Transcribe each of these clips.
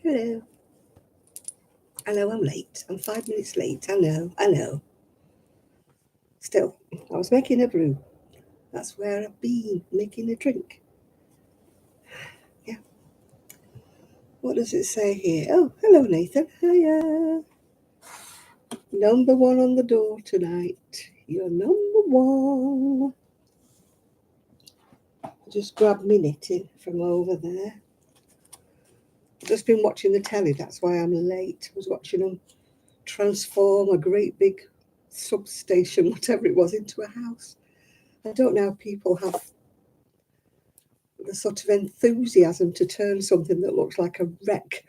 Hello. I know I'm late. I'm 5 minutes late. I know. Still, I was making a brew. That's where I've been, making a drink. Yeah. What does it say here? Oh, hello, Nathan. Hiya. Number one on the door tonight. You're number one. Just grab me knitting from over there. I've just been watching the telly. That's why I'm late. I was watching them transform a great big substation, whatever it was, into a house. I don't know how people have the sort of enthusiasm to turn something that looks like a wreck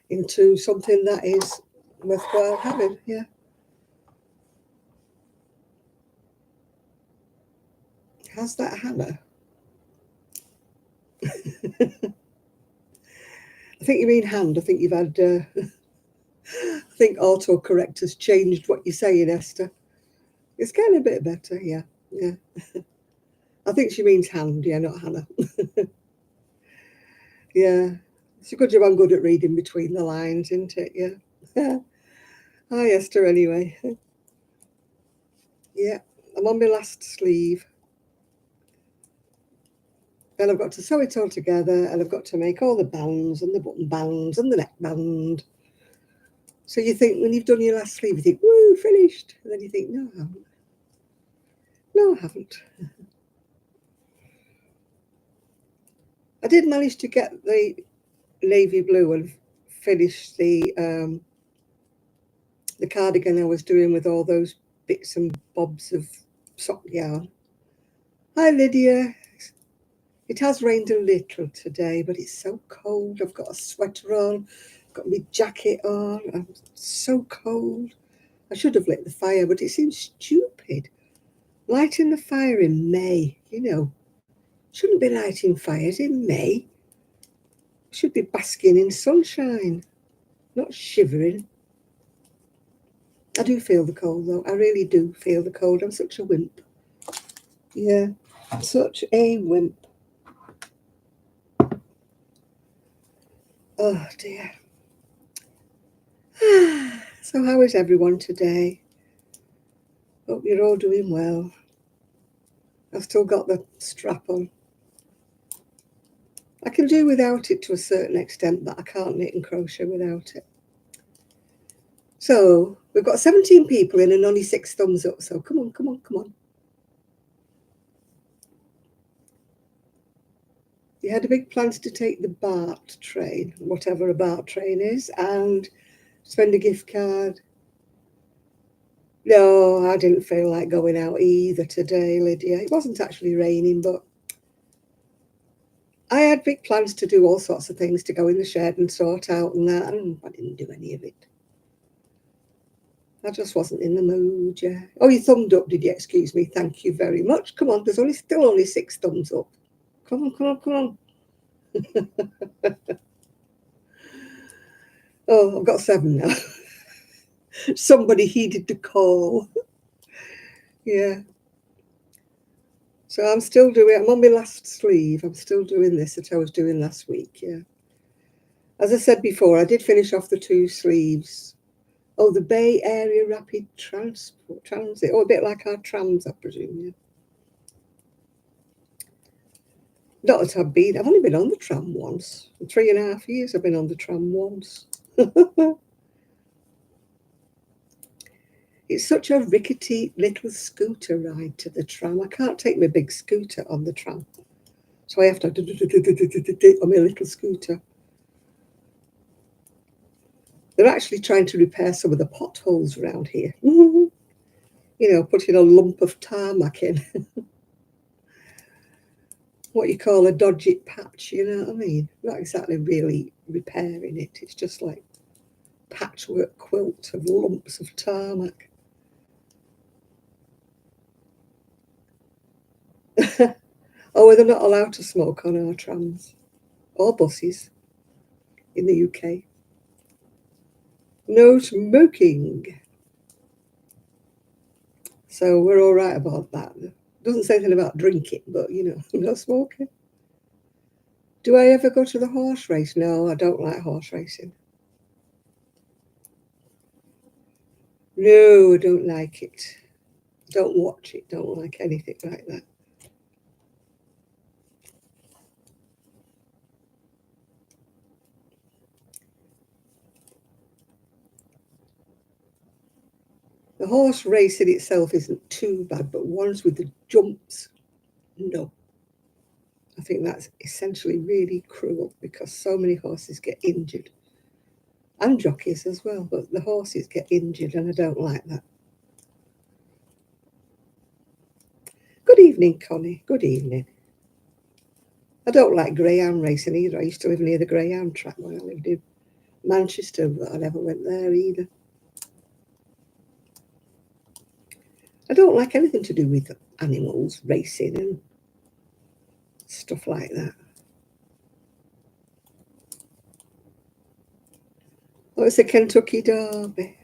into something that is worthwhile having. Yeah. How's that hammer? I think you mean hand. I think you've had. I think autocorrect has changed what you're saying, Esther. It's getting a bit better. Yeah. Yeah. I think she means hand. Yeah, not Hannah. Yeah. It's a good job I'm good at reading between the lines, isn't it? Yeah. Hi, Esther. Anyway. Yeah. I'm on my last sleeve. Then I've got to sew it all together, and I've got to make all the bands and the button bands and the neck band. So you think when you've done your last sleeve, you think, woo, finished. And then you think, no, I haven't. No, I haven't. I did manage to get the navy blue and finish the cardigan I was doing with all those bits and bobs of sock yarn. Hi, Lydia. It has rained a little today, but it's so cold. I've got a sweater on, got my jacket on. I'm so cold. I should have lit the fire, but it seems stupid. Lighting the fire in May, shouldn't be lighting fires in May. Should be basking in sunshine, not shivering. I do feel the cold, though. I really do feel the cold. I'm such a wimp. Yeah, such a wimp. Oh, dear. So how is everyone today? Hope you're all doing well. I've still got the strap on. I can do without it to a certain extent, but I can't knit and crochet without it. So we've got 17 people in and only 6 thumbs up. So come on. You had a big plans to take the BART train, whatever a BART train is, and spend a gift card. No, I didn't feel like going out either today, Lydia. It wasn't actually raining, but I had big plans to do all sorts of things, to go in the shed and sort out and that, and I didn't do any of it. I just wasn't in the mood, yeah. Oh, you thumbed up, did you? Excuse me. Thank you very much. Come on, there's still only 6 thumbs up. Come on. Oh, I've got 7 now. Somebody heeded the call. Yeah. So I'm on my last sleeve. I'm still doing this that I was doing last week, yeah. As I said before, I did finish off the 2 sleeves. Oh, the Bay Area Rapid Transit. Oh, a bit like our trams, I presume, yeah. Not that I've only been on the tram once. In 3.5 years I've been on the tram once. It's such a rickety little scooter ride to the tram. I can't take my big scooter on the tram. So I have to on my little scooter. They're actually trying to repair some of the potholes around here. Putting a lump of tarmac in. What you call a dodgy patch, you know what I mean? Not exactly really repairing it. It's just like patchwork quilt of lumps of tarmac. Oh, they're not allowed to smoke on our trams or buses in the UK. No smoking. So we're all right about that. Doesn't say anything about drinking, but no smoking. Do I ever go to the horse race? No, I don't like horse racing. No, I don't like it. Don't watch it. Don't like anything like that. The horse racing itself isn't too bad, but ones with the jumps, no. I think that's essentially really cruel because so many horses get injured. And jockeys as well, but the horses get injured and I don't like that. Good evening, Connie. Good evening. I don't like greyhound racing either. I used to live near the greyhound track when I lived in Manchester, but I never went there either. I don't like anything to do with animals, racing and stuff like that. Oh, it's a Kentucky Derby.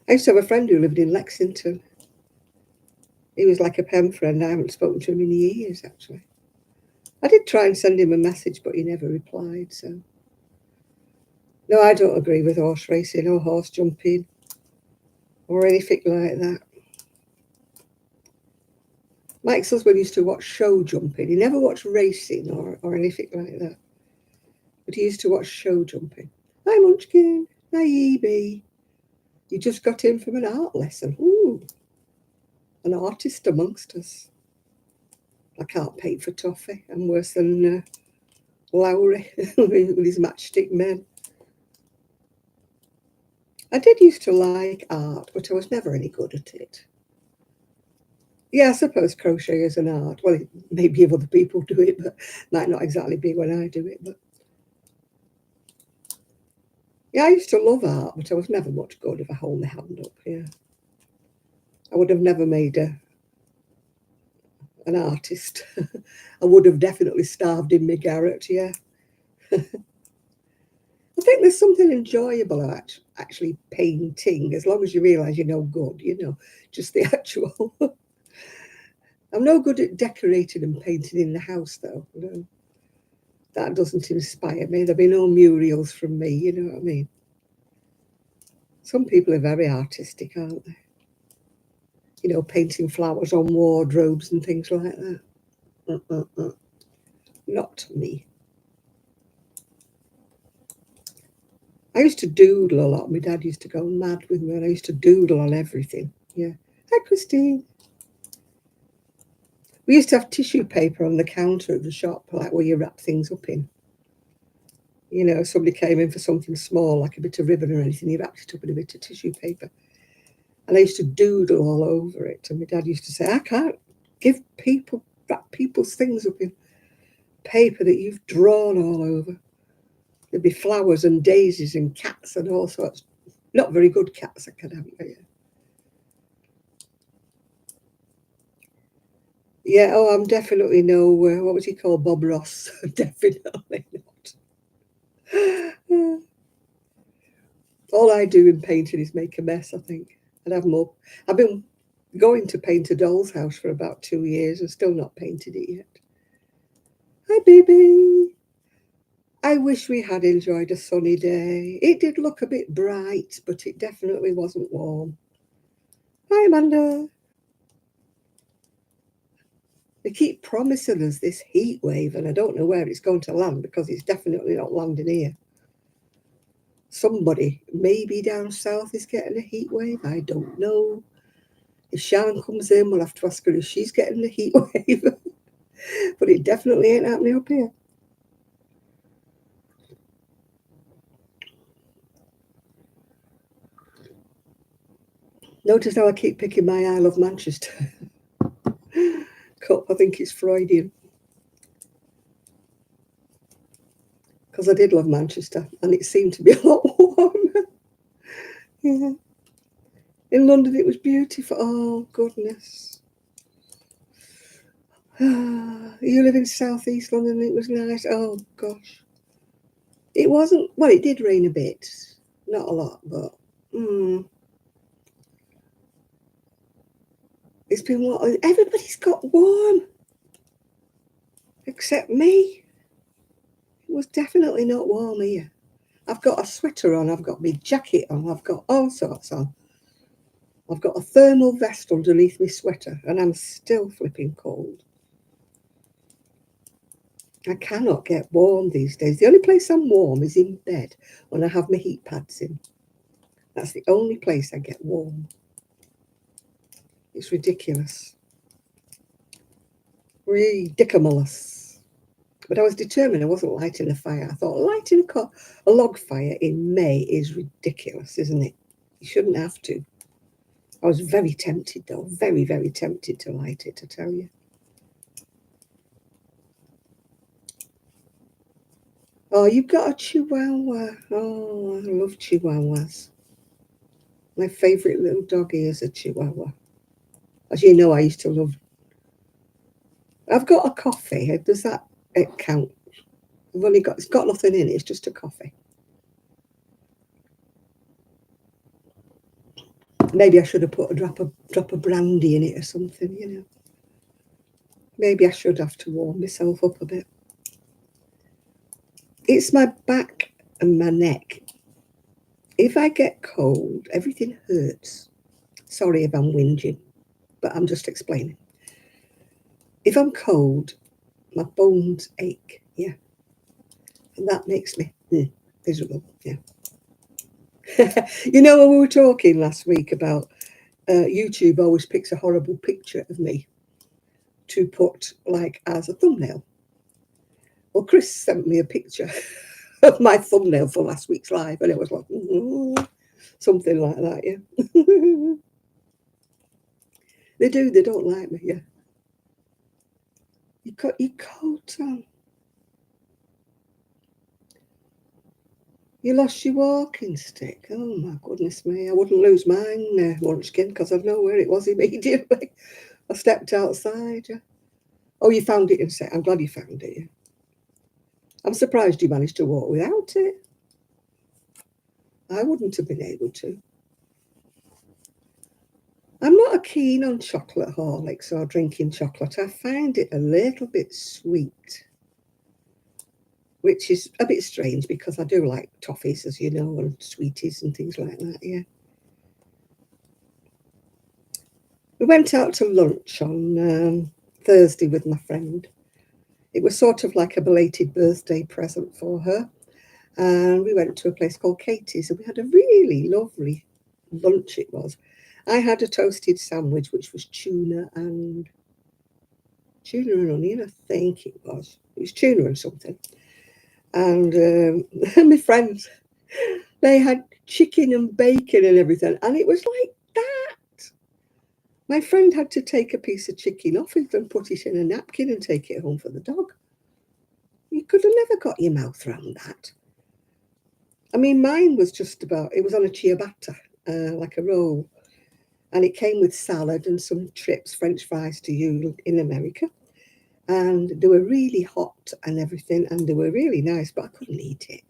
I used to have a friend who lived in Lexington. He was like a pen friend. I haven't spoken to him in years, actually. I did try and send him a message, but he never replied, so. No, I don't agree with horse racing or horse jumping or anything like that. Mike's husband used to watch show jumping. He never watched racing or anything like that. But he used to watch show jumping. Hi, Munchkin. Hi, Evie. You just got in from an art lesson. Ooh, an artist amongst us. I can't paint for toffee. I'm worse than Lowry with his matchstick men. I did used to like art, but I was never any good at it. Yeah, I suppose crochet is an art. Well, maybe if other people do it, but might not exactly be when I do it. But yeah, I used to love art, but I was never much good if I hold my hand up. Yeah, I would have never made an artist. I would have definitely starved in my garret. Yeah, I think there's something enjoyable about actually painting, as long as you realise you're no good. Just the actual. I'm no good at decorating and painting in the house, though. No, that doesn't inspire me. There'll be no murals from me. You know what I mean? Some people are very artistic, aren't they? Painting flowers on wardrobes and things like that. Not me. I used to doodle a lot. My dad used to go mad with me, and I used to doodle on everything. Yeah. Hi, Christine. We used to have tissue paper on the counter at the shop, like where you wrap things up in. Somebody came in for something small, like a bit of ribbon or anything, you wrapped it up in a bit of tissue paper. And I used to doodle all over it. And my dad used to say, I can't wrap people's things up in paper that you've drawn all over. There'd be flowers and daisies and cats and all sorts. Not very good cats, I can have it. Yeah, oh, I'm definitely no, what was he called, Bob Ross? Definitely not. All I do in painting is make a mess, I think. I'd have more. I've been going to paint a doll's house for about 2 years and still not painted it yet. Hi, baby. I wish we had enjoyed a sunny day. It did look a bit bright, but it definitely wasn't warm. Hi, Amanda. They keep promising us this heat wave, and I don't know where it's going to land because it's definitely not landing here. Somebody, maybe down south, is getting a heat wave. I don't know. If Sharon comes in, we'll have to ask her if she's getting the heat wave. But it definitely ain't happening up here. Notice how I keep picking my I Love Manchester cup. I think it's Freudian. Because I did love Manchester, and it seemed to be a lot warmer. Yeah. In London, it was beautiful. Oh, goodness. You live in South East London, it was nice. Oh, gosh. It wasn't, well, it did rain a bit. Not a lot, but it's been warm. Everybody's got warm. Except me. It was definitely not warm here. I've got a sweater on, I've got my jacket on, I've got all sorts on. I've got a thermal vest underneath my sweater and I'm still flipping cold. I cannot get warm these days. The only place I'm warm is in bed when I have my heat pads in. That's the only place I get warm. It's ridiculous. Ridiculous. But I was determined I wasn't lighting a fire. I thought lighting a log fire in May is ridiculous, isn't it? You shouldn't have to. I was very tempted though, very, very tempted to light it, I tell you. Oh, you've got a chihuahua. Oh, I love chihuahuas. My favourite little doggy is a chihuahua. As you know, I used to love... I've got a coffee. Does that count? It's got nothing in it. It's just a coffee. Maybe I should have put a drop of brandy in it or something, you know. Maybe I should have to warm myself up a bit. It's my back and my neck. If I get cold, everything hurts. Sorry if I'm whinging, but I'm just explaining. If I'm cold, my bones ache, yeah. And that makes me miserable, yeah. You know, when we were talking last week about YouTube always picks a horrible picture of me to put like as a thumbnail. Well, Chris sent me a picture of my thumbnail for last week's live, and it was like something like that, yeah. They don't like me, yeah. You got your coat on. You lost your walking stick. Oh my goodness me! I wouldn't lose mine munchkin because I'd know where it was immediately. I stepped outside. Yeah. Oh, you found it instead. I'm glad you found it. Yeah. I'm surprised you managed to walk without it. I wouldn't have been able to. I'm not keen on chocolate Horlicks or drinking chocolate. I find it a little bit sweet, which is a bit strange because I do like toffees, as you know, and sweeties and things like that, yeah. We went out to lunch on Thursday with my friend. It was sort of like a belated birthday present for her. And we went to a place called Katie's and we had a really lovely lunch it was. I had a toasted sandwich, which was tuna and onion, I think it was. It was tuna and something. And my friends, they had chicken and bacon and everything. And it was like that. My friend had to take a piece of chicken off it and put it in a napkin and take it home for the dog. You could have never got your mouth around that. I mean, mine was just about, it was on a ciabatta, like a roll. And it came with salad and some trips, French fries to you in America. And they were really hot and everything, and they were really nice, but I couldn't eat it.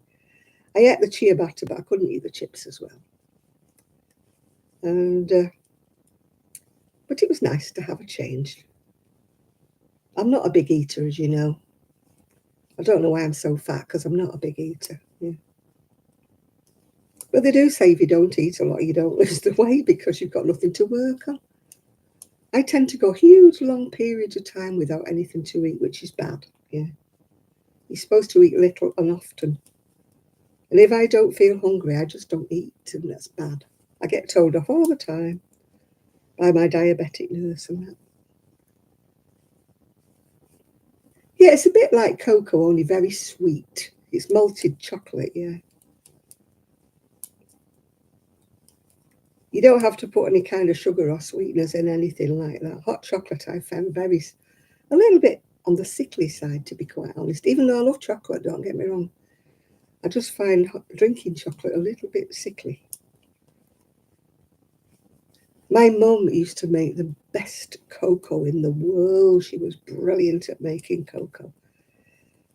I ate the ciabatta, but I couldn't eat the chips as well. And but it was nice to have a change. I'm not a big eater, as you know. I don't know why I'm so fat, because I'm not a big eater. Yeah. But they do say if you don't eat a lot, you don't lose the weight because you've got nothing to work on. I tend to go huge, long periods of time without anything to eat, which is bad. Yeah. You're supposed to eat little and often. And if I don't feel hungry, I just don't eat, and that's bad. I get told off all the time by my diabetic nurse and that. Yeah, it's a bit like cocoa, only very sweet. It's malted chocolate, yeah. You don't have to put any kind of sugar or sweeteners in anything like that. Hot chocolate I found a little bit on the sickly side, to be quite honest. Even though I love chocolate, don't get me wrong. I just find drinking chocolate a little bit sickly. My mum used to make the best cocoa in the world. She was brilliant at making cocoa.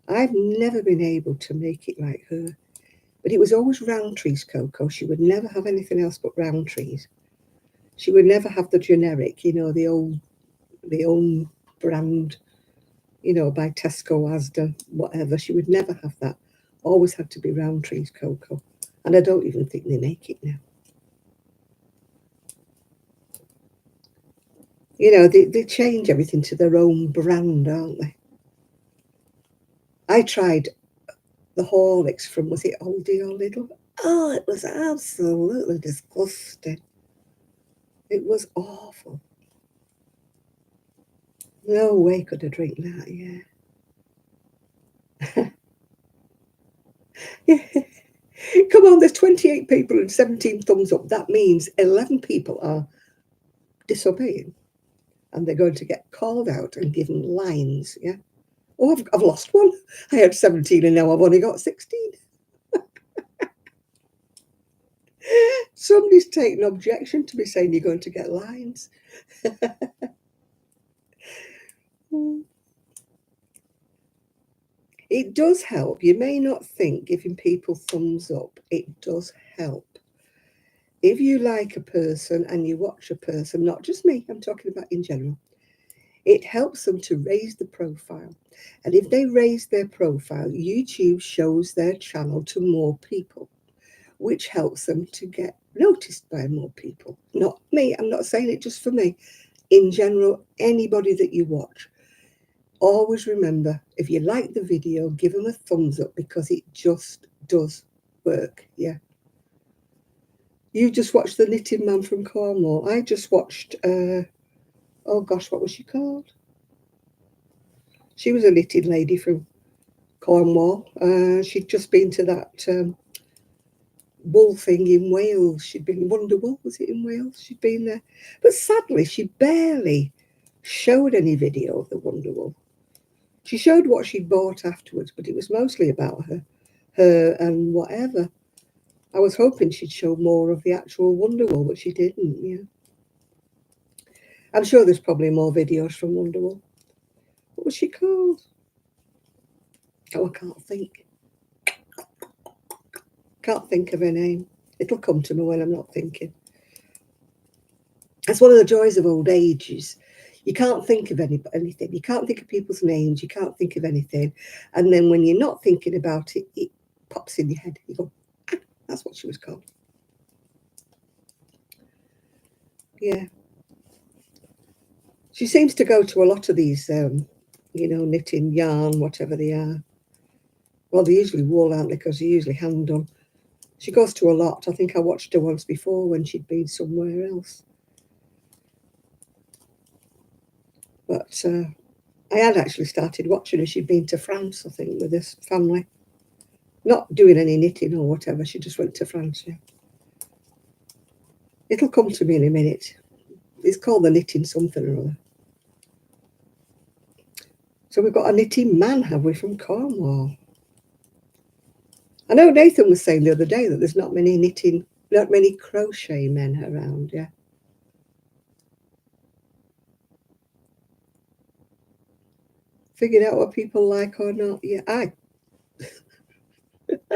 I've never been able to make it like her. But it was always Rowntree's cocoa. She would never have anything else but Rowntree's. She would never have the generic, you know, the old brand, you know, by Tesco, Asda, whatever. She would never have that. Always had to be Rowntree's cocoa. And I don't even think they make it now. You know, they change everything to their own brand, aren't they? I tried the Horlicks from, was it Aldi or Lidl? Oh, it was absolutely disgusting. It was awful. No way could I drink that, yeah. Yeah. Come on, there's 28 people and 17 thumbs up. That means 11 people are disobeying and they're going to get called out and given lines, yeah? Oh, I've lost one. I had 17 and now I've only got 16. Somebody's taken objection to me saying you're going to get lines. It does help. You may not think giving people thumbs up, it does help. If you like a person and you watch a person, not just me, I'm talking about in general, it helps them to raise the profile. And if they raise their profile, YouTube shows their channel to more people, which helps them to get noticed by more people. Not me, I'm not saying it just for me. In general, anybody that you watch, always remember, if you like the video, give them a thumbs up because it just does work, yeah. You just watched the Knitting Man from Cornwall. I just watched, oh gosh, what was she called? She was a knitting lady from Cornwall. She'd just been to that wool thing in Wales. She'd been Wonder Wool, was it in Wales? She'd been there. But sadly, she barely showed any video of the Wonder Wool. She showed what she'd bought afterwards, but it was mostly about her and whatever. I was hoping she'd show more of the actual Wonder Wool, but she didn't, yeah. I'm sure there's probably more videos from Wonder Wool. What was she called? Oh, I can't think. Can't think of her name. It'll come to me when I'm not thinking. That's one of the joys of old age is you can't think of anything. You can't think of people's names. You can't think of anything. And then when you're not thinking about it, it pops in your head. You go, ah, that's what she was called. Yeah. She seems to go to a lot of these, knitting, yarn, whatever they are. Well, they're usually wool, aren't they? Because they're usually hand done. She goes to a lot. I think I watched her once before when she'd been somewhere else. But I had actually started watching her. She'd been to France, I think, with this family. Not doing any knitting or whatever. She just went to France, yeah. It'll come to me in a minute. It's called the Knitting something or other. So we've got a knitting man, have we, from Cornwall? I know Nathan was saying the other day that there's not many crochet men around, yeah. Figured out what people like or not. Yeah,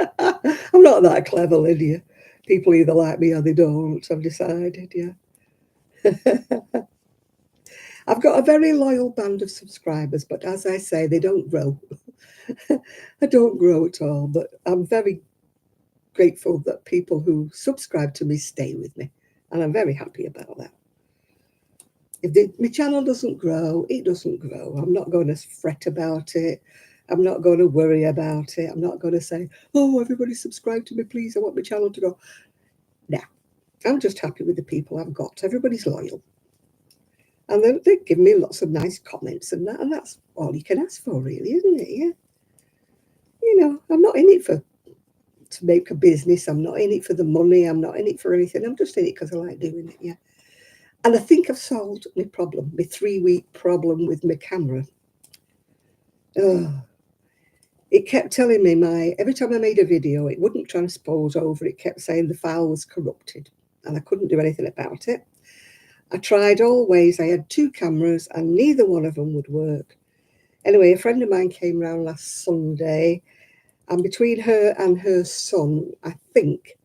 I'm not that clever, Lydia. People either like me or they don't, I've decided, yeah. I've got a very loyal band of subscribers, but as I say, they don't grow. I don't grow at all, but I'm very grateful that people who subscribe to me stay with me, and I'm very happy about that. If my channel doesn't grow, it doesn't grow. I'm not going to fret about it. I'm not going to worry about it. I'm not going to say, oh, everybody subscribe to me, please. I want my channel to go. No, I'm just happy with the people I've got. Everybody's loyal. And they give me lots of nice comments and that's all you can ask for, really, isn't it? Yeah. You know, I'm not in it to make a business. I'm not in it for the money. I'm not in it for anything. I'm just in it because I like doing it, yeah. And I think I've solved my problem, my 3-week problem with my camera. Oh, it kept telling me every time I made a video, it wouldn't transpose over. It kept saying the file was corrupted and I couldn't do anything about it. I tried all ways. I had 2 cameras and neither one of them would work. Anyway, a friend of mine came round last Sunday, and between her and her son, I think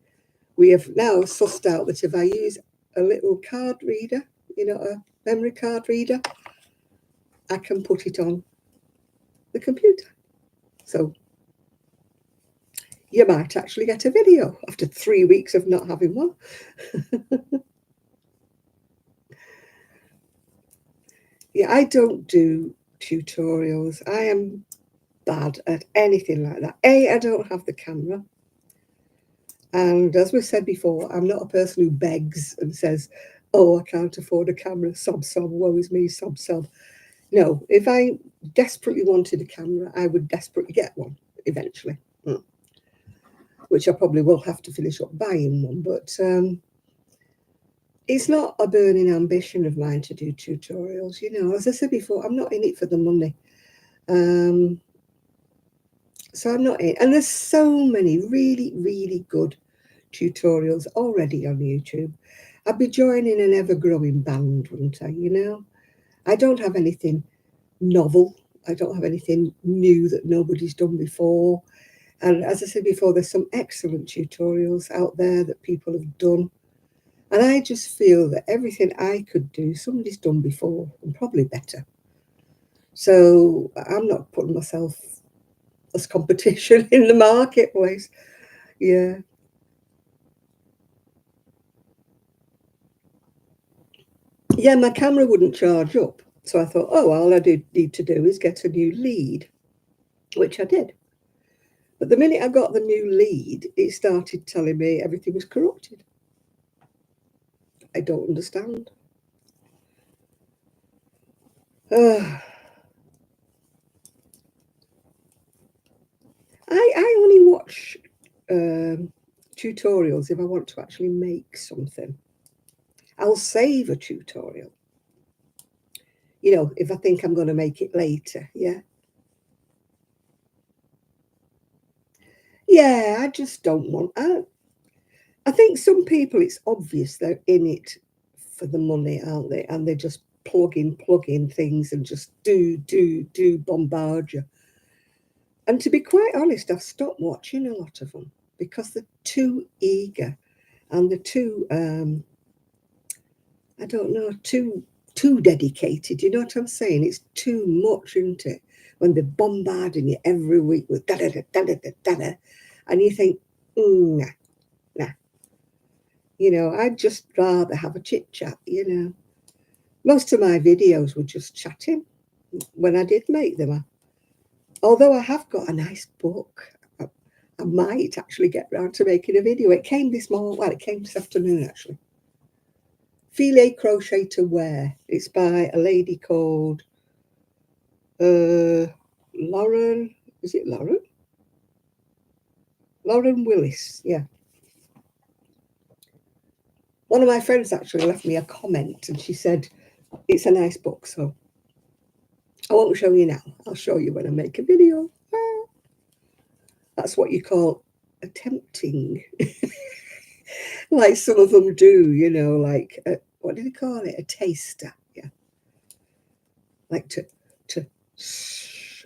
we have now sussed out that if I use a little card reader, a memory card reader, I can put it on the computer. So you might actually get a video after 3 weeks of not having one. Yeah, I don't do tutorials. I am bad at anything like that. I don't have the camera. And as we said before, I'm not a person who begs and says, oh, I can't afford a camera, sob, sob, woe is me, sob, sob. No, if I desperately wanted a camera, I would desperately get one eventually, which I probably will have to finish up buying one. But it's not a burning ambition of mine to do tutorials. You know, as I said before, I'm not in it for the money. So I'm not in. And there's so many really, really good tutorials already on YouTube. I'd be joining an ever-growing band, wouldn't I? You know, I don't have anything novel. I don't have anything new that nobody's done before. And as I said before, there's some excellent tutorials out there that people have done. And I just feel that everything I could do, somebody's done before and probably better. So I'm not putting myself as competition in the marketplace. Yeah. Yeah, my camera wouldn't charge up. So I thought, oh, all I need to do is get a new lead, which I did. But the minute I got the new lead, it started telling me everything was corrupted. I don't understand. I only watch tutorials if I want to actually make something. I'll save a tutorial, you know, if I think I'm going to make it later. Yeah. Yeah, I just don't want. I think some people, it's obvious they're in it for the money, aren't they? And they just plug in things and just do bombard you. And to be quite honest, I've stopped watching a lot of them because they're too eager and they're too, I don't know, too dedicated. You know what I'm saying? It's too much, isn't it? When they're bombarding you every week with da da da da da da da, and you think, nah, nah. You know, I'd just rather have a chit chat. You know, most of my videos were just chatting when I did make them. Although I have got a nice book, I might actually get round to making a video. It came this morning. Well, it came this afternoon actually. Filet Crochet to Wear. It's by a lady called Lauren. Is it Lauren? Lauren Willis. Yeah. One of my friends actually left me a comment and she said, it's a nice book. So I won't show you now. I'll show you when I make a video. That's what you call attempting. Like some of them do, you know, like, what do they call it? A taster. Yeah. Like to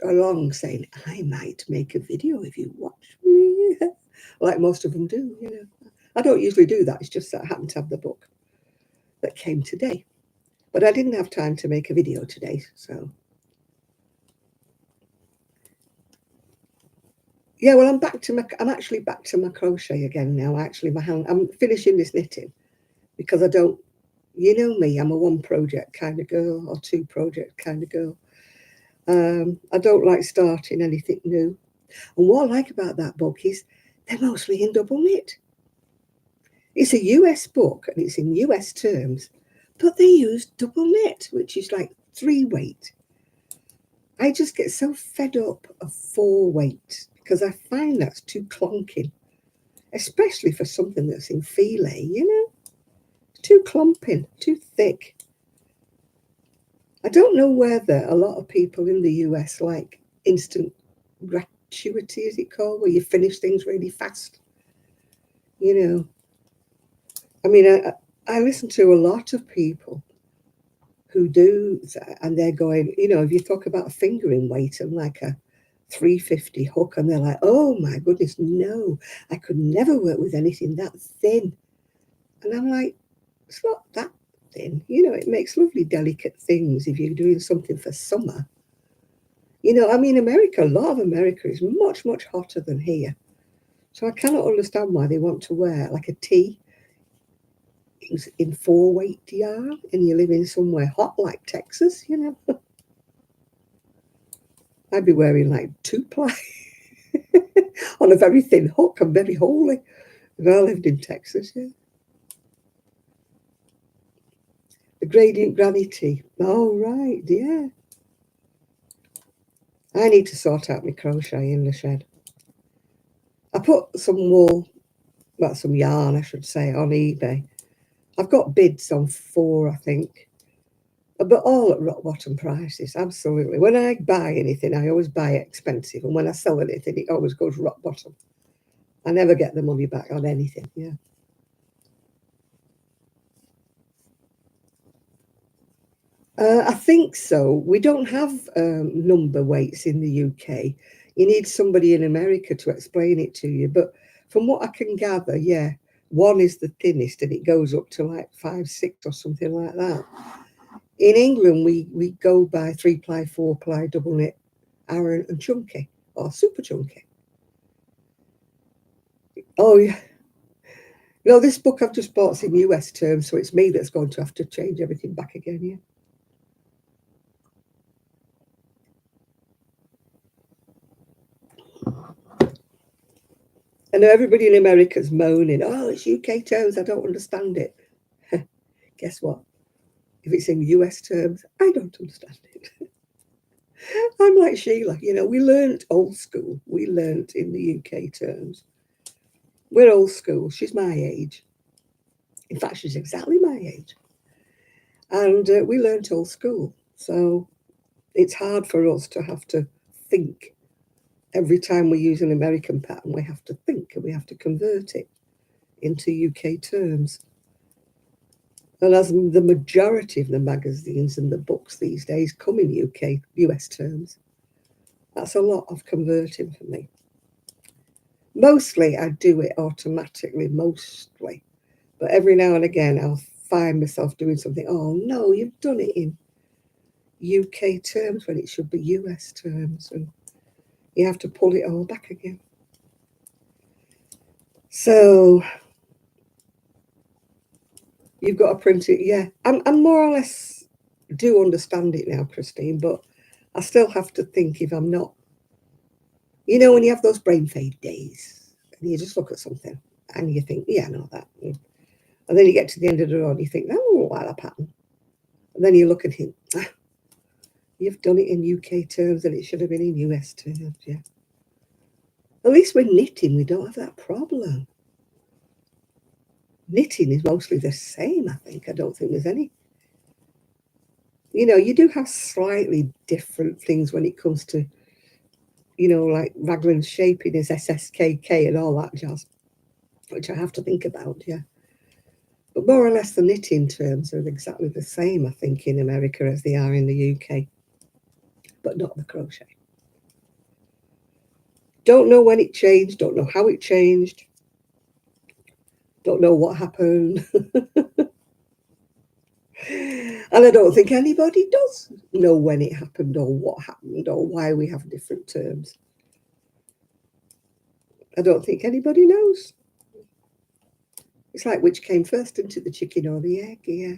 along saying, I might make a video if you watch me. Like most of them do, you know. I don't usually do that. It's just that I happen to have the book that came today. But I didn't have time to make a video today, so. Yeah, well, I'm actually back to my crochet again now. Actually, I'm finishing this knitting because I don't, you know me, I'm a one project kind of girl or two project kind of girl. I don't like starting anything new. And what I like about that book is they're mostly in double knit. It's a US book and it's in US terms, but they use double knit, which is like 3-weight. I just get so fed up of 4-weight because I find that's too clunking, especially for something that's in filet, you know? Too clumping, too thick. I don't know whether a lot of people in the US like instant gratuity, is it called, where you finish things really fast. You know, I mean, I listen to a lot of people who do that, and they're going, you know, if you talk about a fingering weight and like a 350 hook, and they're like, oh my goodness, no, I could never work with anything that thin. And I'm like, it's not that thin. You know, it makes lovely, delicate things if you're doing something for summer. You know, I mean, America, a lot of America is much, much hotter than here. So I cannot understand why they want to wear like a tee. in 4-weight yarn and you're living somewhere hot like Texas, you know, I'd be wearing like 2-ply on a very thin hook. I'm very holy. And I lived in Texas, yeah. The gradient granny tee. Oh, right, yeah. I need to sort out my crochet in the shed. I put some wool, well, some yarn, I should say, on eBay. I've got bids on 4, I think, but all at rock bottom prices, absolutely. When I buy anything, I always buy expensive, and when I sell anything, it always goes rock bottom. I never get the money back on anything, yeah. I think so. We don't have number weights in the UK. You need somebody in America to explain it to you. But from what I can gather, yeah, 1 is the thinnest and it goes up to like 5, 6 or something like that. In England, we go by 3-ply, 4-ply, double knit, Aran and chunky or super chunky. Oh, yeah. No, this book I've just bought is in US terms, so it's me that's going to have to change everything back again, yeah. I know everybody in America's moaning, oh, it's UK terms, I don't understand it. Guess what? If it's in US terms, I don't understand it. I'm like Sheila, you know, we learnt old school. We learnt in the UK terms. We're old school. She's my age. In fact, she's exactly my age. And we learnt old school. So it's hard for us to have to think. Every time we use an American pattern, we have to think and we have to convert it into UK terms. And as the majority of the magazines and the books these days come in US terms, that's a lot of converting for me. Mostly I do it automatically, mostly. But every now and again I'll find myself doing something, oh no, you've done it in UK terms when it should be US terms. And you have to pull it all back again. So you've got to print it, yeah. I'm more or less do understand it now, Christine, but I still have to think if I'm not. You know, when you have those brain fade days and you just look at something and you think, yeah, I know that. And then you get to the end of the road and you think, that won't like that pattern. And then you look at him, you've done it in UK terms and it should have been in US terms, yeah. At least when knitting, we don't have that problem. Knitting is mostly the same, I think. I don't think there's any. You know, you do have slightly different things when it comes to, you know, like raglan shaping is SSKK and all that jazz, which I have to think about, yeah. But more or less the knitting terms are exactly the same, I think, in America as they are in the UK, but not the crochet. Don't know when it changed, don't know how it changed, don't know what happened. And I don't think anybody does know when it happened or what happened or why we have different terms. I don't think anybody knows. It's like which came first, into the chicken or the egg, yeah.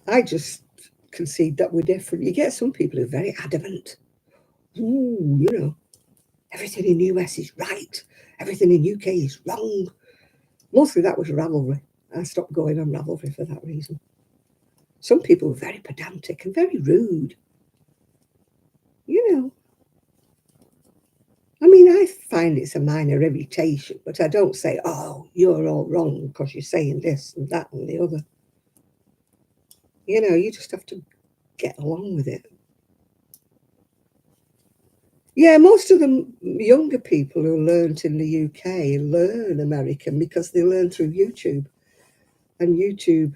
I just concede that we're different. You get some people who are very adamant. Ooh, you know, everything in the US is right. Everything in UK is wrong. Mostly that was Ravelry. I stopped going on Ravelry for that reason. Some people were very pedantic and very rude. You know, I mean, I find it's a minor irritation, but I don't say, oh, you're all wrong because you're saying this and that and the other. You know, you just have to get along with it. Yeah, most of the younger people who learnt in the UK learn American because they learn through YouTube. And YouTube,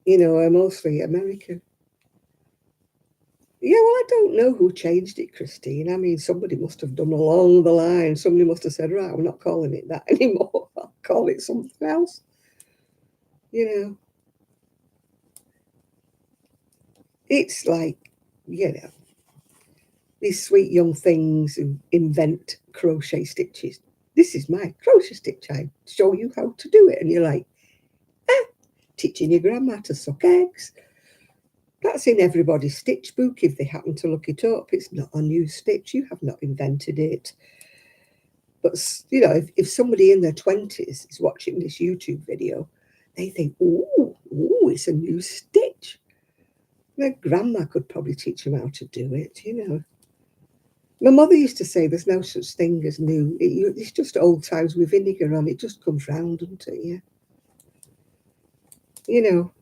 you know, are mostly American. Yeah, well, I don't know who changed it, Christine. I mean, somebody must have done along the line. Somebody must have said, right, I'm not calling it that anymore. I'll call it something else. You know, it's like, you know, These sweet young things who invent crochet stitches. This is my crochet stitch. I show you how to do it. And you're like, teaching your grandma to suck eggs. That's in everybody's stitch book if they happen to look it up. It's not a new stitch. You have not invented it. But, you know, if somebody in their 20s is watching this YouTube video, they think, oh, it's a new stitch. Their grandma could probably teach them how to do it, you know. My mother used to say there's no such thing as new. It's just old times with vinegar on. It just comes round, doesn't it? Yeah. You know,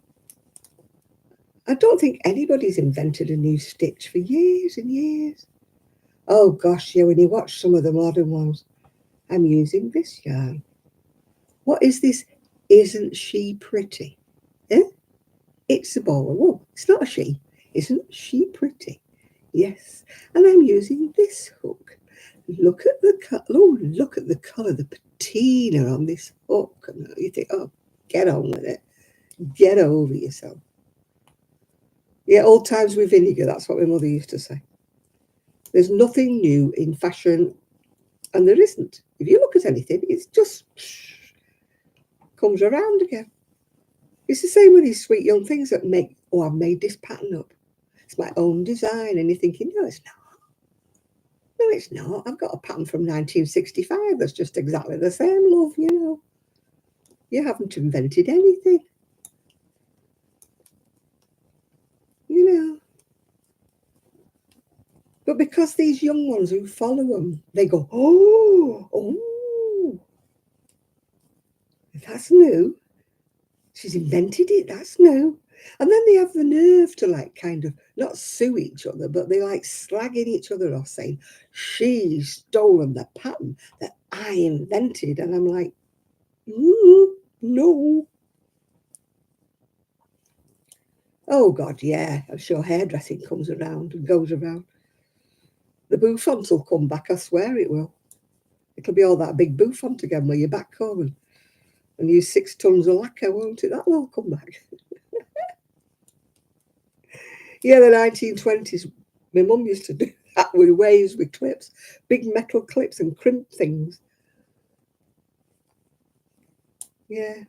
I don't think anybody's invented a new stitch for years and years. Oh, gosh, yeah, when you watch some of the modern ones, I'm using this yarn. What is this? Isn't she pretty? Eh? It's a ball of wool. It's not a she. Isn't she pretty? Yes. And I'm using this hook. Look at the look at the colour, the patina on this hook. And you think, oh, get on with it. Get over yourself. Yeah, old times with vinegar. That's what my mother used to say. There's nothing new in fashion, and there isn't. If you look at anything, it's just comes around again. It's the same with these sweet young things that make, oh, I've made this pattern up. It's my own design. And you're thinking, no, it's not. No, it's not. I've got a pattern from 1965 that's just exactly the same, love, you know. You haven't invented anything. You know. But because these young ones who follow them, they go, oh, that's new. She's invented it, that's new. And then they have the nerve to like kind of not sue each other, but they like slagging each other off saying, she's stolen the pattern that I invented. And I'm like, no. Oh, God, yeah. I'm sure hairdressing comes around and goes around. The bouffants will come back, I swear it will. It'll be all that big bouffant again where you're back home and use 6 tons of lacquer, won't it? That'll all come back. Yeah, the 1920s. My mum used to do that with waves, with clips, big metal clips and crimp things. Yeah.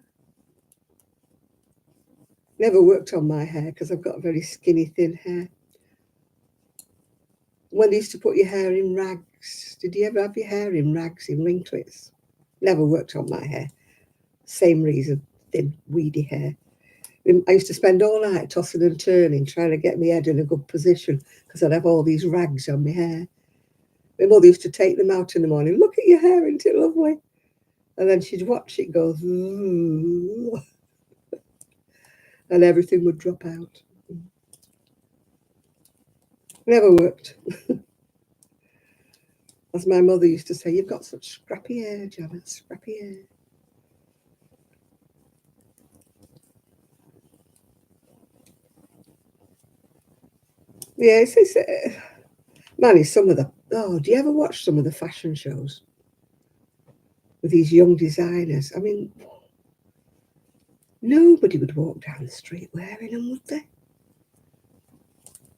Never worked on my hair because I've got very skinny, thin hair. When they used to put your hair in rags, did you ever have your hair in rags, in ringlets? Never worked on my hair. Same reason, thin, weedy hair. I used to spend all night tossing and turning, trying to get my head in a good position because I'd have all these rags on my hair. My mother used to take them out in the morning. Look at your hair, isn't it lovely? And then she'd watch it go, ooh, and everything would drop out. Never worked. As my mother used to say, you've got such scrappy hair, Janet, scrappy hair. Yeah, man, it's some of the, oh, do you ever watch some of the fashion shows with these young designers? I mean, nobody would walk down the street wearing them, would they?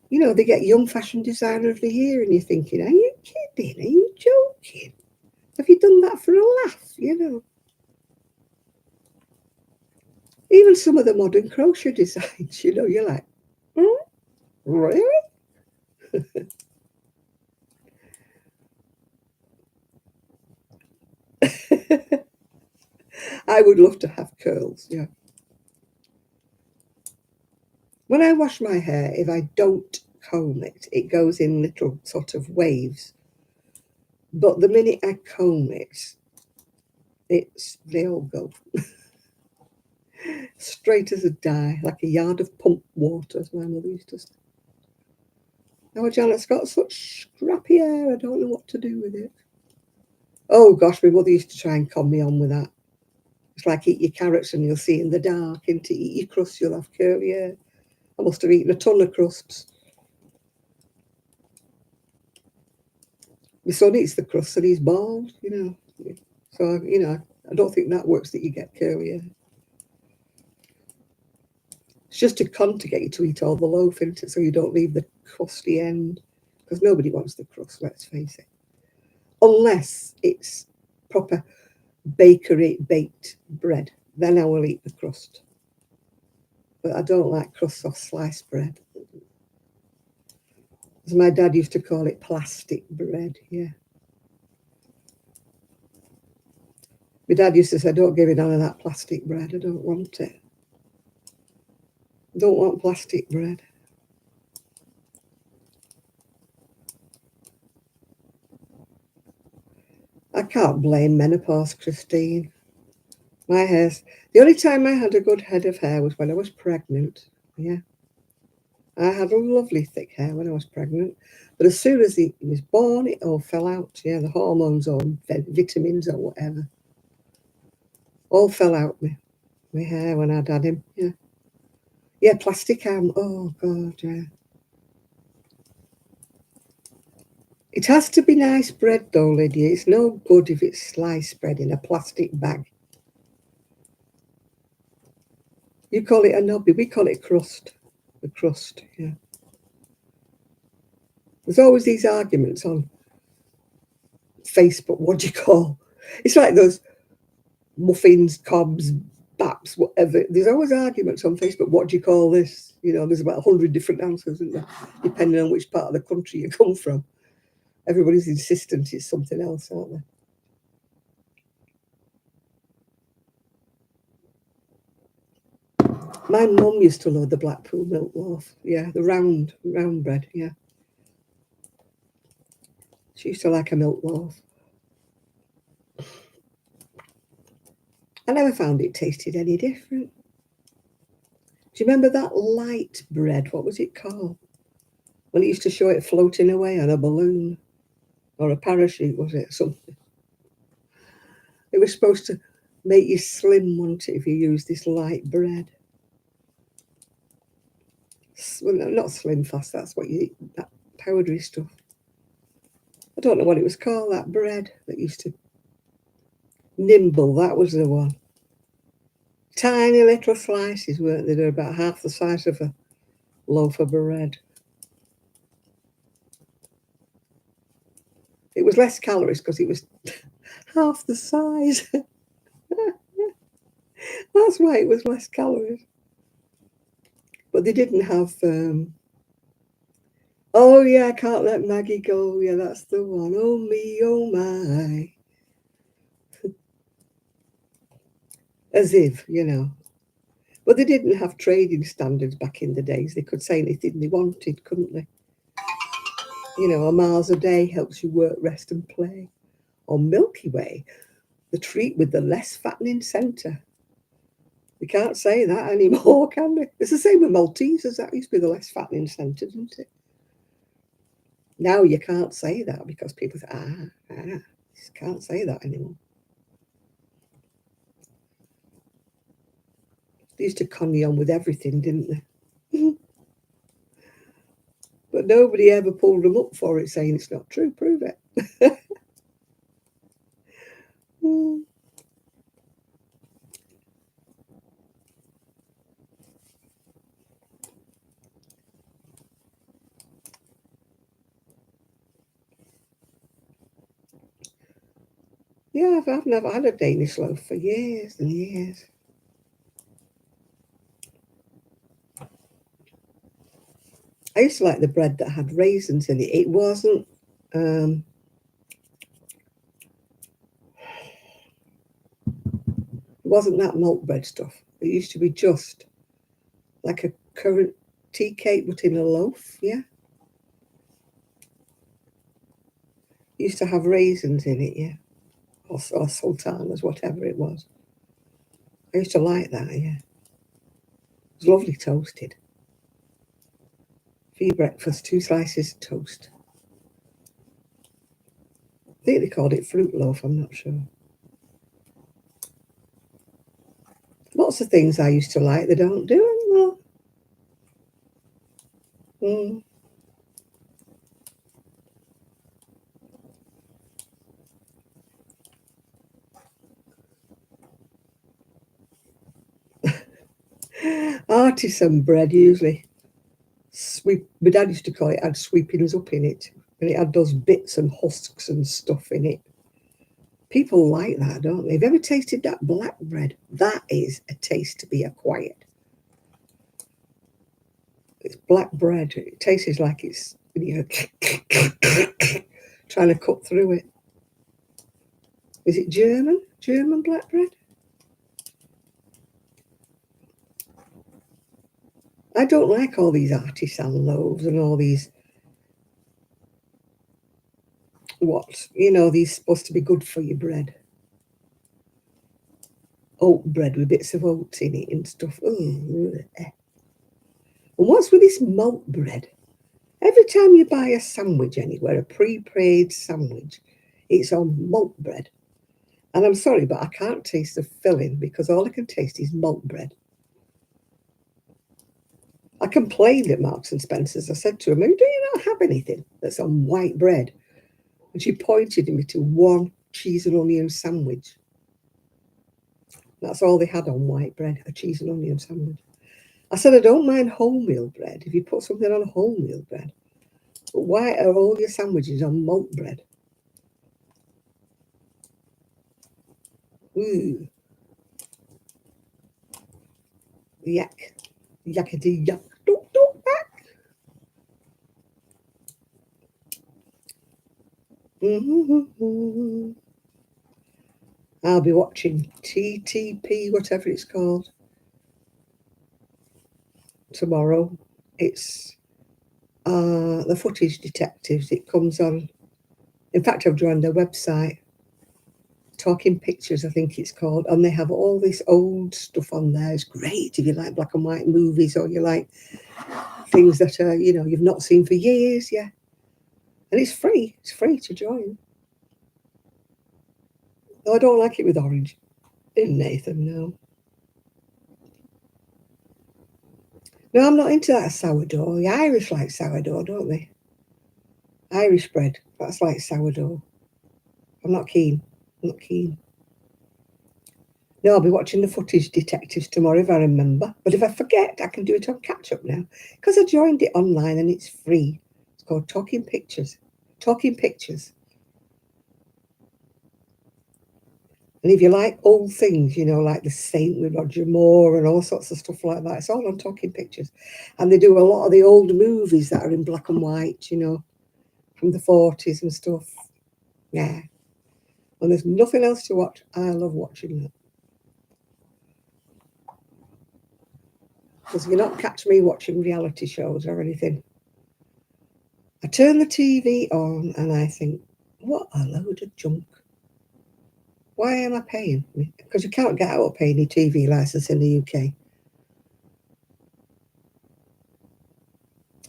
You know, they get Young Fashion Designer of the Year, and you're thinking, are you kidding? Are you joking? Have you done that for a laugh? You know. Even some of the modern crochet designs, you know, you're like, really? I would love to have curls, yeah. When I wash my hair, if I don't comb it, it goes in little sort of waves. But the minute I comb it, they all go straight as a die, like a yard of pump water, as my mother used to say. Now, Janet's got such scrappy hair, I don't know what to do with it. Oh gosh, my mother used to try and con me on with that. It's like eat your carrots and you'll see in the dark, and to eat your crusts, you'll have curly hair. I must have eaten a ton of crusts. My son eats the crusts and he's bald, you know. So, you know, I don't think that works that you get curly hair. It's just a con to get you to eat all the loaf, isn't it? So you don't leave the crusty end. because nobody wants the crust, let's face it. Unless it's proper bakery baked bread, then I will eat the crust. But I don't like crust or sliced bread. As my dad used to call it, plastic bread, yeah. My dad used to say, don't give me none of that plastic bread, I don't want it. I don't want plastic bread. I can't blame menopause, Christine. My hair's... The only time I had a good head of hair was when I was pregnant, yeah. I had a lovely thick hair when I was pregnant, but as soon as he was born, it all fell out. Yeah, the hormones or vitamins or whatever all fell out my hair when I'd had him. Yeah, yeah, plastic arm. Oh God, yeah. It has to be nice bread though, Lydia. It's no good if it's sliced bread in a plastic bag. You call it a knobby, we call it crust. The crust, yeah. There's always these arguments on Facebook. What do you call? It's like those muffins, cobs, baps, whatever. There's always arguments on Facebook. What do you call this? You know, there's about 100 different answers, isn't there? Depending on which part of the country you come from. Everybody's insistent it's something else, aren't they? My mum used to love the Blackpool milk loaf. Yeah, the round bread, yeah. She used to like a milk loaf. I never found it tasted any different. Do you remember that light bread? What was it called? When it used to show it floating away on a balloon or a parachute, was it? Something. It was supposed to make you slim, wasn't it, if you used this light bread? Well, no, not slim fast, that's what you eat, that powdery stuff. I don't know what it was called, that bread that used to... Nimble, that was the one. Tiny little slices, weren't they? They're about half the size of a loaf of bread. It was less calories because it was half the size. That's why it was less calories. But they didn't have... oh, yeah, I can't let Maggie go. Yeah, that's the one. Oh, me, oh, my. As if, you know. But they didn't have trading standards back in the days. They could say anything they wanted, couldn't they? You know, a miles a day helps you work, rest and play. Or Milky Way, the treat with the less fattening centre. They can't say that anymore, can they? It's the same with Maltesers. That used to be the less fattening centre, didn't it? Now you can't say that because people say, you can't say that anymore. They used to con you on with everything, didn't they? But nobody ever pulled them up for it, saying it's not true. Prove it. Yeah, I've never had a Danish loaf for years and years. I used to like the bread that had raisins in it. It wasn't that malt bread stuff. It used to be just like a currant tea cake, but in a loaf, yeah. It used to have raisins in it, yeah. Or sultanas, whatever it was. I used to like that, yeah. It was lovely toasted. For your breakfast, 2 slices of toast. I think they called it fruit loaf, I'm not sure. Lots of things I used to like, they don't do anymore. Artisan bread, usually. My dad used to call it, had sweepings up in it. And it had those bits and husks and stuff in it. People like that, don't they? Have you ever tasted that black bread? That is a taste to be acquired. It's black bread. It tastes like it's, you know, trying to cut through it. Is it German? German black bread? I don't like all these artisan loaves and all these, these supposed to be good for your bread. Oat bread with bits of oats in it and stuff. And what's with this malt bread? Every time you buy a sandwich anywhere, a pre-made sandwich, it's on malt bread. And I'm sorry, but I can't taste the filling because all I can taste is malt bread. I complained at Marks and Spencer's. I said to him, do you not have anything that's on white bread? And she pointed me to one cheese and onion sandwich. That's all they had on white bread, a cheese and onion sandwich. I said, I don't mind wholemeal bread if you put something on wholemeal bread. But why are all your sandwiches on malt bread? Ooh. Yak. Yakety yak. Back. I'll be watching TTP, whatever it's called, tomorrow. It's the Footage Detectives. It comes on. In fact, I've joined their website. Talking Pictures, I think it's called, and they have all this old stuff on there. It's great if you like black and white movies or you like things that are, you've not seen for years, yeah. And it's free. It's free to join. No, I don't like it with orange. In Nathan, no. No, I'm not into that sourdough. The Irish like sourdough, don't they? Irish bread, that's like sourdough. I'm not keen. No, I'll be watching the Footage Detectives tomorrow if I remember. But if I forget, I can do it on catch up now. Because I joined it online and it's free. It's called Talking Pictures. Talking Pictures. And if you like old things, like The Saint with Roger Moore and all sorts of stuff like that, it's all on Talking Pictures. And they do a lot of the old movies that are in black and white, from the 40s and stuff. Yeah. When there's nothing else to watch, I love watching that. Because you're not catch me watching reality shows or anything. I turn the TV on and I think, what a load of junk. Why am I paying? Because you can't get out of paying your TV license in the UK.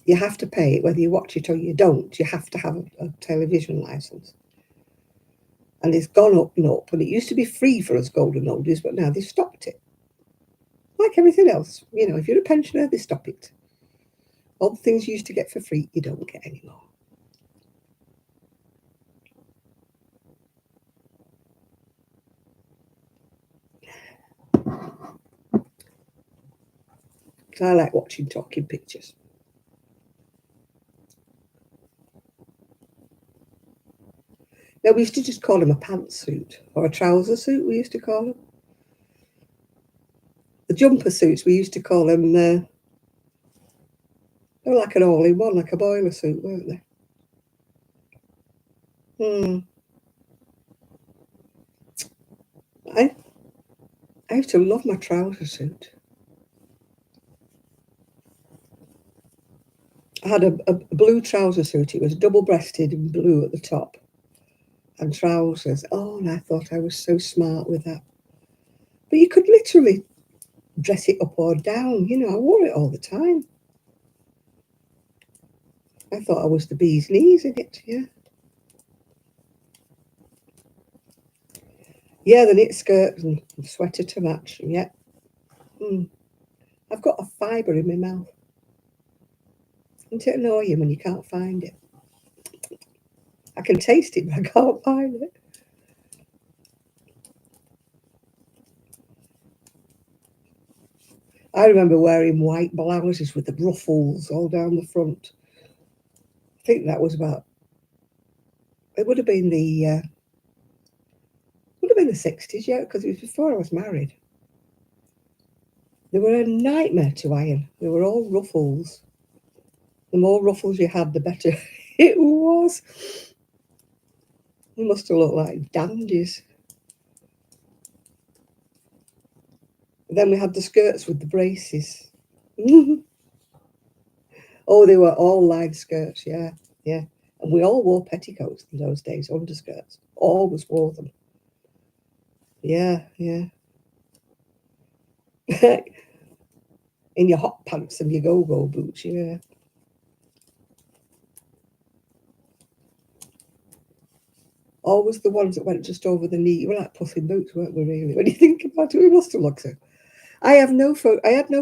You have to pay it whether you watch it or you don't. You have to have a television license. And it's gone up and up. And it used to be free for us golden oldies, but now they've stopped it. Like everything else. If you're a pensioner, they stop it. All the things you used to get for free, you don't get anymore. Because I like watching Talking Pictures. No, we used to just call them a pantsuit or a trouser suit, we used to call them. The jumper suits, we used to call them, they were like an all-in-one, like a boiler suit, weren't they? I used to love my trouser suit. I had a blue trouser suit. It was double-breasted and blue at the top. And trousers. Oh, and I thought I was so smart with that. But you could literally dress it up or down. I wore it all the time. I thought I was the bee's knees in it, yeah. Yeah, the knit skirt and sweater to match, yeah. I've got a fibre in my mouth. Doesn't it annoy you when you can't find it? I can taste it, but I can't find it. I remember wearing white blouses with the ruffles all down the front. I think that was about, it would have been the 60s, yeah, because it was before I was married. They were a nightmare to iron. They were all ruffles. The more ruffles you had, the better it was. They must have looked like dandies. Then we had the skirts with the braces. Oh, they were all line skirts, yeah, yeah. And we all wore petticoats in those days, underskirts. Always wore them. Yeah, yeah. In your hot pants and your go-go boots, yeah. Always the ones that went just over the knee. We were like puffing boots, weren't we, really? When you think about it, we must have looked so. I had no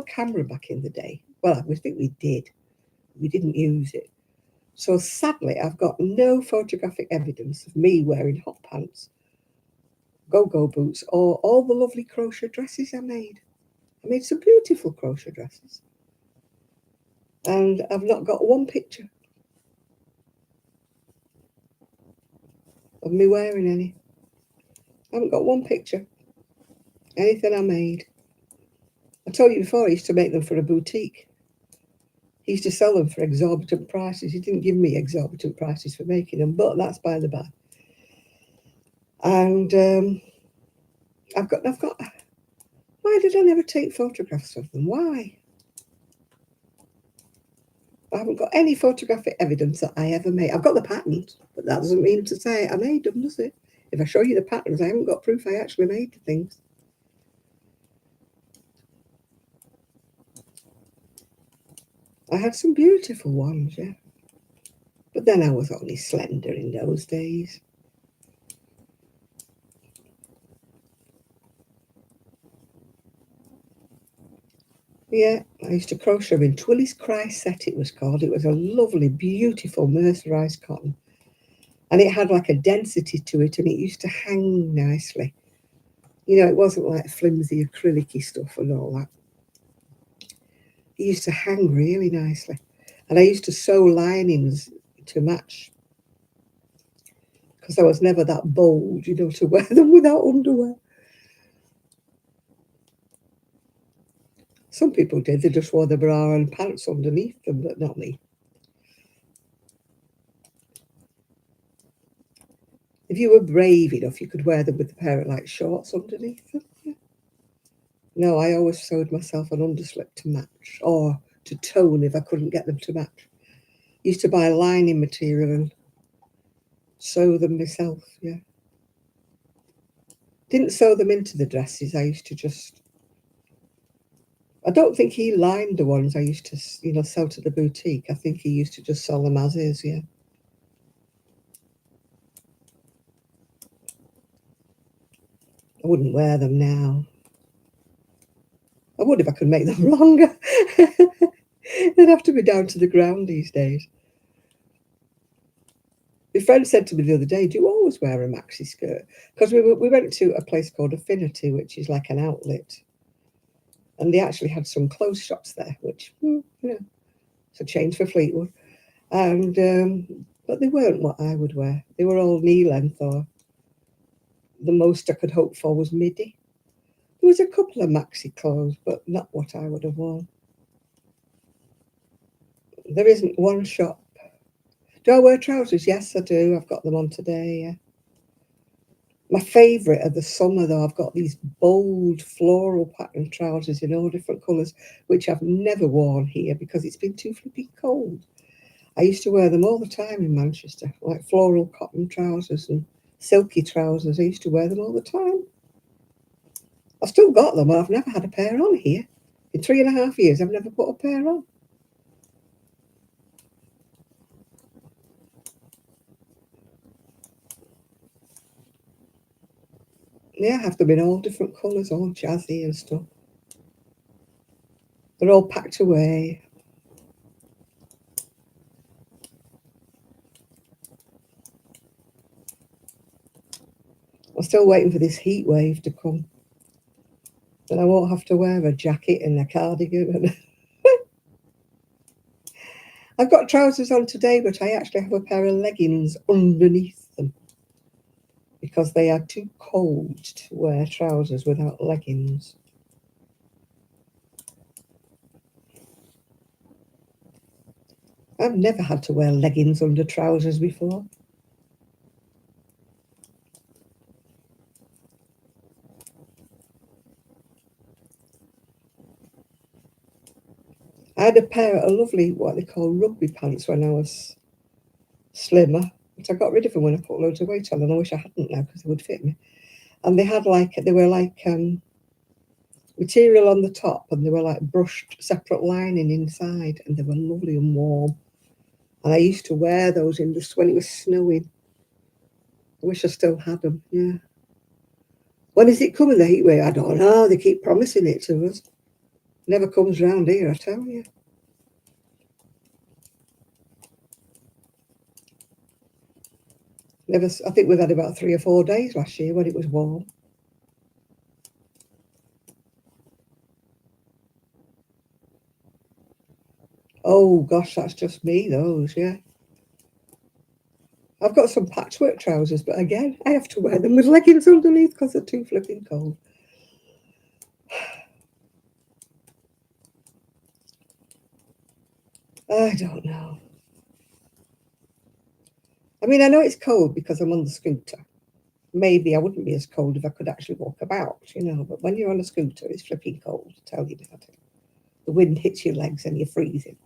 camera back in the day. Well, we think we did. We didn't use it. So sadly, I've got no photographic evidence of me wearing hot pants, go-go boots, or all the lovely crochet dresses I made. I made some beautiful crochet dresses. And I've not got one picture of me wearing any. I haven't got one picture. Anything I made. I told you before, I used to make them for a boutique. He used to sell them for exorbitant prices. He didn't give me exorbitant prices for making them, but that's by the by. And I've got. Why did I never take photographs of them? Why? I haven't got any photographic evidence that I ever made. I've got the patterns, but that doesn't mean to say I made them, does it? If I show you the patterns, I haven't got proof I actually made the things. I had some beautiful ones, yeah. But then I was only slender in those days. Yeah, I used to crochet in Twilly's Cry Set, it was called. It was a lovely, beautiful mercerised cotton. And it had like a density to it, and it used to hang nicely. You know, it wasn't like flimsy, acrylic-y stuff and all that. It used to hang really nicely. And I used to sew linings to match, because I was never that bold, you know, to wear them without underwear. Some people did, they just wore the bra and pants underneath them, but not me. If you were brave enough, you could wear them with a pair of like shorts underneath them. Yeah. No, I always sewed myself an underslip to match, or to tone if I couldn't get them to match. Used to buy lining material and sew them myself, yeah. Didn't sew them into the dresses, I used to just... I don't think he lined the ones I used to, you know, sell to the boutique. I think he used to just sell them as is, yeah. I wouldn't wear them now. I would if I could make them longer. They'd have to be down to the ground these days. My friend said to me the other day, do you always wear a maxi skirt? Because we went to a place called Affinity, which is like an outlet. And they actually had some clothes shops there, which, you know, it's a change for Fleetwood. And but they weren't what I would wear. They were all knee length, or the most I could hope for was midi. There was a couple of maxi clothes, but not what I would have worn. There isn't one shop. Do I wear trousers? Yes, I do. I've got them on today, yeah. My favourite are the summer, though. I've got these bold floral pattern trousers in all different colours, which I've never worn here because it's been too flipping cold. I used to wear them all the time in Manchester, like floral cotton trousers and silky trousers. I used to wear them all the time. I've still got them, but I've never had a pair on here. In 3.5 years, I've never put a pair on. Yeah, I have them in all different colours, all jazzy and stuff. They're all packed away. I'm still waiting for this heat wave to come. And I won't have to wear a jacket and a cardigan. I've got trousers on today, but I actually have a pair of leggings underneath them because they are too cold to wear trousers without leggings. I've never had to wear leggings under trousers before. I had a pair of lovely, what they call rugby pants when I was slimmer, but I got rid of them when I put loads of weight on, and I wish I hadn't now because they would fit me. And they were like material on the top, and they were like brushed separate lining inside, and they were lovely and warm. And I used to wear those when it was snowing. I wish I still had them. Yeah. When is it coming, the heat wave? I don't know. They keep promising it to us. Never comes round here, I tell you. Never. I think we've had about 3 or 4 days last year when it was warm. Oh gosh, that's just me. Those, yeah. I've got some patchwork trousers, but again, I have to wear them with leggings underneath because they're too flipping cold. I don't know. I mean, I know it's cold because I'm on the scooter. Maybe I wouldn't be as cold if I could actually walk about, but when you're on a scooter, it's flipping cold, I tell you about it. The wind hits your legs and you're freezing.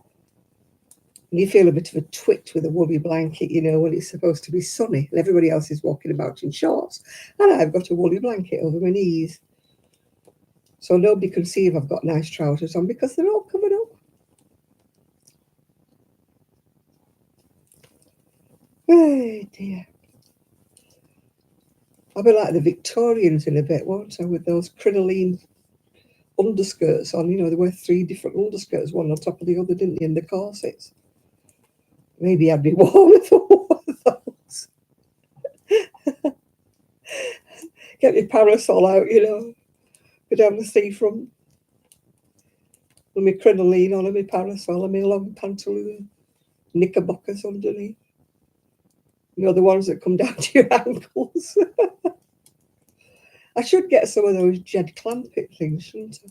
And you feel a bit of a twitch with a woolly blanket, when it's supposed to be sunny and everybody else is walking about in shorts. And I've got a woolly blanket over my knees. So nobody can see if I've got nice trousers on because they're all covered up. Oh dear. I'll be like the Victorians in a bit, won't I, with those crinoline underskirts on. They wear 3 different underskirts, one on top of the other, didn't they, in the corsets. Maybe I'd be warm for one of those. Get my parasol out, go down the seafront with my crinoline on and my parasol and my long pantaloon, knickerbockers underneath. The ones that come down to your ankles. I should get some of those Jed Clampett things, shouldn't I?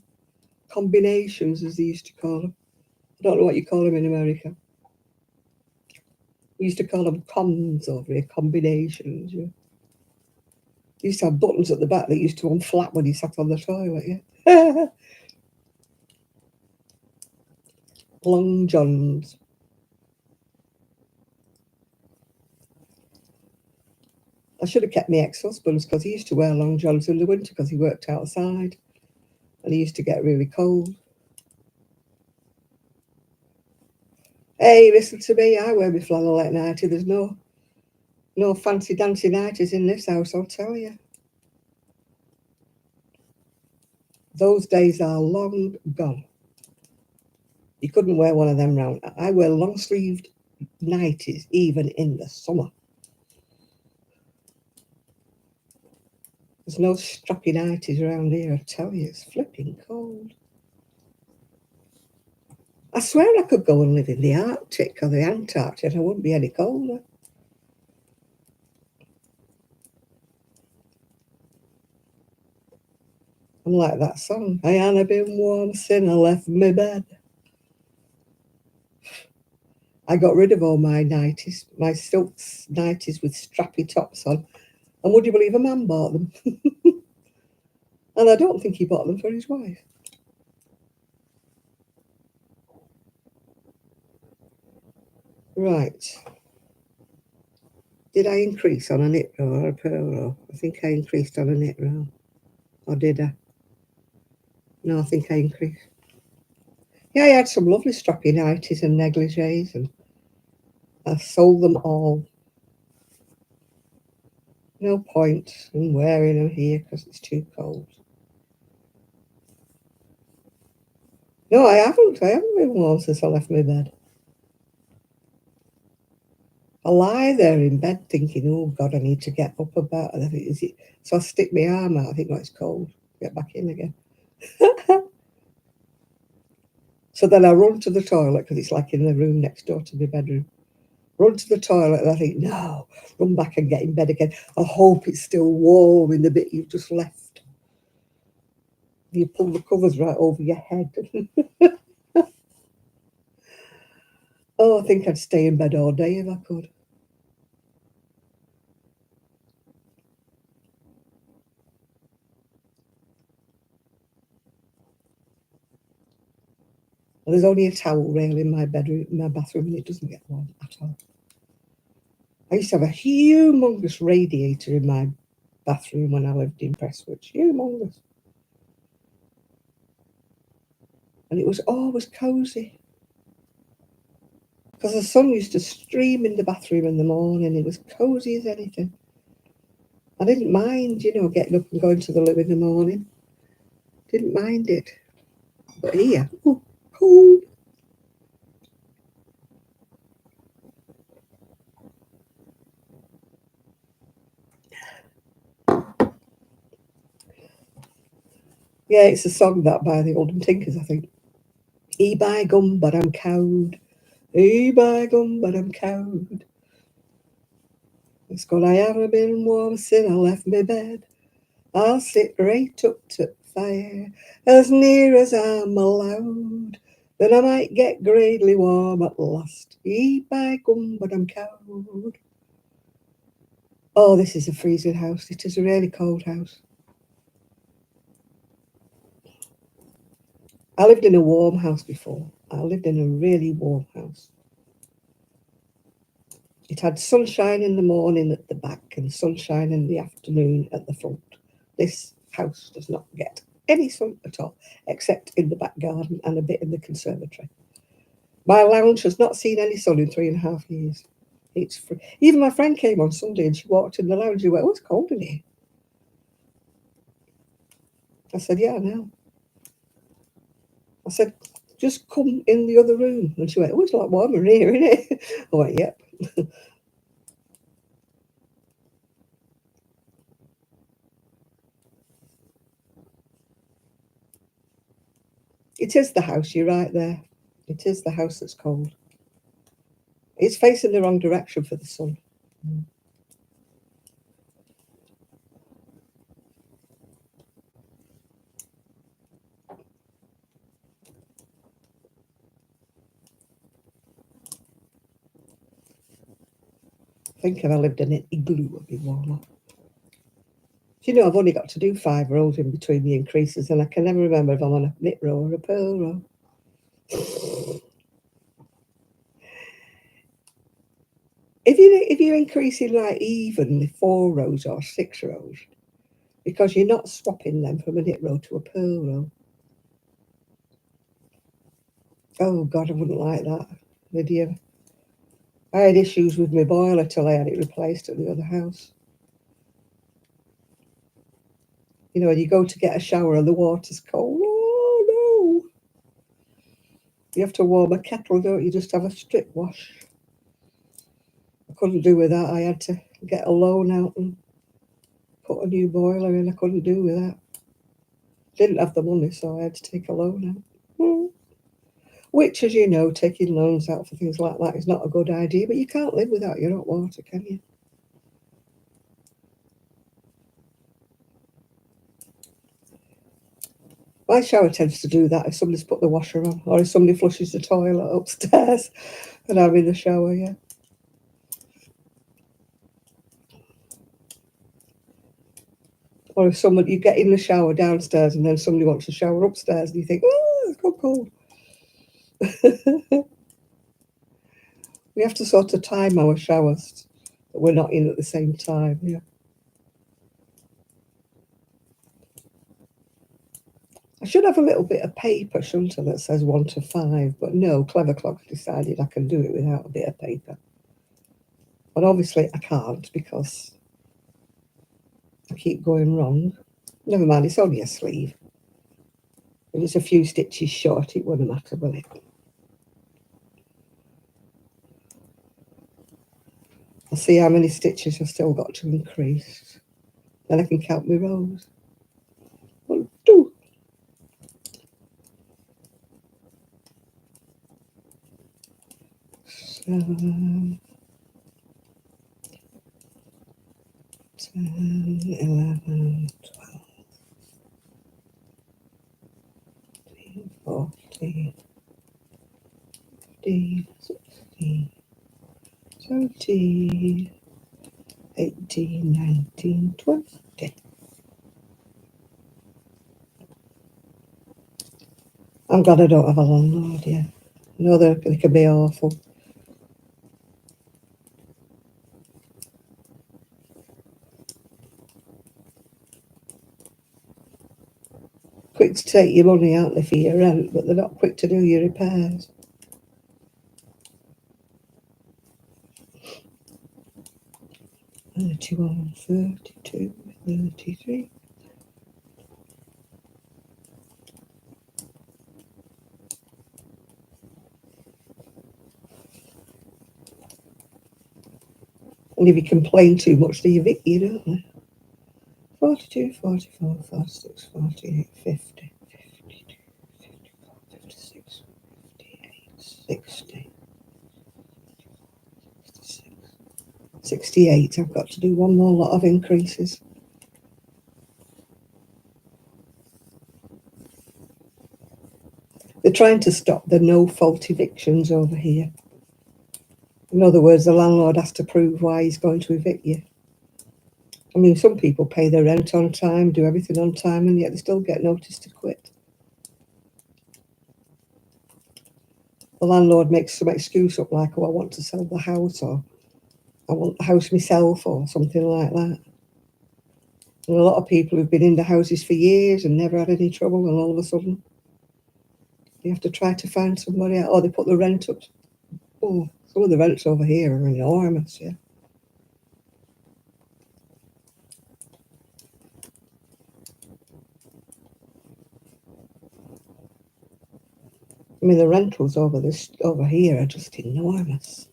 Combinations, as they used to call them. I don't know what you call them in America. We used to call them combs over here, combinations. Yeah. You used to have buttons at the back that used to unflap when you sat on the toilet, yeah. Long johns. I should have kept my ex-husband's because he used to wear long johns in the winter because he worked outside and he used to get really cold. Hey, listen to me, I wear my flannelette nightie. There's no fancy dancy nighties in this house, I'll tell you. Those days are long gone. You couldn't wear one of them round. I wear long-sleeved nighties even in the summer. There's no strappy nighties around here, I tell you. It's flipping cold. I swear I could go and live in the Arctic or the Antarctic. I wouldn't be any colder. I'm like that song. I ain't been warm since I left my bed. I got rid of all my nighties, my silk nighties with strappy tops on. And would you believe a man bought them? And I don't think he bought them for his wife. Right. Did I increase on a knit row or a purl row? I think I increased on a knit row. Or did I? No, I think I increased. Yeah, I had some lovely strappy nighties and negligees, and I sold them all. No point in wearing them here because it's too cold. No, I haven't. I haven't been warm since I left my bed. I lie there in bed thinking, oh God, I need to get up about it. So I stick my arm out. I think, it's cold. Get back in again. So then I run to the toilet because it's like in the room next door to my bedroom. Run to the toilet and I think, no, run back and get in bed again. I hope it's still warm in the bit you've just left. You pull the covers right over your head. Oh, I think I'd stay in bed all day if I could. And there's only a towel rail in my bedroom, in my bathroom, and it doesn't get warm at all. I used to have a humongous radiator in my bathroom when I lived in Prestwich. Humongous. And it was always cosy. Because the sun used to stream in the bathroom in the morning. It was cosy as anything. I didn't mind, getting up and going to the loo in the morning. Didn't mind it. But here, oh, cold. Yeah, it's a song that by the Oldham Tinkers, I think. E by gum, but I'm cowed. E by gum, but I'm cowed. It's gonna have been warm since I left my bed. I'll sit right up to fire as near as I'm allowed. Then I might get greatly warm at last. E by gum, but I'm cowed. Oh, this is a freezing house. It is a really cold house. I lived in a warm house before. I lived in a really warm house. It had sunshine in the morning at the back and sunshine in the afternoon at the front. This house does not get any sun at all, except in the back garden and a bit in the conservatory. My lounge has not seen any sun in 3.5 years. It's free. Even my friend came on Sunday and she walked in the lounge and went, "Oh, it's cold in here." I said, "Yeah, I know." I said, "Just come in the other room." And she went, "Oh, it's a lot warmer here, isn't it?" I went, "Yep." It is the house, you're right there. It is the house that's cold. It's facing the wrong direction for the sun. I think if I lived in an igloo, it would be warmer. I've only got to do 5 rows in between the increases, and I can never remember if I'm on a knit row or a purl row. If you're increasing like evenly 4 rows or 6 rows, because you're not swapping them from a knit row to a purl row. Oh God, I wouldn't like that, Lydia. I had issues with my boiler till I had it replaced at the other house. When you go to get a shower and the water's cold, oh no! You have to warm a kettle, don't you? Just have a strip wash. I couldn't do with that. I had to get a loan out and put a new boiler in. I couldn't do with that. Didn't have the money, so I had to take a loan out. Which, as you know, taking loans out for things like that is not a good idea, but you can't live without your hot water, can you? My shower tends to do that if somebody's put the washer on, or if somebody flushes the toilet upstairs and I'm in the shower, yeah. Or if you get in the shower downstairs and then somebody wants to shower upstairs and you think, oh, it's got cold. We have to sort of time our showers that we're not in at the same time, yeah. I should have a little bit of paper, shouldn't I, that says 1 to 5, but no, Clever Clock decided I can do it without a bit of paper. But obviously I can't because I keep going wrong. Never mind, it's only a sleeve. If it's a few stitches short, it wouldn't matter, will it? I'll see how many stitches I've still got to increase. Then I can count my rows. 1, 2, 10, 11, 12, 13, 14, 15, 16, 17, 18, 19, 20. I'm glad I don't have a landlord, yeah. I know they can be awful. Quick to take your money out there for your rent, but they're not quick to do your repairs. And 31, 32, 33. And if you complain too much, they evict you, don't they? 42, 44, 46, 48, 50, 52, 54, 56, 58, 60, 66, 68. I've got to do one more lot of increases. They're trying to stop the no-fault evictions over here. In other words, the landlord has to prove why he's going to evict you. I mean, some people pay their rent on time, do everything on time, and yet they still get notice to quit. The landlord makes some excuse up like, oh, I want to sell the house, or I want the house myself, or something like that. And a lot of people who've been in the houses for years and never had any trouble, and all of a sudden you have to try to find somebody out, or they put the rent up. Oh, some of the rents over here are enormous, yeah. I mean, the rentals over here are just enormous.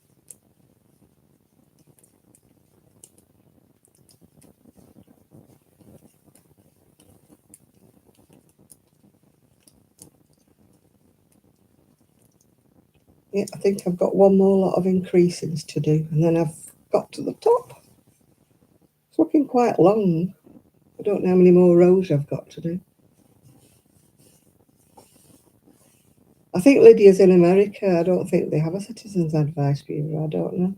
Yeah, I think I've got one more lot of increases to do, and then I've got to the top. It's looking quite long. I don't know how many more rows I've got to do. I think Lydia's in America. I don't think they have a citizen's advice bureau. I don't know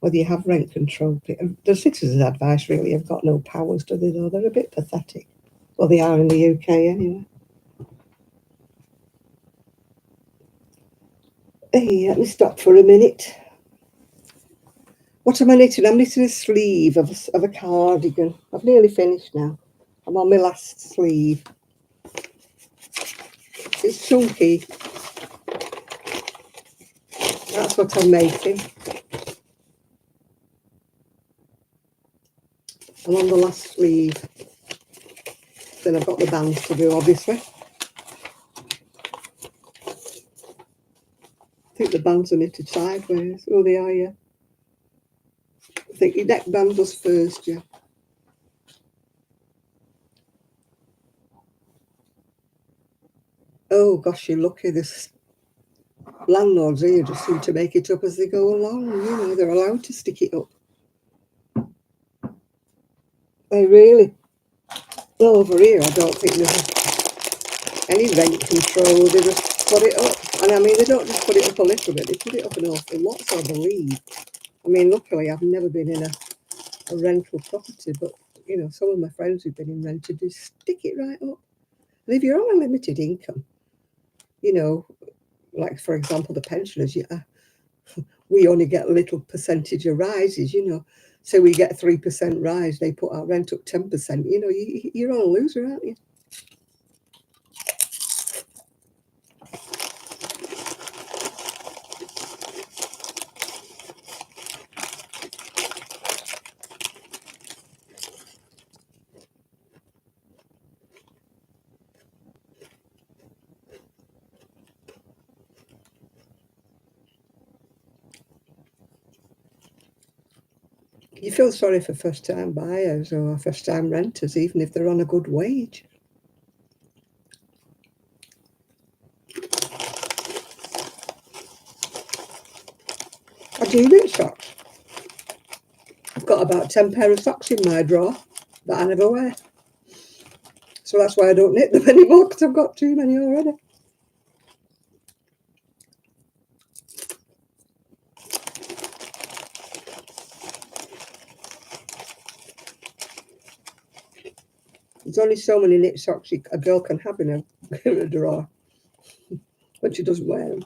whether you have rent control. The citizen's advice really have got no powers, do they, though? They're a bit pathetic. Well, they are in the UK anyway. Hey, let me stop for a minute. What am I knitting? I'm knitting a sleeve of a cardigan. I've nearly finished now. I'm on my last sleeve. It's chunky. That's what I'm making. I'm on the last sleeve. Then I've got the bands to do, obviously. I think the bands are knitted sideways. Oh, they are, yeah. I think your neck band was first, yeah. Oh, gosh, you're lucky. This landlords here just seem to make it up as they go along. You know, they're allowed to stick it up. They really. Well, over here, I don't think there's any rent control. They just put it up. And I mean, they don't just put it up a little bit. They put it up an awful lot, I believe. I mean, luckily, I've never been in a rental property, but, you know, some of my friends who've been in rented, they stick it right up. And if you're on a limited income, you know, like, for example, the pensioners, we only get a little percentage of rises, you know. So we get 3% rise, they put our rent up 10%. You know, you're on a loser, aren't you? You feel sorry for first-time buyers or first-time renters, even if they're on a good wage. I do knit socks. I've got about 10 pair of socks in my drawer that I never wear. So that's why I don't knit them anymore, because I've got too many already. There's only so many knit socks a girl can have in a drawer when she doesn't wear them.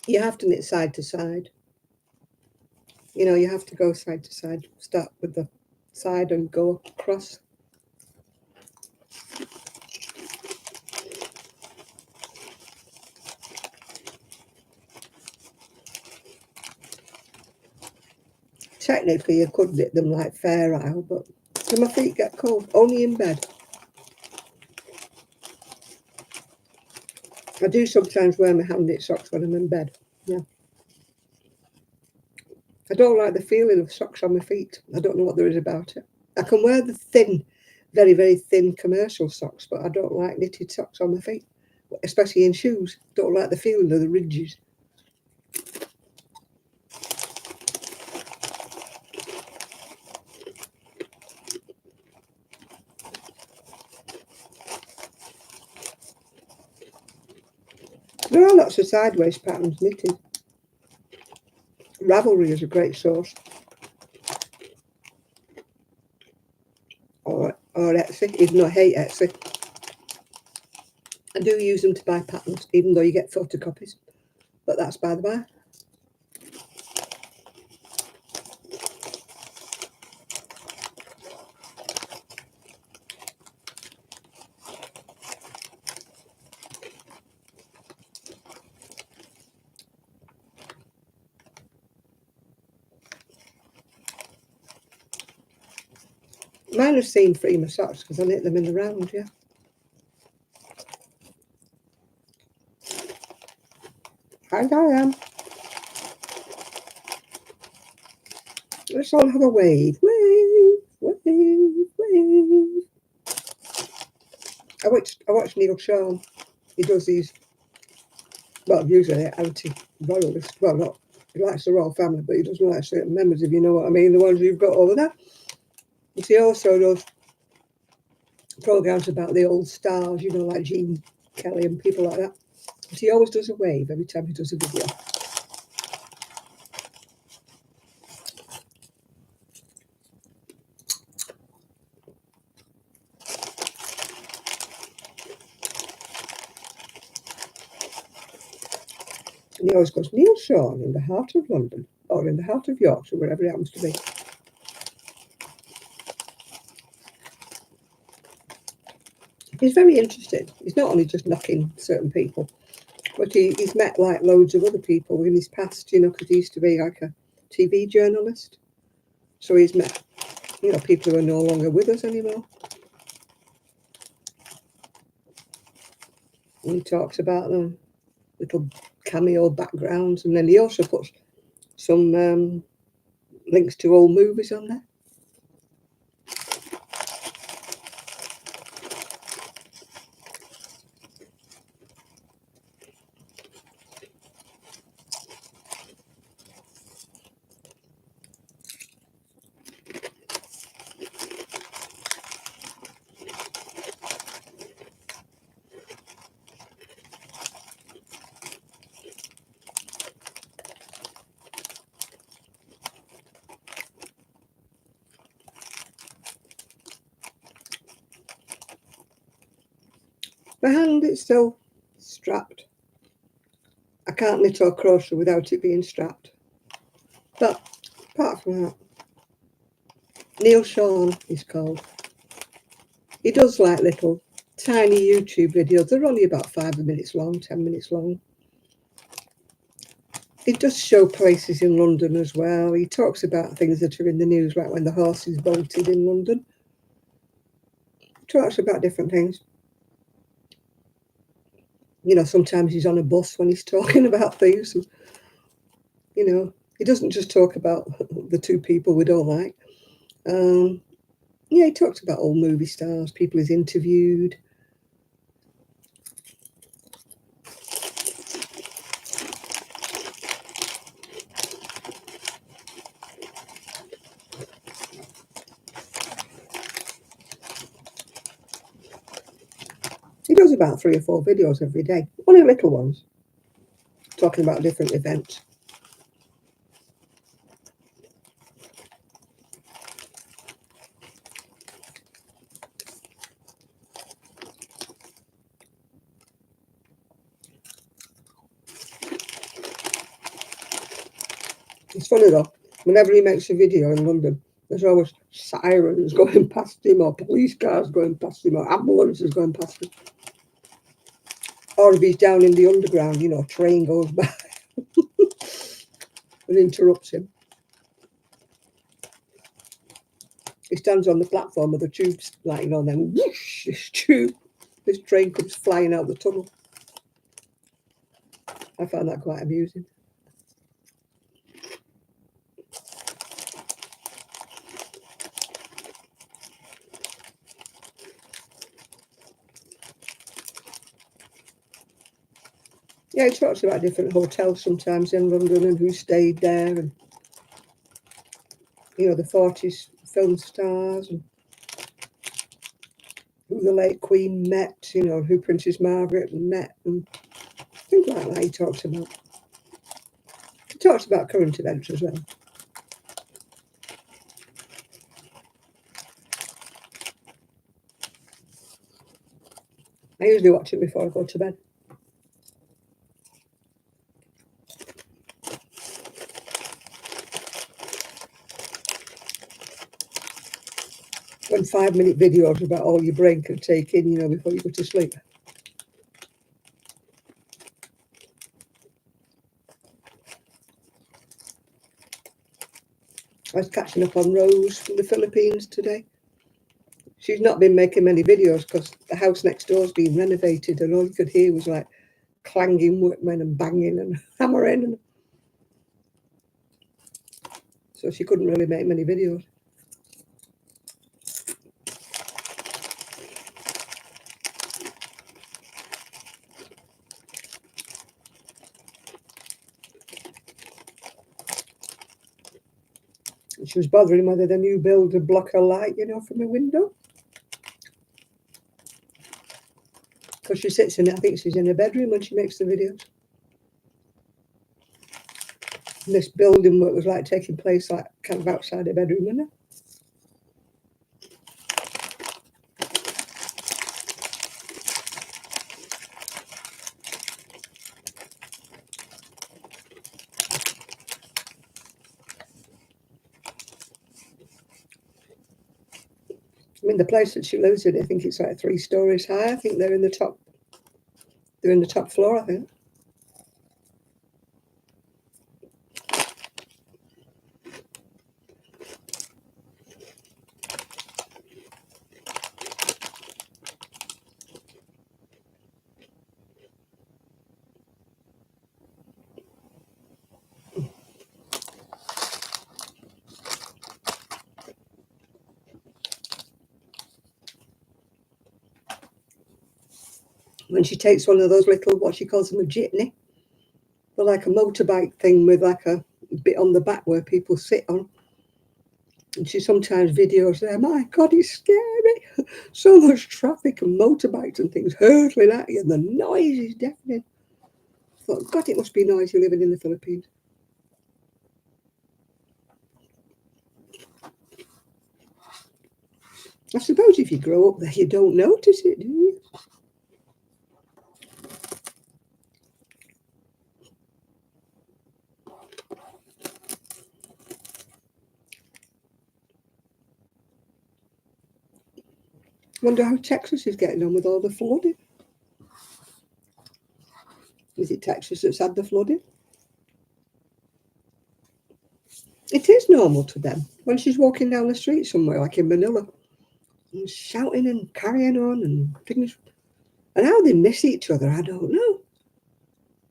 You have to knit side to side. You know, you have to go side to side. Start with the side and go across. Technically, you could knit them like Fair Isle, but do my feet get cold? Only in bed. I do sometimes wear my hand knit socks when I'm in bed. Yeah. I don't like the feeling of socks on my feet. I don't know what there is about it. I can wear the thin, very, very thin commercial socks, but I don't like knitted socks on my feet, especially in shoes. Don't like the feeling of the ridges. There are lots of sideways patterns knitted. Ravelry is a great source. Or Etsy, even though I hate Etsy. I do use them to buy patterns, even though you get photocopies. But that's by the by. Mine are seam-free, my socks, because I knit them in the round, yeah. Hi, I am. Let's all have a wave. Wave, wave, wave. I watch Neil Sean. He does these, well, usually anti-royalist. Well, not, he likes the royal family, but he doesn't like certain members, if you know what I mean, the ones you've got over there. But he also does programs about the old stars, you know, like Gene Kelly and people like that. But he always does a wave every time he does a video. And he always goes, Neil Sean in the heart of London, or in the heart of Yorkshire, wherever it happens to be. He's very interested. He's not only just knocking certain people, but he's met like loads of other people in his past, you know, because he used to be like a TV journalist. So he's met, you know, people who are no longer with us anymore. And he talks about them, little cameo backgrounds, and then he also puts some links to old movies on there. My hand is still strapped. I can't knit or crochet without it being strapped. But apart from that, Neil Sean is called. He does like little tiny YouTube videos. They're only about 5 minutes long, 10 minutes long. He does show places in London as well. He talks about things that are in the news, like when the horses bolted in London. He talks about different things. You know, sometimes he's on a bus when he's talking about things. You know, he doesn't just talk about the two people we don't like. Yeah, he talks about old movie stars, people he's interviewed. does about 3 or 4 videos every day, only little ones, talking about different events. It's funny though, whenever he makes a video in London, there's always sirens going past him, or police cars going past him, or ambulances going past him. Or if he's down in the underground, you know, a train goes by and interrupts him. He stands on the platform of the tube line, and then whoosh, this train comes flying out the tunnel. I found that quite amusing. Yeah, he talks about different hotels sometimes in London and who stayed there, and you know, the 40s film stars, and who the late Queen met, you know, who Princess Margaret met, and things like that. He talks about. He talks about current events as well. I usually watch it before I go to bed. When 5-minute videos about all your brain can take in, you know, before you go to sleep. I was catching up on Rose from the Philippines today. She's not been making many videos because the house next door's been renovated, and all you could hear was like clanging workmen and banging and hammering. And so she couldn't really make many videos. And she was bothering whether the new build would block her light, you know, from the window. Because she sits in it, I think she's in her bedroom when she makes the videos. And this building work was like taking place like kind of outside her bedroom, wasn't it? I mean, the place that she lives in, I think it's like 3 stories high. I think they're in the top. They're in the top floor, I think. When she takes one of those little, what she calls them, a jitney, they're like a motorbike thing with like a bit on the back where people sit on. And she sometimes videos there. My God, it's scary. So much traffic and motorbikes and things hurtling at you, and the noise is deafening. I thought, God, it must be noisy living in the Philippines. I suppose if you grow up there, you don't notice it, do you? Wonder how Texas is getting on with all the flooding. Is it Texas that's had the flooding? It is normal to them when she's walking down the street somewhere, like in Manila, and shouting and carrying on and things. And how they miss each other, I don't know.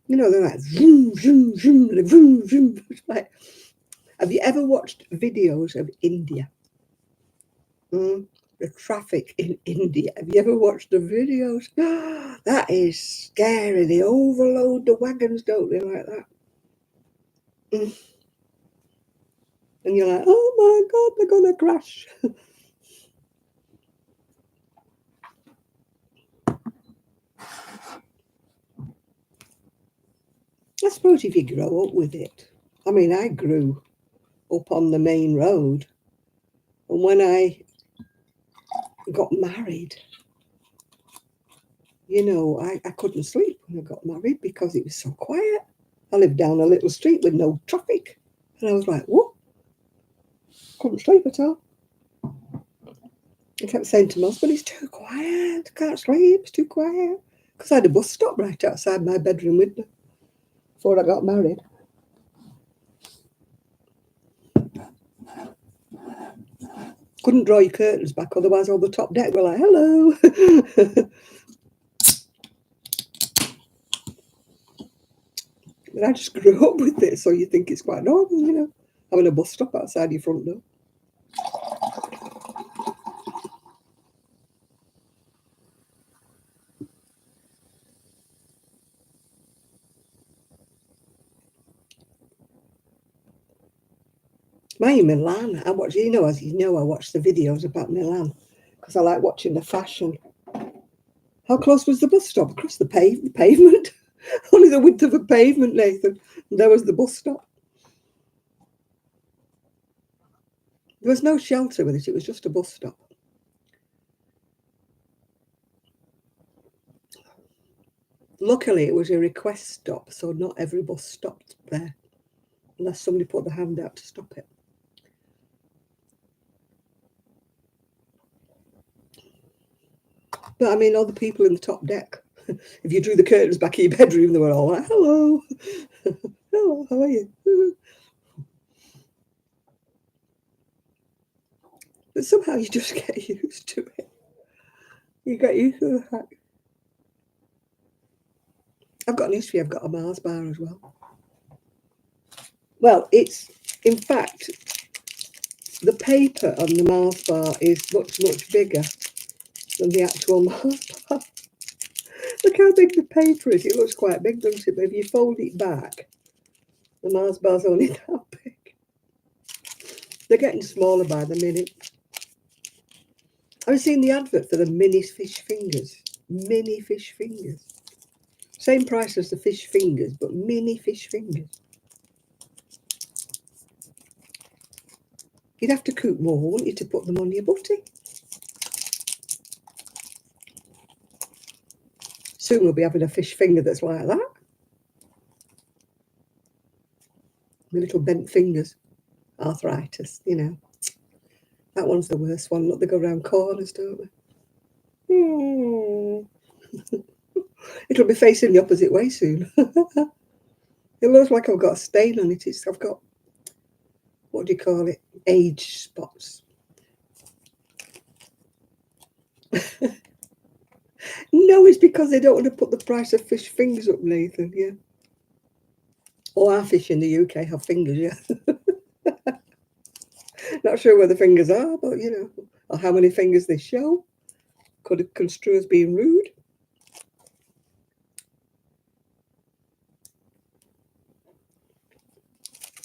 You know, they're like zoom, zoom, zoom, zoom, zoom. It's like, have you ever watched videos of India? The traffic in India. Have you ever watched the videos? That is scary. They overload the wagons, don't they, like that? And you're like, oh my God, they're going to crash. suppose if you grow up with it. I mean, I grew up on the main road. And when I got married, you know, I couldn't sleep when I got married because it was so quiet. I lived down a little street with no traffic. And I was like, what? Couldn't sleep at all. I kept saying to my husband, it's too quiet. I can't sleep. It's too quiet. Because I had a bus stop right outside my bedroom window before I got married. Couldn't draw your curtains back, otherwise all the top deck were like, hello. But I just grew up with it, so you think it's quite normal, you know, having a bus stop outside your front door. Mine in Milan, I watch, you know, as you know, I watch the videos about Milan because I like watching the fashion. How close was the bus stop? Across the pavement? Only the width of a pavement, Nathan. And there was the bus stop. There was no shelter with it. It was just a bus stop. Luckily, it was a request stop, so not every bus stopped there, unless somebody put their hand out to stop it. But I mean, all the people in the top deck, if you drew the curtains back in your bedroom, they were all like, hello, hello, how are you? But somehow you just get used to it. You get used to the fact. I've got news for you, I've got a Mars bar as well. Well, it's, in fact, the paper on the Mars bar is much, much bigger than the actual Mars bar. Look how big the paper is. It looks quite big, doesn't it? But if you fold it back, the Mars bar's only that big. They're getting smaller by the minute. I've seen the advert for the mini fish fingers. Mini fish fingers. Same price as the fish fingers, but mini fish fingers. You'd have to cook more, wouldn't you, to put them on your butty? Soon we'll be having a fish finger that's like that. My little bent fingers. Arthritis, you know. That one's the worst one. Look, they go round corners, don't they? It'll be facing the opposite way soon. It looks like I've got a stain on it. I've got, what do you call it? Age spots. No, it's because they don't want to put the price of fish fingers up, Nathan, yeah. Oh, our fish in the UK have fingers, yeah. Not sure where the fingers are, but, you know, or how many fingers they show. Could it construe as being rude?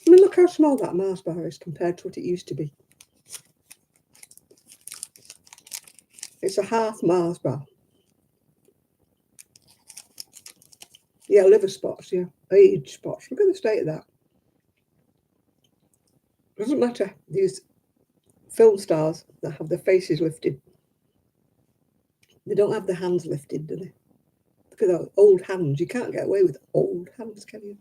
I mean, look how small that Mars bar is compared to what it used to be. It's a half Mars bar. Yeah, liver spots, yeah. Age spots. Look at the state of that. Doesn't matter. These film stars that have their faces lifted, they don't have their hands lifted, do they? Look at those old hands. You can't get away with old hands, can you?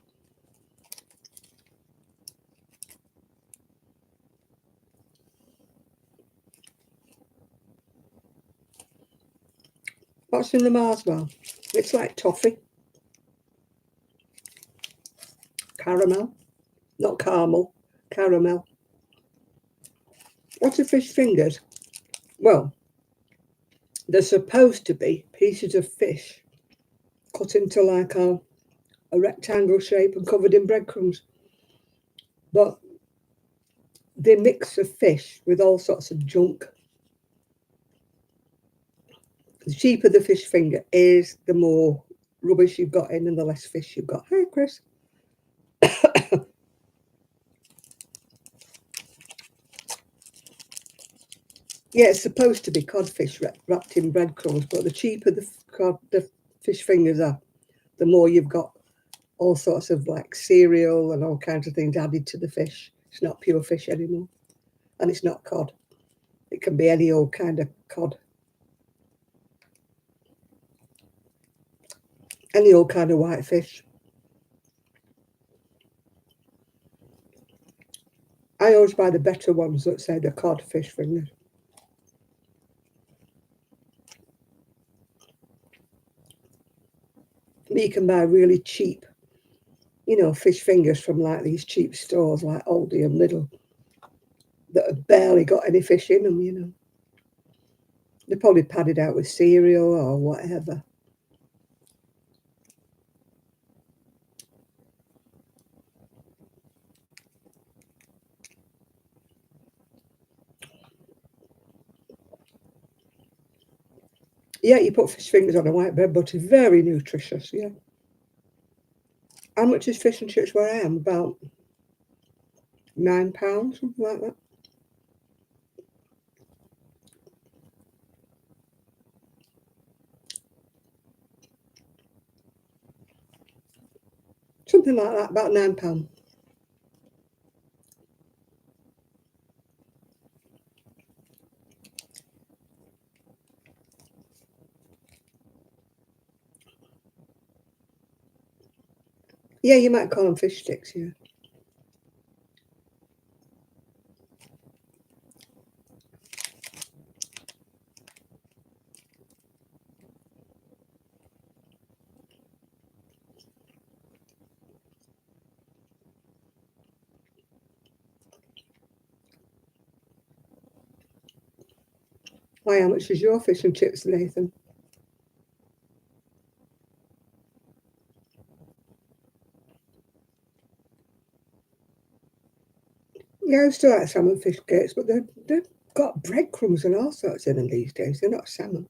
What's in the Mars bar? It's like toffee. Caramel. Not caramel. Caramel. What's a fish fingers? Well, they're supposed to be pieces of fish cut into like a rectangle shape and covered in breadcrumbs. But they mix a fish with all sorts of junk. The cheaper the fish finger is, the more rubbish you've got in and the less fish you've got. Hi, Chris. Yeah, it's supposed to be codfish wrapped in breadcrumbs, but the cheaper the fish fingers are, the more you've got all sorts of like cereal and all kinds of things added to the fish. It's not pure fish anymore. And it's not cod. It can be any old kind of cod. Any old kind of white fish. I always buy the better ones that say the cod fish fingers. But you can buy really cheap, fish fingers from like these cheap stores like Aldi and Lidl that have barely got any fish in them. They're probably padded out with cereal or whatever. Yeah, you put fish fingers on a white bread butter. Very nutritious, yeah. How much is fish and chips where I am? About £9, something like that. Something like that, about £9. Yeah, you might call them fish sticks, yeah. Why, how much is your fish and chips, Nathan? Yeah, I still like salmon fish cakes, but they've got breadcrumbs and all sorts in them these days. They're not salmon.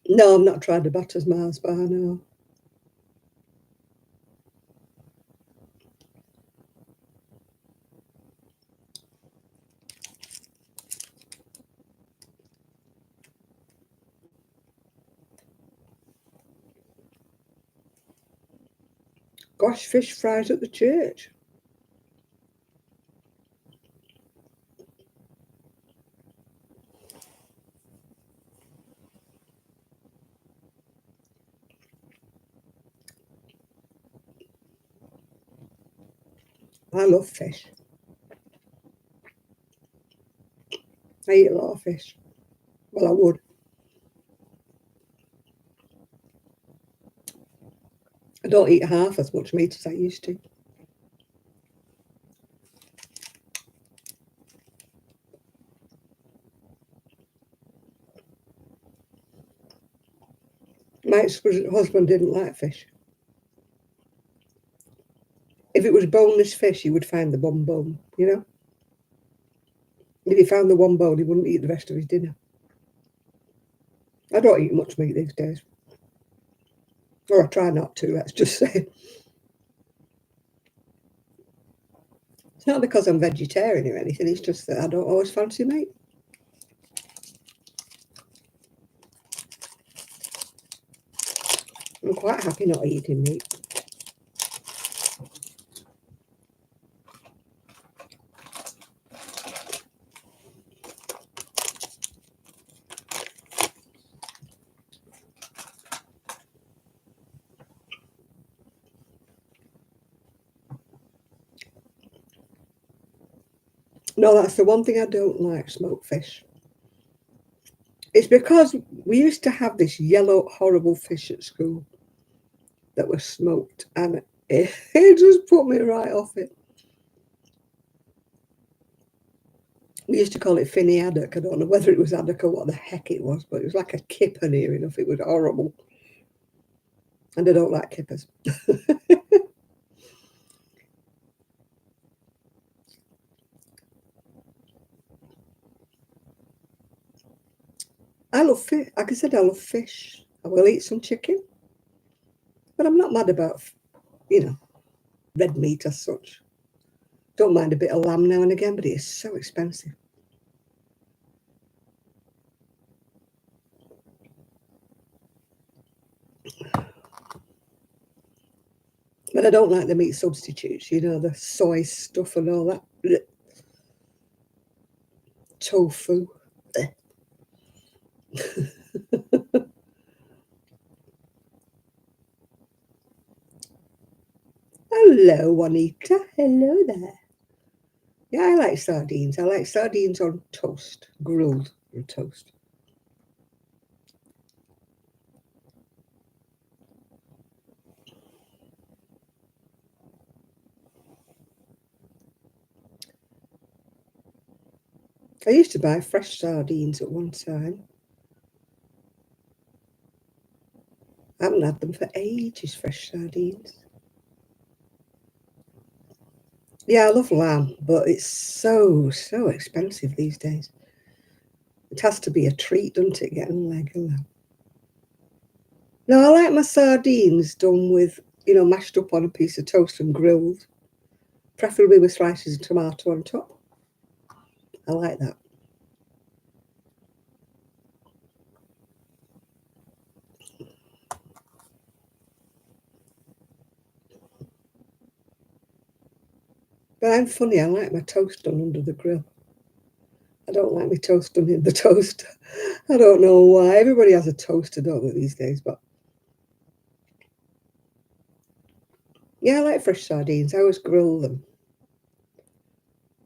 No, I've not tried the Butters Mars bar, no. Gosh, fish fries at the church. I love fish. I eat a lot of fish. Well, I would. I don't eat half as much meat as I used to. My ex-husband didn't like fish. If it was boneless fish, he would find the one bone. If he found the one bone, he wouldn't eat the rest of his dinner. I don't eat much meat these days. Or I try not to, let's just say. It's not because I'm vegetarian or anything, it's just that I don't always fancy meat. I'm quite happy not eating meat. No, that's the one thing I don't like, smoked fish. It's because we used to have this yellow, horrible fish at school that was smoked, and it just put me right off it. We used to call it finny haddock. I don't know whether it was haddock or what the heck it was, but it was like a kipper near enough. It was horrible. And I don't like kippers. I love fish. Like I said, I love fish. I will eat some chicken. But I'm not mad about, red meat as such. Don't mind a bit of lamb now and again, but it is so expensive. And I don't like the meat substitutes, you know, the soy stuff and all that. Blech. Tofu. Hello, Juanita. Hello there. Yeah, I like sardines. I like sardines on toast, grilled on toast. I used to buy fresh sardines at one time. I haven't had them for ages, fresh sardines. Yeah, I love lamb, but it's so expensive these days. It has to be a treat, doesn't it, getting a leg of lamb? No, I like my sardines done with, you know, mashed up on a piece of toast and grilled, preferably with slices of tomato on top. I like that. But I'm funny, I like my toast done under the grill. I don't like my toast done in the toaster. I don't know why. Everybody has a toaster, don't they, these days? But yeah, I like fresh sardines. I always grill them.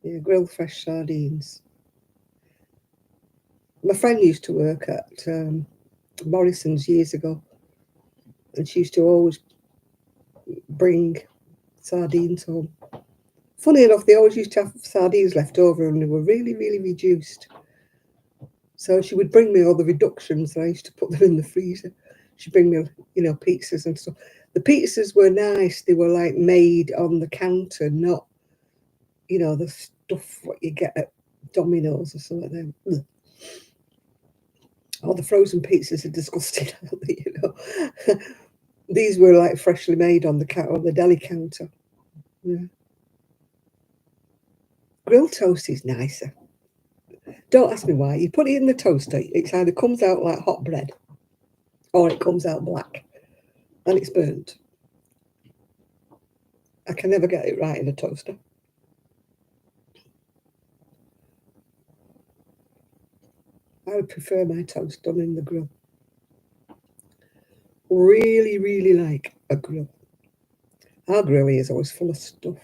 Yeah, grill fresh sardines. My friend used to work at Morrison's years ago, and she used to always bring sardines home. Funny enough, they always used to have sardines left over, and they were really reduced. So she would bring me all the reductions, and I used to put them in the freezer. She'd bring me, you know, pizzas and stuff. The pizzas were nice. They were like made on the counter, not, you know, the stuff what you get at Domino's or something like that. Oh, the frozen pizzas are disgusting, aren't they, you know? These were like freshly made on the deli counter. Yeah. Grilled toast is nicer. Don't ask me why. You put it in the toaster, it either comes out like hot bread or it comes out black and it's burnt. I can never get it right in a toaster. I would prefer my toast done in the grill. Really like a grill. Our grill is always full of stuff.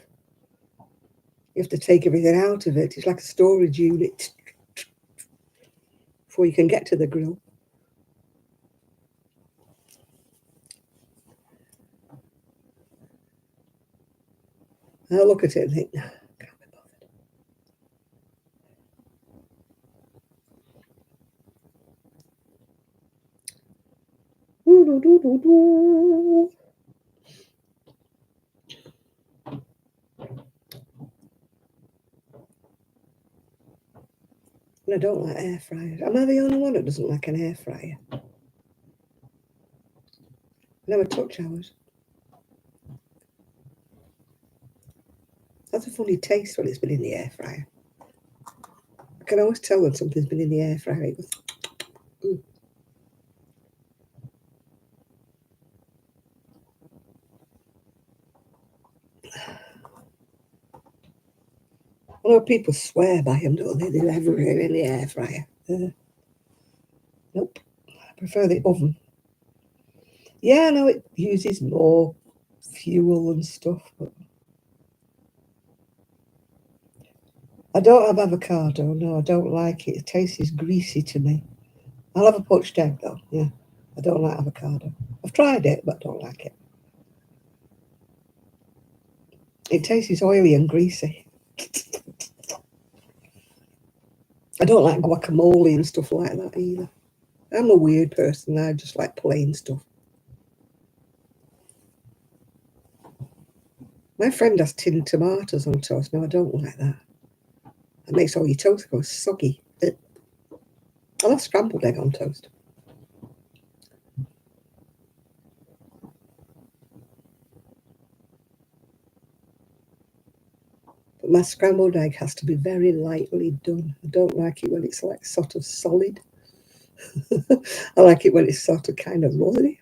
You have to take everything out of it. It's like a storage unit before you can get to the grill. I look at it and think, nah, can't be bothered. And I don't like air fryers. Am I the only one that doesn't like an air fryer? I never touch ours. That's a funny taste when it's been in the air fryer. I can always tell when something's been in the air fryer. It goes, mm. I know people swear by them, don't they? They're everywhere in the air fryer. Nope. I prefer the oven. Yeah, I know it uses more fuel and stuff, but I don't have avocado. No, I don't like it. It tastes greasy to me. I'll have a poached egg though. Yeah, I don't like avocado. I've tried it, but I don't like it. It tastes oily and greasy. I don't like guacamole and stuff like that either. I'm a weird person. I just like plain stuff. My friend has tinned tomatoes on toast. No, I don't like that. It makes all your toast go soggy. I love scrambled egg on toast. But my scrambled egg has to be very lightly done. I don't like it when it's like sort of solid. I like it when it's sort of kind of runny.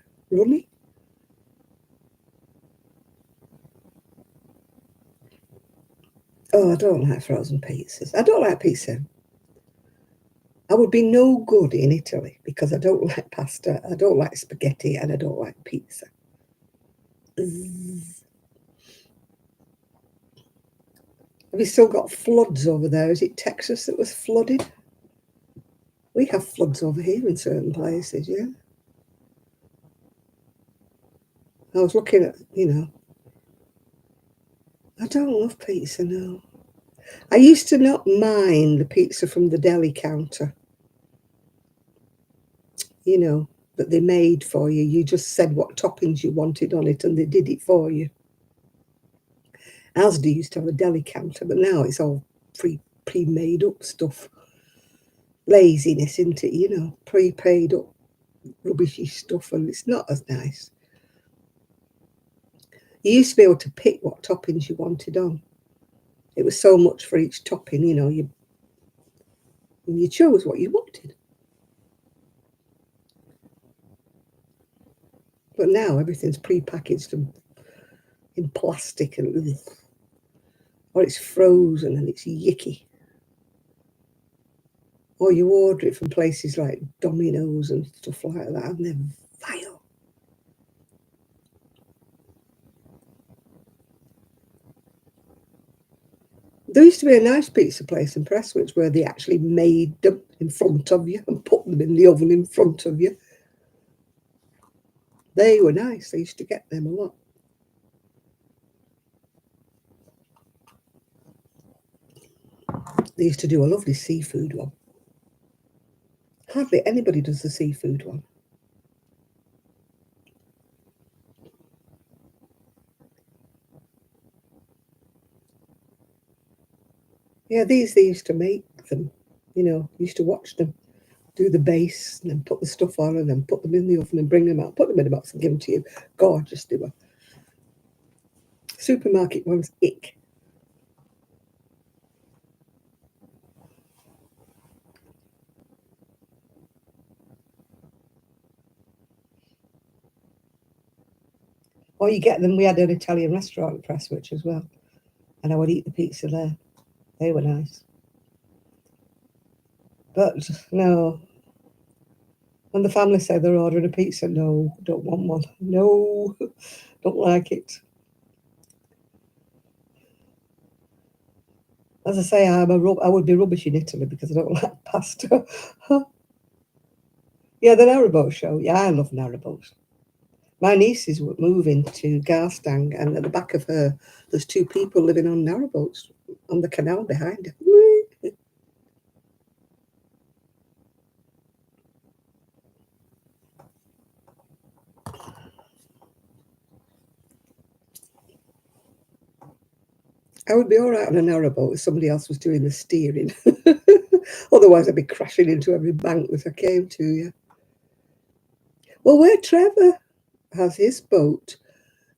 Oh, I don't like frozen pizzas. I don't like pizza. I would be no good in Italy because I don't like pasta, I don't like spaghetti, and I don't like pizza. Zzz. Have you still got floods over there? Is it Texas that was flooded? We have floods over here in certain places, yeah. I was looking at, I don't love pizza, no. I used to not mind the pizza from the deli counter, that they made for you. You just said what toppings you wanted on it and they did it for you. Asda used to have a deli counter, but now it's all pre-made up stuff. Laziness, isn't it? Pre-paid up rubbishy stuff, and it's not as nice. You used to be able to pick what toppings you wanted on. It was so much for each topping, you chose what you wanted. But now everything's pre-packaged and in plastic, or it's frozen and it's yicky. Or you order it from places like Domino's and stuff like that, and they're vile. There used to be a nice pizza place in Prestwich where they actually made them in front of you and put them in the oven in front of you. They were nice. I used to get them a lot. They used to do a lovely seafood one. Hardly anybody does the seafood one. Yeah, they used to make them, used to watch them do the base and then put the stuff on and then put them in the oven and bring them out, put them in a box and give them to you. Gorgeous they were. Supermarket ones, ick. Or you get them, we had an Italian restaurant at Prestwich as well, and I would eat the pizza there. They were nice. But no, when the family say they're ordering a pizza, no, don't want one. No, don't like it. As I say, I would be rubbish in Italy because I don't like pasta. Yeah, the narrowboat show. Yeah, I love narrowboats. My nieces were moving to Garstang, and at the back of her, there's two people living on narrowboats on the canal behind her. I would be all right on a narrowboat if somebody else was doing the steering. Otherwise, I'd be crashing into every bank that I came to. Yeah. Well, where Trevor has his boat,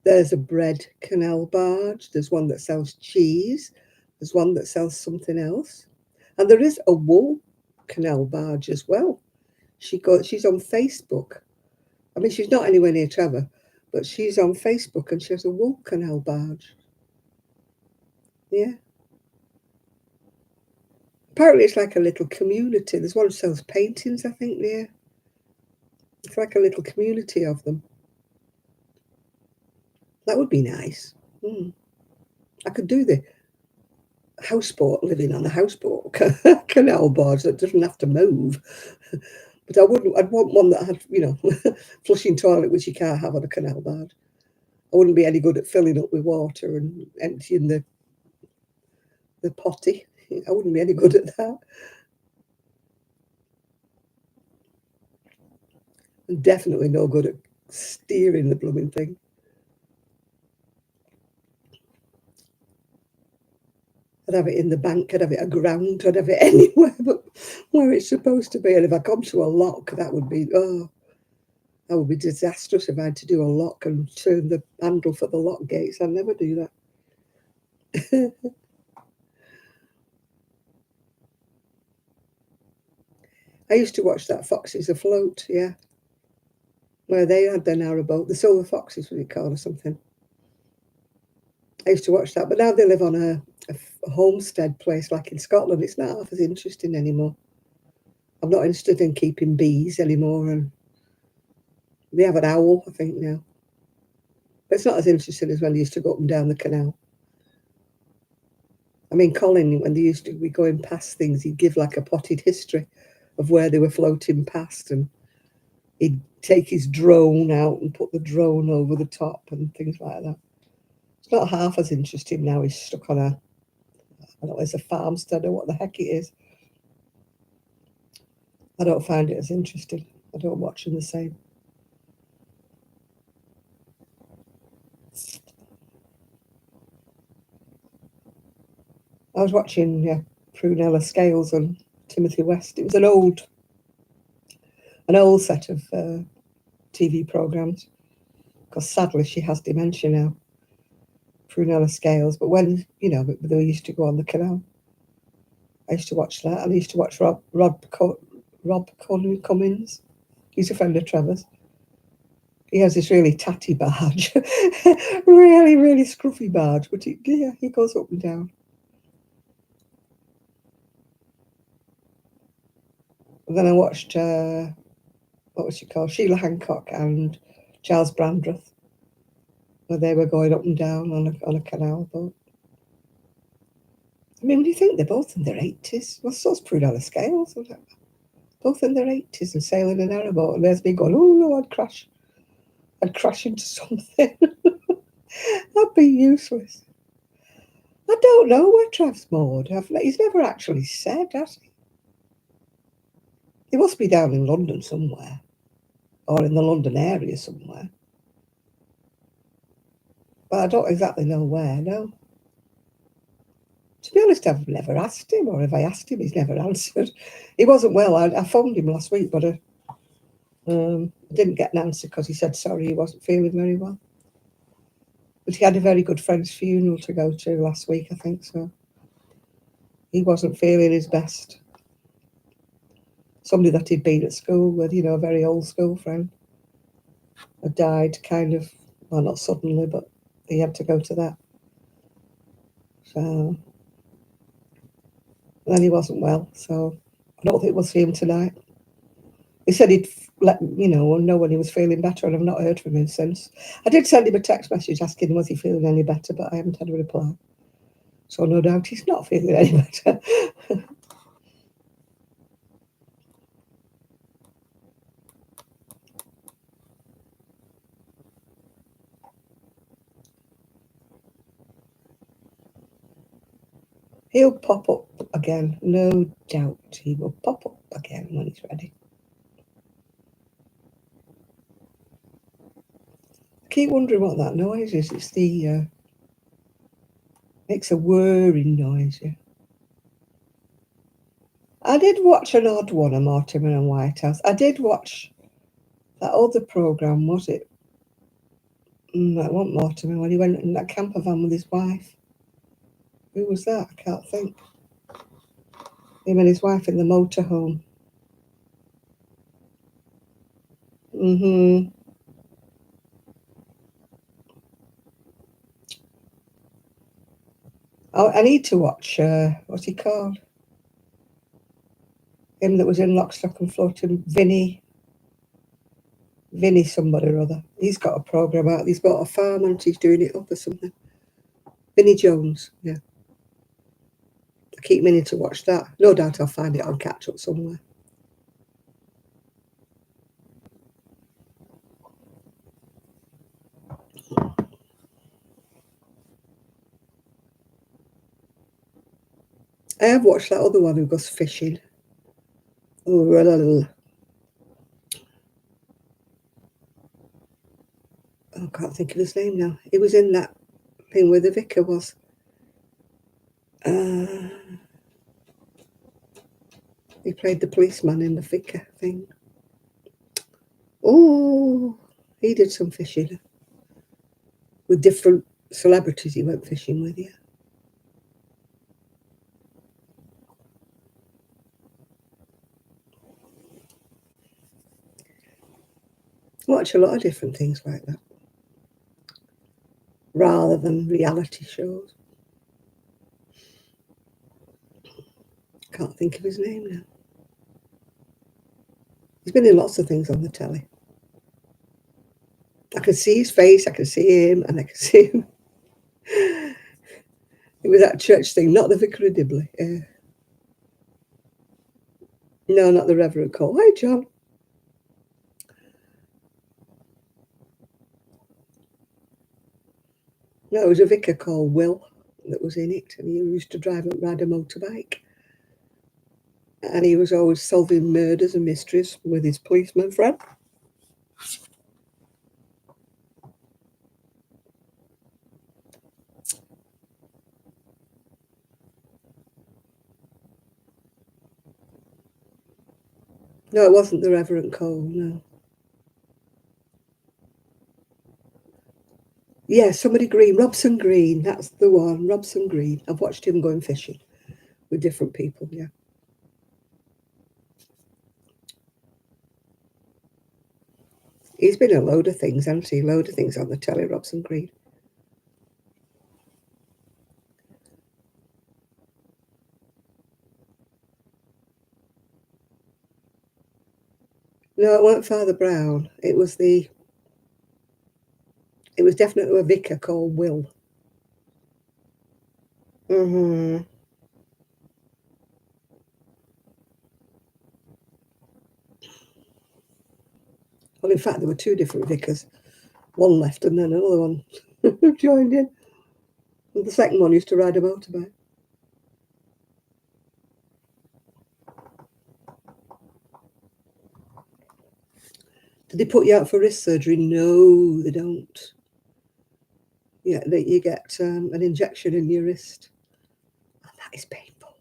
there's a bread canal barge. There's one that sells cheese. There's one that sells something else, and there is a wool canal barge as well. She's on Facebook. I mean, she's not anywhere near Trevor, but she's on Facebook and she has a wool canal barge. Yeah. Apparently, it's like a little community. There's one who sells paintings, I think, there. It's like a little community of them. That would be nice. I could do the houseboat, living on a houseboat canal barge that doesn't have to move. But I'd want one that had, flushing toilet, which you can't have on a canal barge. I wouldn't be any good at filling up with water and emptying the potty. I wouldn't be any good at that. I'm definitely no good at steering the blooming thing. I'd have it in the bank, I'd have it aground, I'd have it anywhere but where it's supposed to be. And if I come to a lock, that would be disastrous if I had to do a lock and turn the handle for the lock gates. I'd never do that. I used to watch that Foxes Afloat, yeah, where they had their narrowboat, the Silver Foxes, was it called, or something. I used to watch that, but now they live on a homestead place like in Scotland, it's not half as interesting anymore. I'm not interested in keeping bees anymore, and they have an owl, I think, now. But it's not as interesting as when they used to go up and down the canal. I mean, Colin, when they used to be going past things, he'd give like a potted history of where they were floating past, and he'd take his drone out and put the drone over the top and things like that. It's not half as interesting now. He's stuck on a, I don't know, it's a farmstead or what the heck it is. I don't find it as interesting. I don't watch them the same. I was watching Prunella Scales on Timothy West. It was an old set of TV programs, because sadly she has dementia now, Prunella Scales. But when, they used to go on the canal, I used to watch that. And I used to watch Rob Cummins. He's a friend of Trevor's. He has this really tatty barge, really, really scruffy barge, but he goes up and down. And then I watched, what was she called? Sheila Hancock and Charles Brandreth, where they were going up and down on a canal boat. I mean, when you think they're both in their 80s, well, so's Prunella Scales, both in their 80s and sailing an airboat, and there's me going, oh no, I'd crash into something. That'd be useless. I don't know where Trav's moored. He's never actually said, has he? He must be down in London somewhere, or in the London area somewhere. But I don't exactly know where, no. To be honest, I've never asked him, or if I asked him, he's never answered. He wasn't well. I phoned him last week, but I didn't get an answer because he said sorry, he wasn't feeling very well. But he had a very good friend's funeral to go to last week, I think, so he wasn't feeling his best. Somebody that he'd been at school with, a very old school friend, had died kind of, well, not suddenly, but he had to go to that. So then he wasn't well, so I don't think we'll see him tonight. He said he'd let know when he was feeling better, and I've not heard from him since. I did send him a text message asking him was he feeling any better, but I haven't had a reply. So no doubt he's not feeling any better. He'll pop up again, no doubt. He will pop up again when he's ready. I keep wondering what that noise is. It's the makes a whirring noise. Yeah. I did watch an odd one of Mortimer and Whitehouse. I did watch that other programme, was it? That wasn't Mortimer, when he went in that camper van with his wife. Who was that? I can't think. Him and his wife in the motorhome. I need to watch, what's he called? Him that was in Lock, Stock and Floating, Vinny somebody or other. He's got a programme out. He's bought a farm and he's doing it up or something. Vinny Jones, yeah. I keep meaning to watch that. No doubt I'll find it on catch up somewhere. I have watched that other one who goes fishing. Oh, I can't think of his name now. He was in that thing where the vicar was. He played the policeman in the vicar thing. Oh, he did some fishing with different celebrities. He went fishing with, yeah. Watch a lot of different things like that, rather than reality shows. Can't think of his name now. He's been in lots of things on the telly. I can see his face, I can see him, and I can see him. It was that church thing, not the Vicar of Dibley. No, not the Reverend Cole. Hi, John. No, it was a vicar called Will that was in it, and he used to ride a motorbike. And he was always solving murders and mysteries with his policeman friend. No, it wasn't the Reverend Cole, no. Yeah, somebody Green, Robson Green, that's the one, Robson Green. I've watched him going fishing with different people, yeah. He's been in a load of things, hasn't he? Load of things on the telly, Robson Green. No, it weren't Father Brown. It was definitely a vicar called Will. Mm-hmm. Well, in fact, there were two different vicars. One left and then another one joined in. And the second one used to ride a motorbike. Did they put you out for wrist surgery? No, they don't. Yeah, you get an injection in your wrist. Oh, that is painful.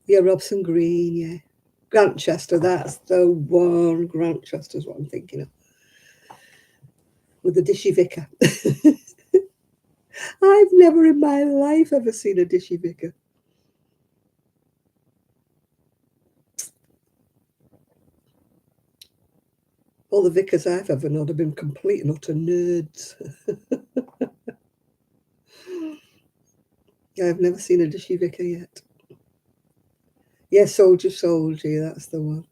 Yeah, Robson Green, yeah. Grantchester, that's the one. Grantchester's what I'm thinking of. With the dishy vicar. I've never in my life ever seen a dishy vicar. All the vicars I've ever known have been complete and utter nerds. I've never seen a dishy vicar yet. Yeah, Soldier, that's the one.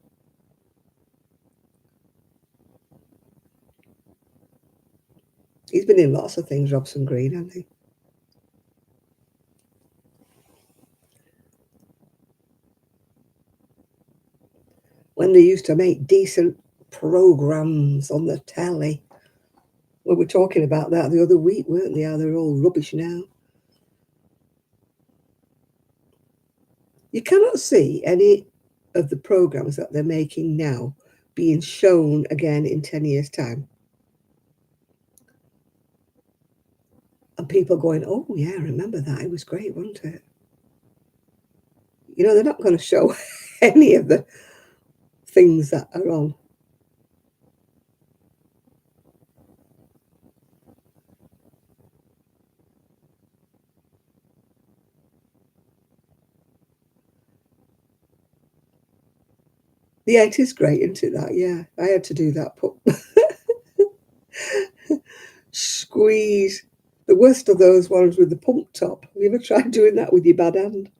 He's been in lots of things, Robson Green, hasn't he? When they used to make decent programmes on the telly. We were talking about that the other week, weren't they? How they're all rubbish now. You cannot see any of the programmes that they're making now being shown again in 10 years' time. And people going, oh, yeah, I remember that. It was great, wasn't it? You know, they're not going to show any of the things that are on. Yeah, it is great, isn't it, that? Yeah, I had to do that. Squeeze. The worst of those ones with the pump top. Have you ever tried doing that with your bad hand?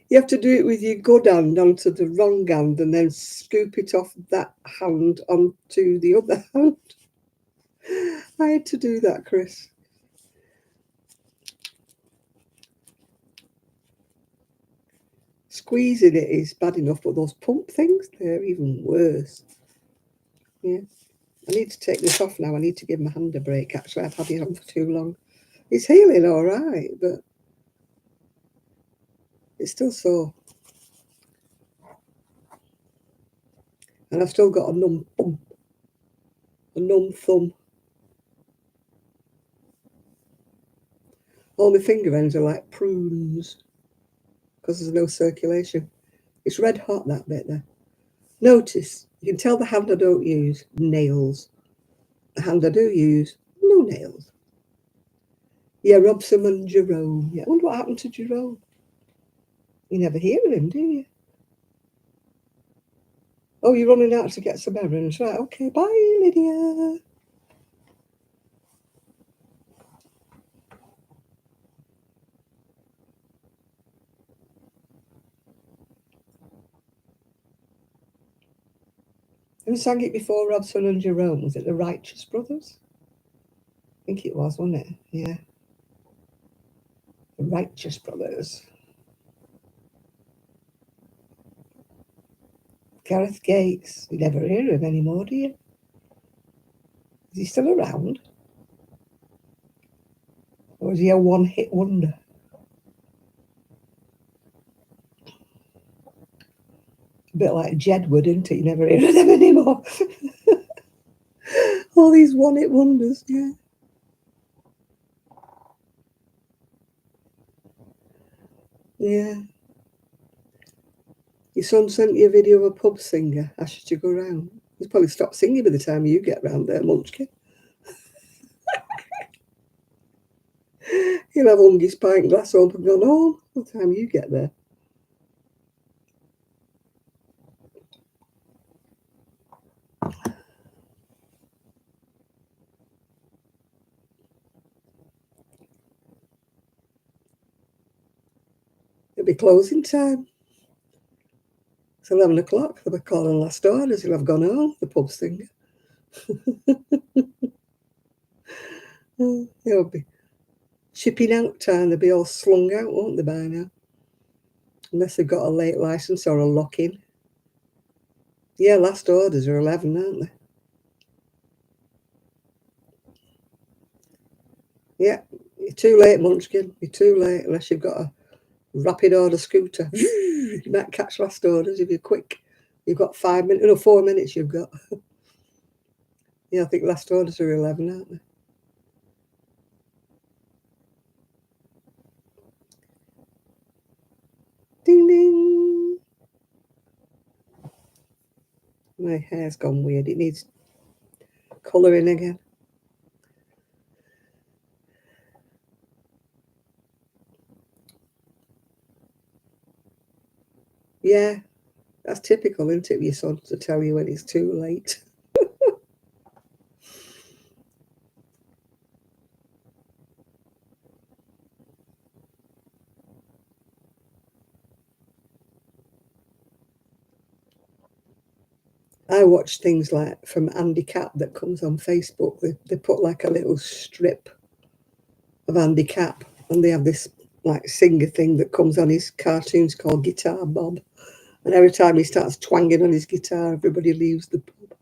You have to do it with your good hand onto the wrong hand and then scoop it off that hand onto the other hand. I had to do that, Chris. Squeezing it is bad enough, but those pump things, they're even worse. Yeah. I need to take this off now. I need to give my hand a break. Actually, I've had it on for too long. It's healing all right, but it's still sore. And I've still got a numb thumb. A numb thumb. All my finger ends are like prunes because there's no circulation. It's red hot, that bit there. Notice, you can tell the hand I don't use, nails. The hand I do use, no nails. Yeah, Robson and Jerome. Yeah, I wonder what happened to Jerome. You never hear of him, do you? Oh, you're running out to get some errands. Right, okay, bye, Lydia. Who sang it before Robson and Jerome? Was it the Righteous Brothers? I think it was, wasn't it? Yeah. The Righteous Brothers. Gareth Gates. You never hear of him anymore, do you? Is he still around? Or is he a one-hit wonder? A bit like Jedward, isn't it? You never hear of them anymore. All these one-hit wonders, yeah. Yeah. Your son sent you a video of a pub singer. Asked you to go round. He's probably stopped singing by the time you get round there, Munchkin. He'll have hung his pint glass up and gone home by the time you get there. It'll be closing time. It's 11 o'clock. They'll be calling last orders. He'll have gone home, the pub singer. It'll be shipping out time. They'll be all slung out, won't they, by now? Unless they've got a late licence or a lock-in. Yeah, last orders are 11, aren't they? Yeah, you're too late, Munchkin. You're too late unless you've got a rapid order scooter. You might catch last orders if you're quick. You've got 5 minutes, no, 4 minutes you've got. Yeah, I think last orders are 11, aren't they? Ding, ding. My hair's gone weird. It needs colouring again. Yeah, that's typical, isn't it, your son, to tell you when it's too late. I watch things like from Andy Capp that comes on Facebook. They put like a little strip of Andy Capp, and they have this like singer thing that comes on his cartoons called Guitar Bob. And every time he starts twanging on his guitar, everybody leaves the pub.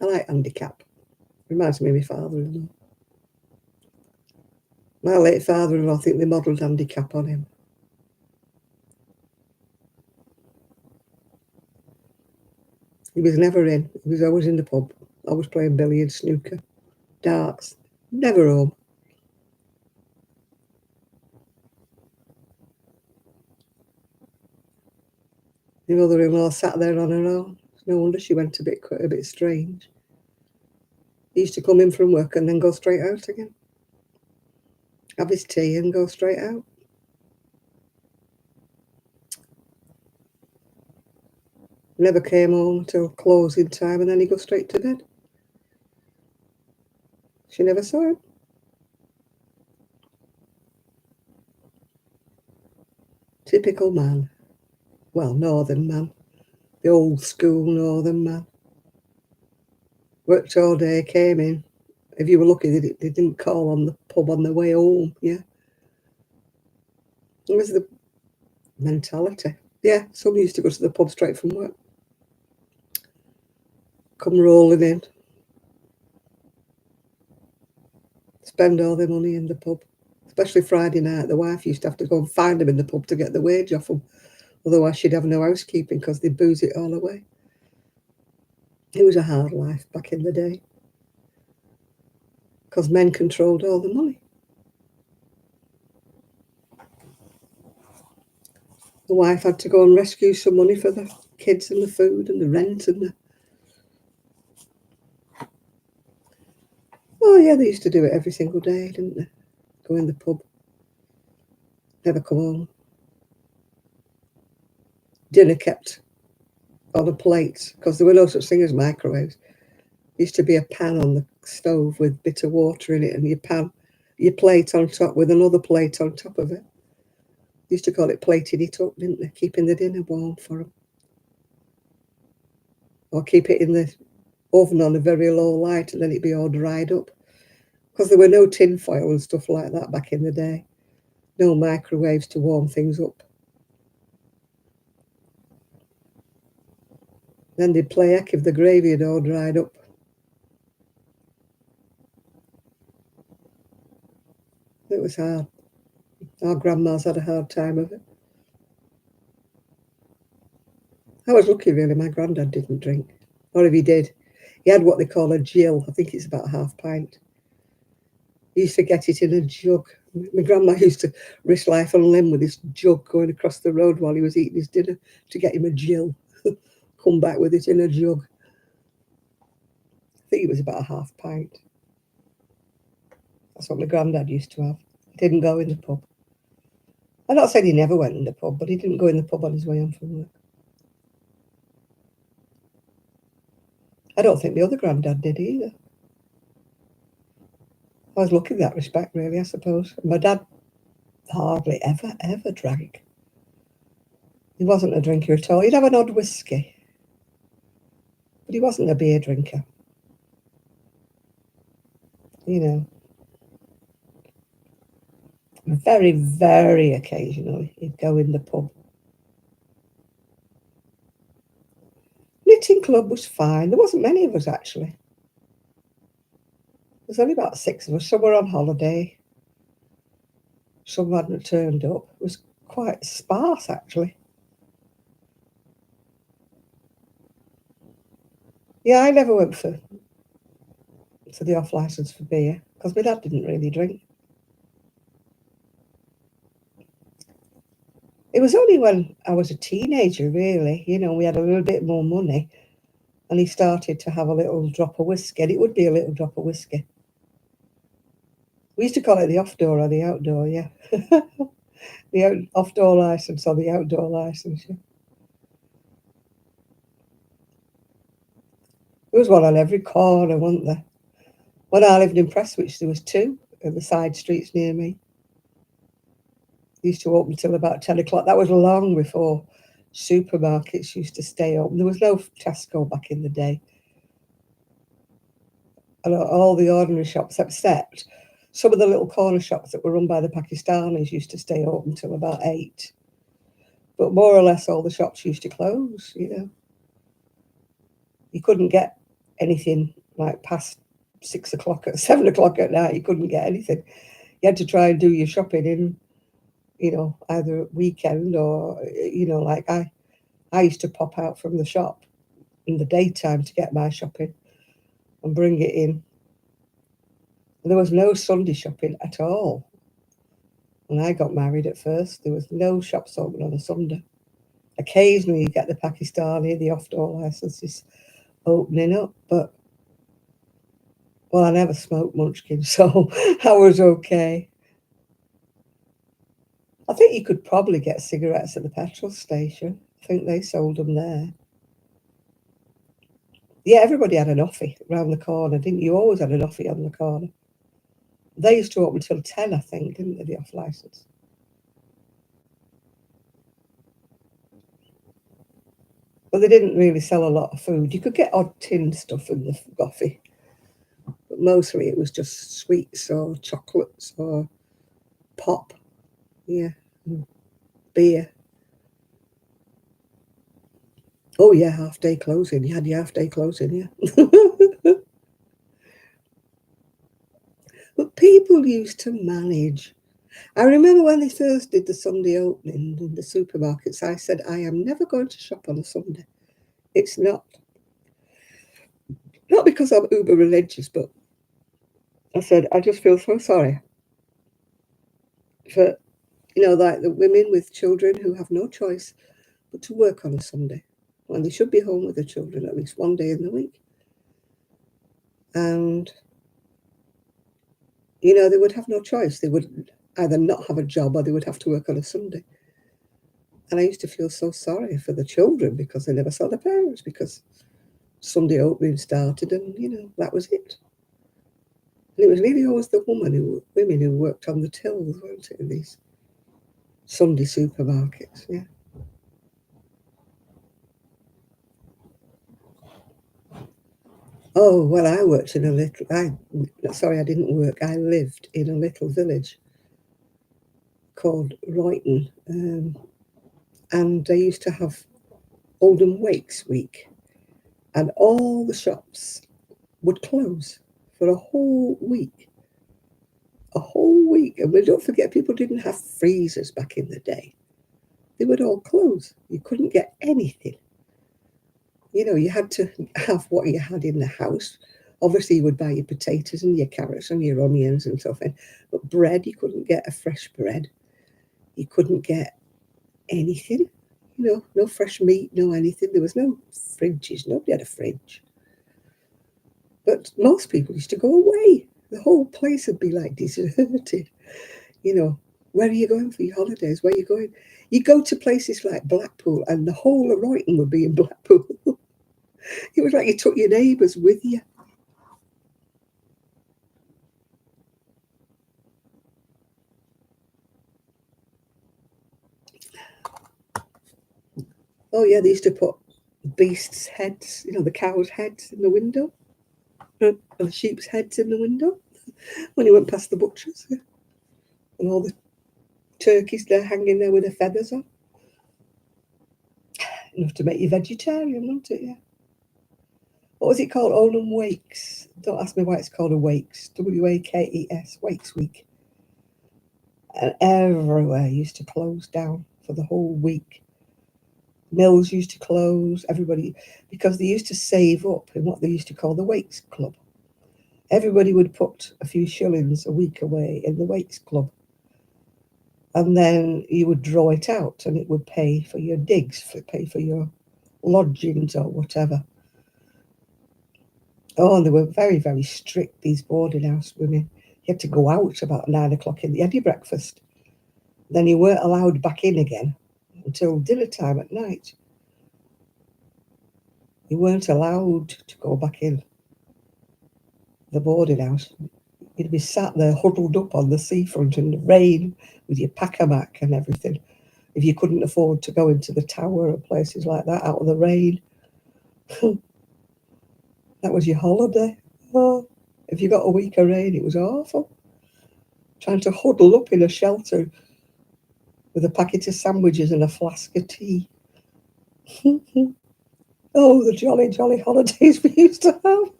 I like Andy Capp. Reminds me of my father-in-law. My late father-in-law, I think they modelled Andy Capp on him. He was never in. He was always in the pub. Always playing billiards, snooker, darts. Never home. My mother-in-law sat there on her own. No wonder she went quite a bit strange. He used to come in from work and then go straight out again. Have his tea and go straight out. Never came home till closing time and then he'd go straight to bed. She never saw him. Typical man. Well, northern man. The old school northern man. Worked all day, came in. If you were lucky, they didn't call on the pub on the way home, yeah. It was the mentality. Yeah, some used to go to the pub straight from work. Come rolling in. Spend all their money in the pub. Especially Friday night. The wife used to have to go and find them in the pub to get the wage off them. Otherwise, she'd have no housekeeping because they'd booze it all away. It was a hard life back in the day. Because men controlled all the money. The wife had to go and rescue some money for the kids and the food and the rent and the... Oh, yeah, they used to do it every single day, didn't they? Go in the pub. Never come home. Dinner kept on a plate, because there were no such thing as microwaves. Used to be a pan on the stove with bit of water in it, and your plate on top with another plate on top of it. Used to call it plating it up, didn't they? Keeping the dinner warm for them. Or keep it in the oven on a very low light and then it'd be all dried up. Because there were no tin foil and stuff like that back in the day. No microwaves to warm things up. Then they'd play heck if the gravy had all dried up. It was hard. Our grandmas had a hard time of it. I was lucky, really. My granddad didn't drink. Or if he did, he had what they call a gill. I think it's about a half pint. He used to get it in a jug. My grandma used to risk life and limb with this jug going across the road while he was eating his dinner to get him a gill. Come back with it in a jug. I think it was about a half pint. That's what my granddad used to have. He didn't go in the pub. I'm not saying he never went in the pub, but he didn't go in the pub on his way home from work. I don't think the other granddad did either. I was lucky in that respect, really, I suppose. My dad hardly ever drank. He wasn't a drinker at all. He'd have an odd whiskey, but he wasn't a beer drinker. You know, very, very occasionally he'd go in the pub. Knitting club was fine. There wasn't many of us, actually. There was only about 6 of us. Some were on holiday. Some hadn't turned up. It was quite sparse, actually. Yeah, I never went for the off licence for beer because my dad didn't really drink. It was only when I was a teenager, really. You know, we had a little bit more money and he started to have a little drop of whiskey. And it would be a little drop of whiskey. We used to call it the off-door or the outdoor, yeah. The off-door licence or the outdoor licence, yeah. There was one on every corner, wasn't there? When I lived in Prestwich, there was 2 in the side streets near me. They used to open till about 10 o'clock. That was long before supermarkets used to stay open. There was no Tesco back in the day. And all the ordinary shops, except some of the little corner shops that were run by the Pakistanis, used to stay open till about 8. But more or less all the shops used to close, you know. You couldn't get anything like past 6 o'clock, at 7 o'clock at night. You couldn't get anything. You had to try and do your shopping in, you know, either weekend or, you know, like I used to pop out from the shop in the daytime to get my shopping and bring it in. And there was no Sunday shopping at all. When I got married at first, there was no shops open on a Sunday. Occasionally you get the Pakistani, the off-door licenses opening up, but, well, I never smoked munchkin, so I was okay. I think you could probably get cigarettes at the petrol station. I think they sold them there. Yeah, everybody had an offie round the corner, didn't you? You always had an offie on the corner. They used to open till 10, I think, didn't they, the off licence? But they didn't really sell a lot of food. You could get odd tin stuff in the offie, but mostly it was just sweets or chocolates or pop, yeah, and beer. Oh yeah, half-day closing. You had your half-day closing, yeah. But people used to manage. I remember when they first did the Sunday opening in the supermarkets, I said, I am never going to shop on a Sunday. It's not because I'm uber religious, but I said, I just feel so sorry for, you know, like the women with children who have no choice but to work on a Sunday when they should be home with their children at least one day in the week. And, you know, they would have no choice. They would either not have a job or they would have to work on a Sunday. And I used to feel so sorry for the children because they never saw their parents because Sunday opening started, and that was it. And it was really always the women who worked on the tills, weren't it, in these Sunday supermarkets? Yeah. Oh well, I worked in a little. I didn't work. I lived in a little village called Royton, and they used to have Oldham Wakes Week, and all the shops would close for a whole week. A whole week. And we don't forget, people didn't have freezers back in the day. They would all close. You couldn't get anything. You had to have what you had in the house. Obviously, you would buy your potatoes and your carrots and your onions and stuff. But bread, you couldn't get a fresh bread. You couldn't get anything. No fresh meat, no anything. There was no fridges. Nobody had a fridge. But most people used to go away. The whole place would be like deserted. Where are you going for your holidays? Where are you going? You go to places like Blackpool, and the whole of Royton would be in Blackpool. It was like you took your neighbours with you. Oh yeah, they used to put beasts' heads, the cows' heads in the window, and the sheep's heads in the window when you went past the butchers, and all the turkeys there hanging there with their feathers on. Enough to make you vegetarian, wasn't it? Yeah. What was it called? Oldham Wakes. Don't ask me why it's called a Wakes. Wakes. Wakes Week. And everywhere used to close down for the whole week. Mills used to close, everybody, because they used to save up in what they used to call the Wakes Club. Everybody would put a few shillings a week away in the Wakes Club. And then you would draw it out, and it would pay for your digs, pay for your lodgings or whatever. Oh, and they were very, very strict, these boarding house women. You had to go out about 9 o'clock you had your breakfast. Then you weren't allowed back in again until dinner time at night. You weren't allowed to go back in the boarding house. You'd be sat there huddled up on the seafront in the rain with your pack-a-mac and everything. If you couldn't afford to go into the tower or places like that out of the rain, that was your holiday. Oh, if you got a week of rain, it was awful. Trying to huddle up in a shelter with a packet of sandwiches and a flask of tea. Oh, the jolly, jolly holidays we used to have.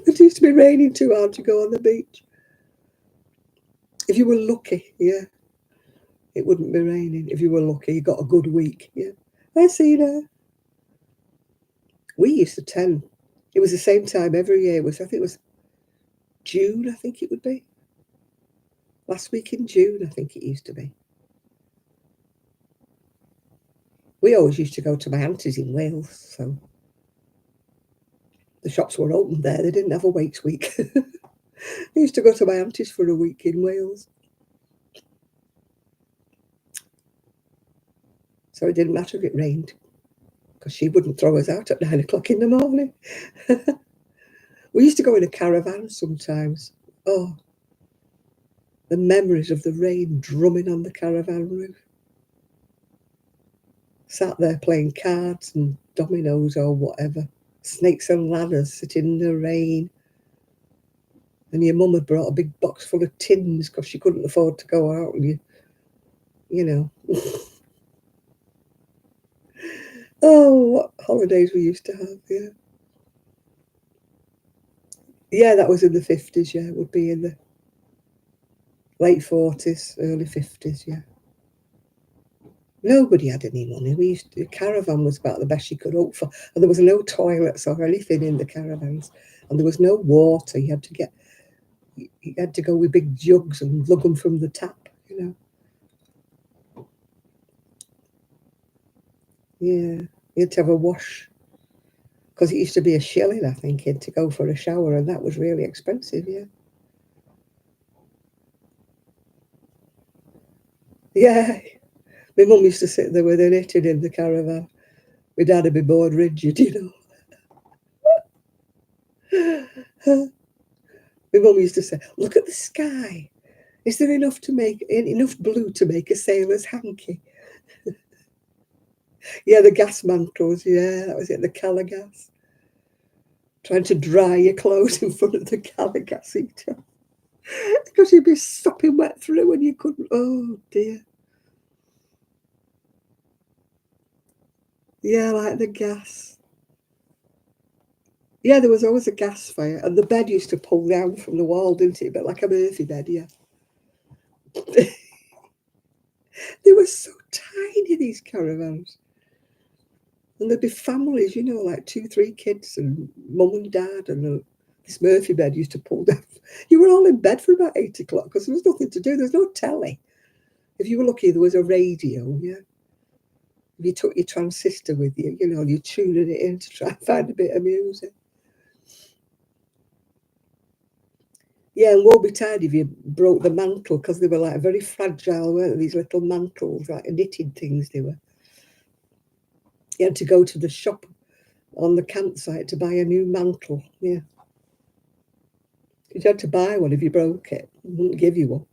It used to be raining too hard to go on the beach. If you were lucky, yeah, it wouldn't be raining. If you were lucky, you got a good week, yeah. I see that. We used to attend. It was the same time every year. I think it was June, I think it would be. Last week in June, I think it used to be. We always used to go to my auntie's in Wales, so the shops were open there. They didn't have a Wakes Week. I used to go to my auntie's for a week in Wales. So it didn't matter if it rained, because she wouldn't throw us out at 9 o'clock in the morning. We used to go in a caravan sometimes. Oh, the memories of the rain drumming on the caravan roof. Sat there playing cards and dominoes or whatever. Snakes and ladders sitting in the rain. And your mum had brought a big box full of tins because she couldn't afford to go out. And you know. Oh, what holidays we used to have, yeah. Yeah, that was in the 50s, yeah. It would be in the late 40s, early 50s, yeah. Nobody had any money. The caravan was about the best you could hope for. And there was no toilets or anything in the caravans. And there was no water. You had to go with big jugs and lug them from the tap, Yeah, you had to have a wash. Because it used to be a shilling, I think, to go for a shower, and that was really expensive, yeah. Yeah, my mum used to sit there with her knitting in the caravan. My dad would be bored rigid, My mum used to say, look at the sky. Is there enough blue to make a sailor's hanky? Yeah, the gas mantles, yeah, that was it, the colour gas. Trying to dry your clothes in front of the colour gas heater. Because you'd be sopping wet through and you couldn't, oh dear. Yeah, like the gas. Yeah, there was always a gas fire, and the bed used to pull down from the wall, didn't it? But like a Murphy bed, yeah. They were so tiny, these caravans. And there'd be families, you know, like 2, 3 kids and mum and dad, and this Murphy bed used to pull down. You were all in bed for about 8 o'clock because there was nothing to do. There was no telly. If you were lucky, there was a radio, yeah. If you took your transistor with you, you know, you're tuning it in to try and find a bit of music. Yeah, and woe betide if you broke the mantle, because they were like very fragile, weren't they? These little mantles, like knitted things they were. You had to go to the shop on the campsite to buy a new mantle, yeah. You had to buy one if you broke it. They wouldn't give you one.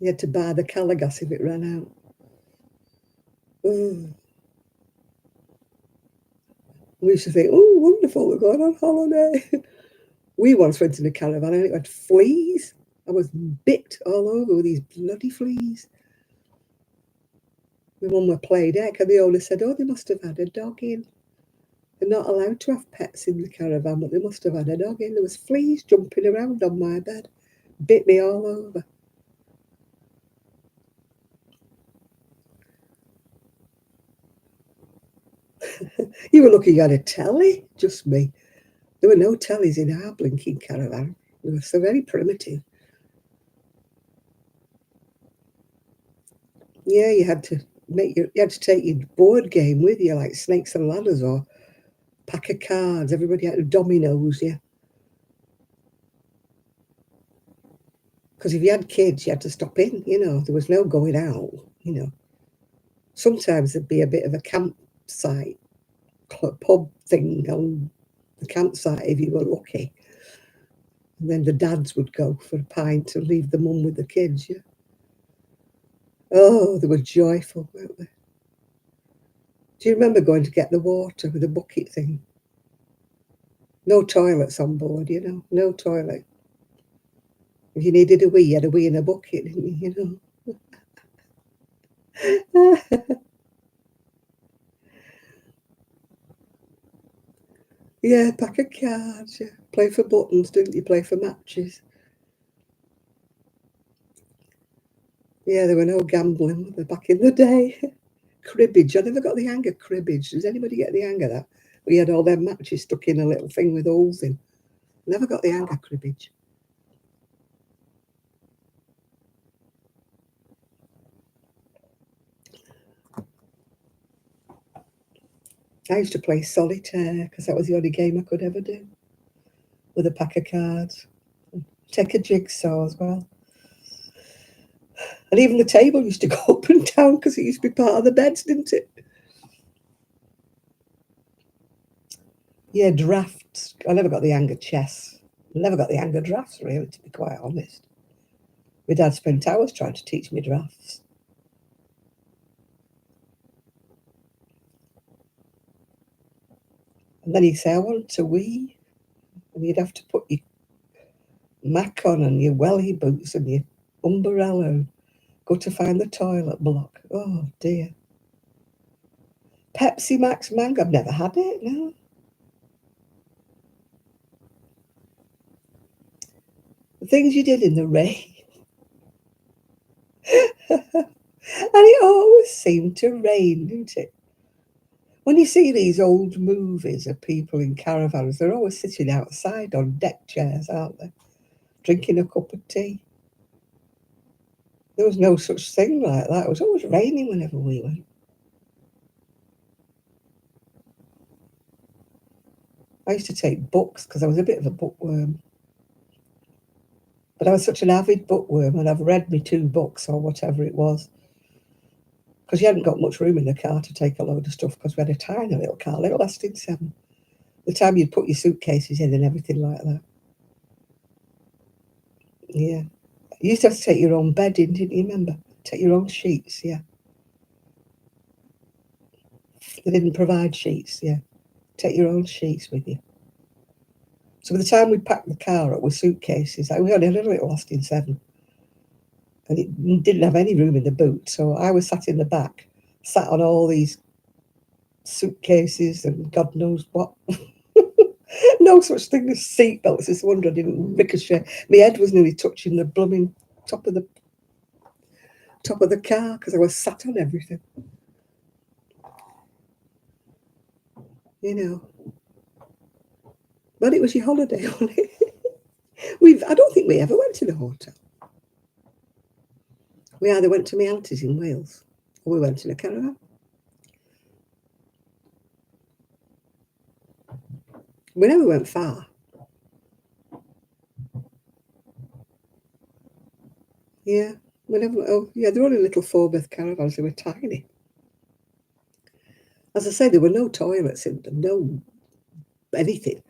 You had to buy the colour gas if it ran out. Oh. We used to think, oh, wonderful, we're going on holiday. We once went in a caravan and it had fleas. I was bit all over with these bloody fleas. My mum were played deck and the owner said, oh, they must have had a dog in. They're not allowed to have pets in the caravan, but they must have had a dog in. There was fleas jumping around on my bed. Bit me all over. You were lucky you had a telly, just me. There were no tellies in our blinking caravan. They were so very primitive. Yeah, you had to take your board game with you, like Snakes and Ladders or pack of cards. Everybody had dominoes, yeah. Because if you had kids, you had to stop in, you know. There was no going out, you know. Sometimes there'd be a bit of a campsite, pub thing on the campsite if you were lucky. And then the dads would go for a pint and leave the mum with the kids, yeah. Oh, they were joyful, weren't they? Do you remember going to get the water with a bucket thing? No toilets on board, you know, no toilet. If you needed a wee, you had a wee in a bucket, didn't you, know? Yeah, pack of cards, yeah. Play for buttons, didn't you? Play for matches. Yeah, there were no gambling back in the day. Cribbage, I never got the hang of cribbage. Does anybody get the hang of that? We had all them matches stuck in a little thing with holes in. Never got the hang of cribbage. I used to play solitaire because that was the only game I could ever do with a pack of cards. Take a jigsaw as well. And even the table used to go up and down because it used to be part of the beds, didn't it? Yeah, drafts. I never got the hang of chess. I never got the hang of drafts, really, to be quite honest. My dad spent hours trying to teach me drafts. And then he'd say, I want to wee. And you'd have to put your mac on and your welly boots and your umbrella and go to find the toilet block. Oh, dear. Pepsi Max Mango. I've never had it, no. The things you did in the rain. And it always seemed to rain, didn't it? When you see these old movies of people in caravans, they're always sitting outside on deck chairs, aren't they? Drinking a cup of tea. There was no such thing like that. It was always raining whenever we went. I used to take books because I was a bit of a bookworm. But I was such an avid bookworm and I've read me 2 books or whatever it was. because you hadn't got much room in the car to take a load of stuff, because we had a tiny little car, little Aston 7. The time you'd put your suitcases in and everything like that. Yeah. You used to have to take your own bed in, didn't you remember? Take your own sheets, yeah. They didn't provide sheets, yeah. Take your own sheets with you. So by the time we'd packed the car up with suitcases, we only had a little Aston 7. And it didn't have any room in the boot. So I was sat in the back, sat on all these suitcases and God knows what. No such thing as seatbelts. It's a wonder I didn't ricochet. My head was nearly touching the blooming top of the car because I was sat on everything. You know. But it was your holiday, wasn't it? I don't think we ever went to the hotel. We either went to my auntie's in Wales or we went in a caravan. We never went far. Yeah, we never. Oh, yeah, they were only little 4-berth caravans. They were tiny. As I say, there were no toilets in them, no anything.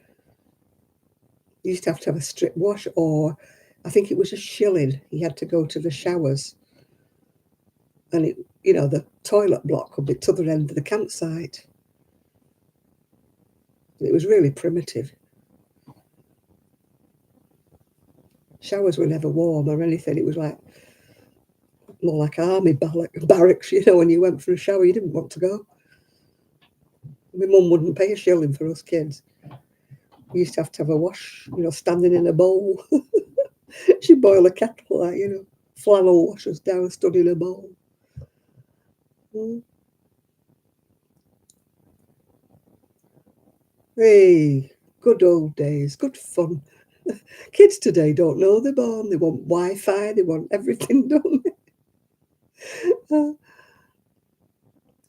You used to have a strip wash, or I think it was a shilling. You had to go to the showers, and the toilet block could be to the end of the campsite. It was really primitive. Showers were never warm or anything. It was like more like army barracks. When you went for a shower, you didn't want to go. My mum wouldn't pay a shilling for us kids. We used to have a wash, standing in a bowl. She'd boil a kettle, like, flannel wash us down, stood in a bowl. Mm. Hey, good old days, good fun. Kids today don't know they're born. They want Wi-Fi, they want everything done.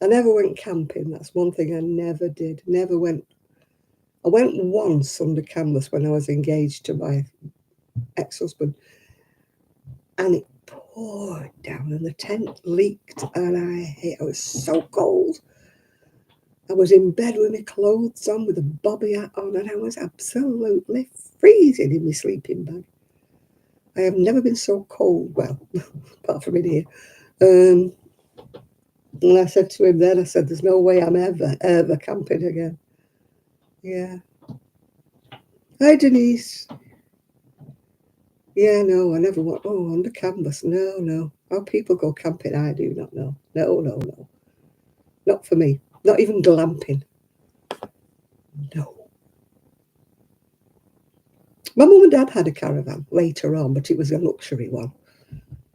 I never went camping. That's one thing I never did. Never went. I went once under canvas when I was engaged to my ex-husband, and it poured down and the tent leaked, and I was so cold. I was in bed with my clothes on, with a bobby hat on, and I was absolutely freezing in my sleeping bag. I have never been so cold, well, apart from in here. And I said to him then, there's no way I'm ever camping again. Yeah. Hi, Denise. Yeah, no, I never went. Oh, under canvas. No. How people go camping, I do not know. No. Not for me. Not even glamping. No. My mum and dad had a caravan later on, but it was a luxury one.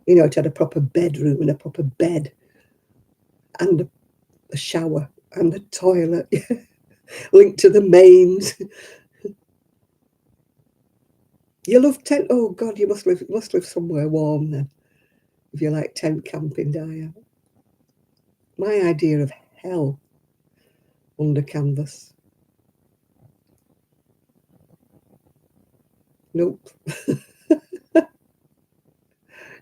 It had a proper bedroom and a proper bed and a shower and a toilet linked to the mains. You love tent? Oh God, you must live somewhere warm then, if you like tent camping, Diane. My idea of hell under canvas. Nope.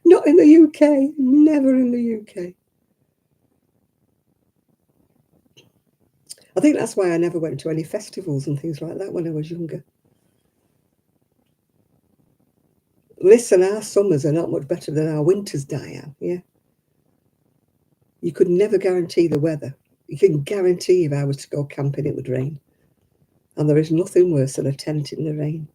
Not in the UK. Never in the UK. I think that's why I never went to any festivals and things like that when I was younger. Listen, our summers are not much better than our winters, Diane, yeah? You could never guarantee the weather. You can guarantee if I was to go camping, it would rain. And there is nothing worse than a tent in the rain.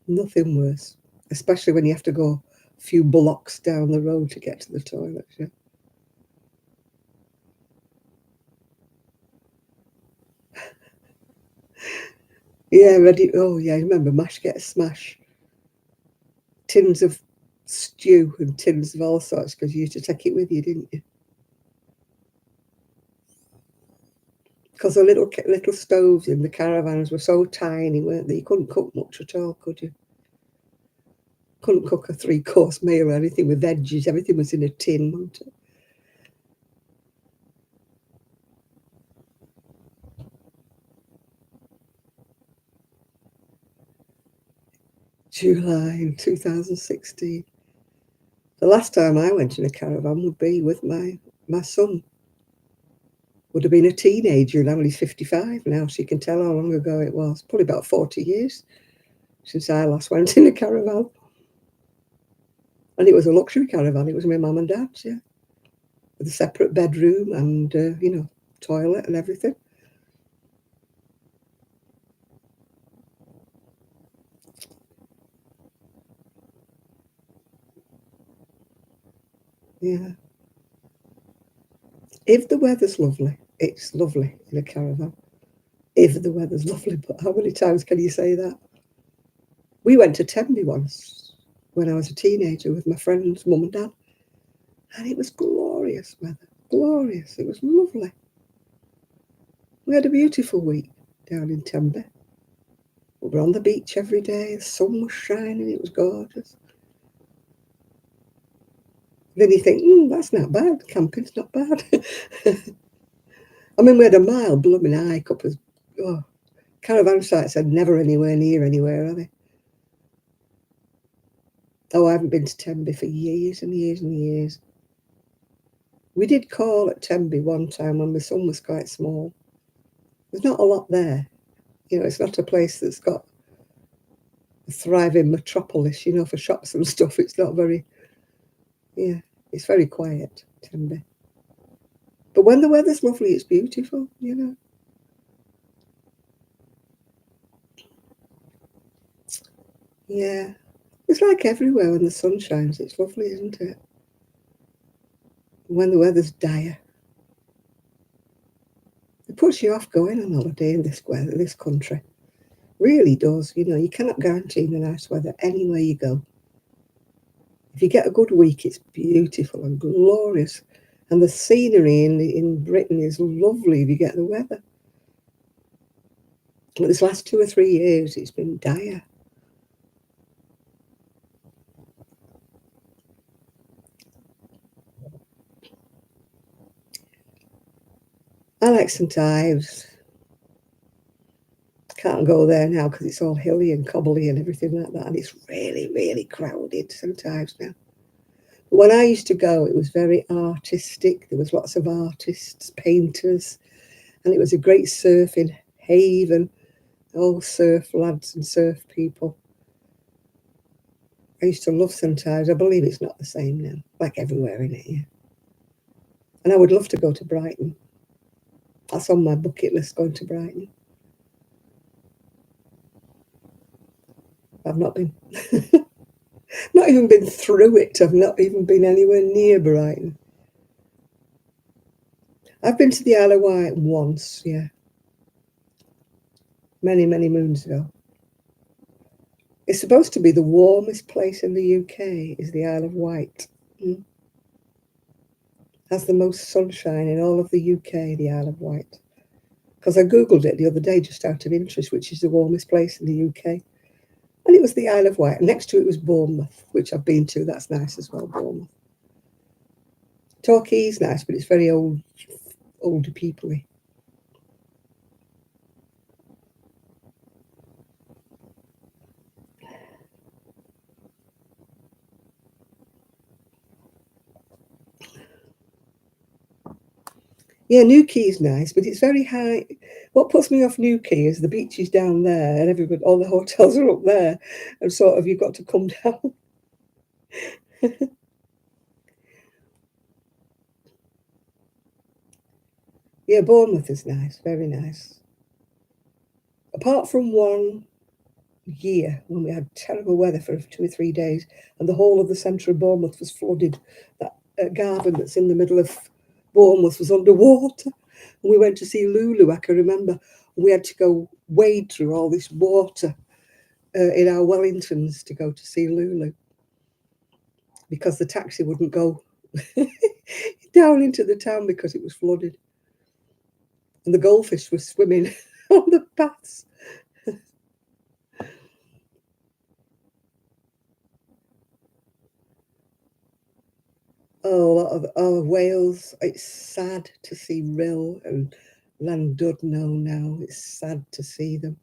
Nothing worse. Especially when you have to go a few blocks down the road to get to the toilet, yeah? Yeah, ready. Oh, yeah, remember mash, get a smash. Tins of stew and tins of all sorts, because you used to take it with you, didn't you? Because the little stoves in the caravans were so tiny, weren't they? You couldn't cook much at all, could you? Couldn't cook a 3-course meal or anything with veggies. Everything was in a tin, wasn't it? July in 2016. The last time I went in a caravan would be with my son. Would have been a teenager, and now he's 55 now, so you can tell how long ago it was. Probably about 40 years since I last went in a caravan. And it was a luxury caravan. It was my mum and dad's, yeah. With a separate bedroom and, toilet and everything. Yeah. If the weather's lovely, it's lovely in a caravan. If the weather's lovely, but how many times can you say that? We went to Tenby once when I was a teenager with my friend's mum and dad, and it was glorious weather. Glorious. It was lovely. We had a beautiful week down in Tenby. We were on the beach every day. The sun was shining. It was gorgeous. Then you think, that's not bad. Camping's not bad. I mean, we had a mile blooming hike up as caravan sites are never anywhere near anywhere, are they? Oh, I haven't been to Tenby for years and years and years. We did call at Tenby one time when my son was quite small. There's not a lot there. It's not a place that's got a thriving metropolis, for shops and stuff. It's not very, it's very quiet, Tenby. But when the weather's lovely, it's beautiful, Yeah. It's like everywhere when the sun shines. It's lovely, isn't it? When the weather's dire. It puts you off going on holiday in this weather, this country. Really does. You cannot guarantee the nice weather anywhere you go. If you get a good week, it's beautiful and glorious. And the scenery in Britain is lovely if you get the weather. But this last 2 or 3 years, it's been dire. I like St Ives. Can't go there now because it's all hilly and cobbly and everything like that. And it's really, really crowded St Ives now. But when I used to go, it was very artistic. There was lots of artists, painters, and it was a great surfing haven. All surf lads and surf people. I used to love St Ives. I believe it's not the same now, like everywhere in it, yeah. And I would love to go to Brighton. That's on my bucket list, going to Brighton. I've not been. Not even been through it. I've not even been anywhere near Brighton. I've been to the Isle of Wight once, yeah. Many, many moons ago. It's supposed to be the warmest place in the UK, is the Isle of Wight. Has the most sunshine in all of the UK, the Isle of Wight. Because I googled it the other day just out of interest, which is the warmest place in the UK. And it was the Isle of Wight. Next to it was Bournemouth, which I've been to. That's nice as well, Bournemouth. Torquay is nice, but it's very older people-y. Yeah, Newquay is nice, but it's very high. What puts me off Newquay is the beach is down there and all the hotels are up there. And sort of you've got to come down. Yeah, Bournemouth is nice, very nice. Apart from one year when we had terrible weather for 2 or 3 days and the whole of the centre of Bournemouth was flooded. That garden that's in the middle of Bournemouth was underwater. And we went to see Lulu, I can remember. We had to go wade through all this water in our Wellingtons to go to see Lulu because the taxi wouldn't go down into the town because it was flooded. And the goldfish were swimming on the paths. Wales. It's sad to see Rill and Landudno now. It's sad to see them.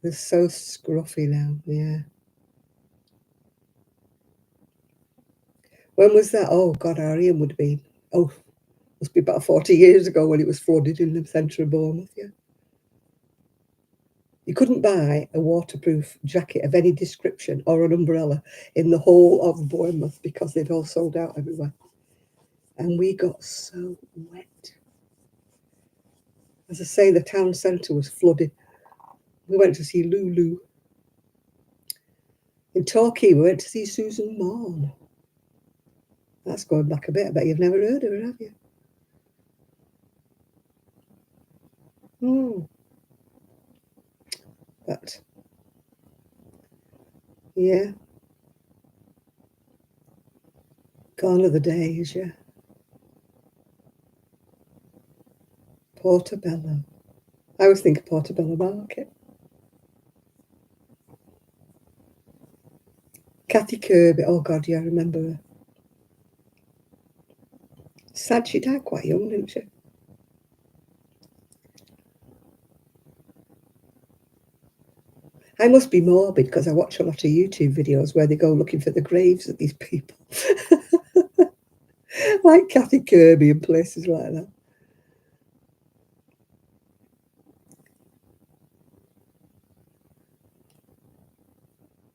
They're so scruffy now, yeah. When was that? Oh, God, our Ian would have been, oh, must be about 40 years ago when it was flooded in the centre of Bournemouth, yeah. You couldn't buy a waterproof jacket of any description or an umbrella in the whole of Bournemouth because they'd all sold out everywhere. And we got so wet. As I say, the town centre was flooded. We went to see Lulu. In Torquay, we went to see Susan Morn. That's going back a bit. I bet you've never heard of her, have you? Hmm. But, yeah, gone are the days, yeah. Portobello. I always think of Portobello Market. Kathy Kirby. Oh, God, yeah, I remember her. Sad she died quite young, didn't she? I must be morbid because I watch a lot of YouTube videos where they go looking for the graves of these people. Like Kathy Kirby and places like that.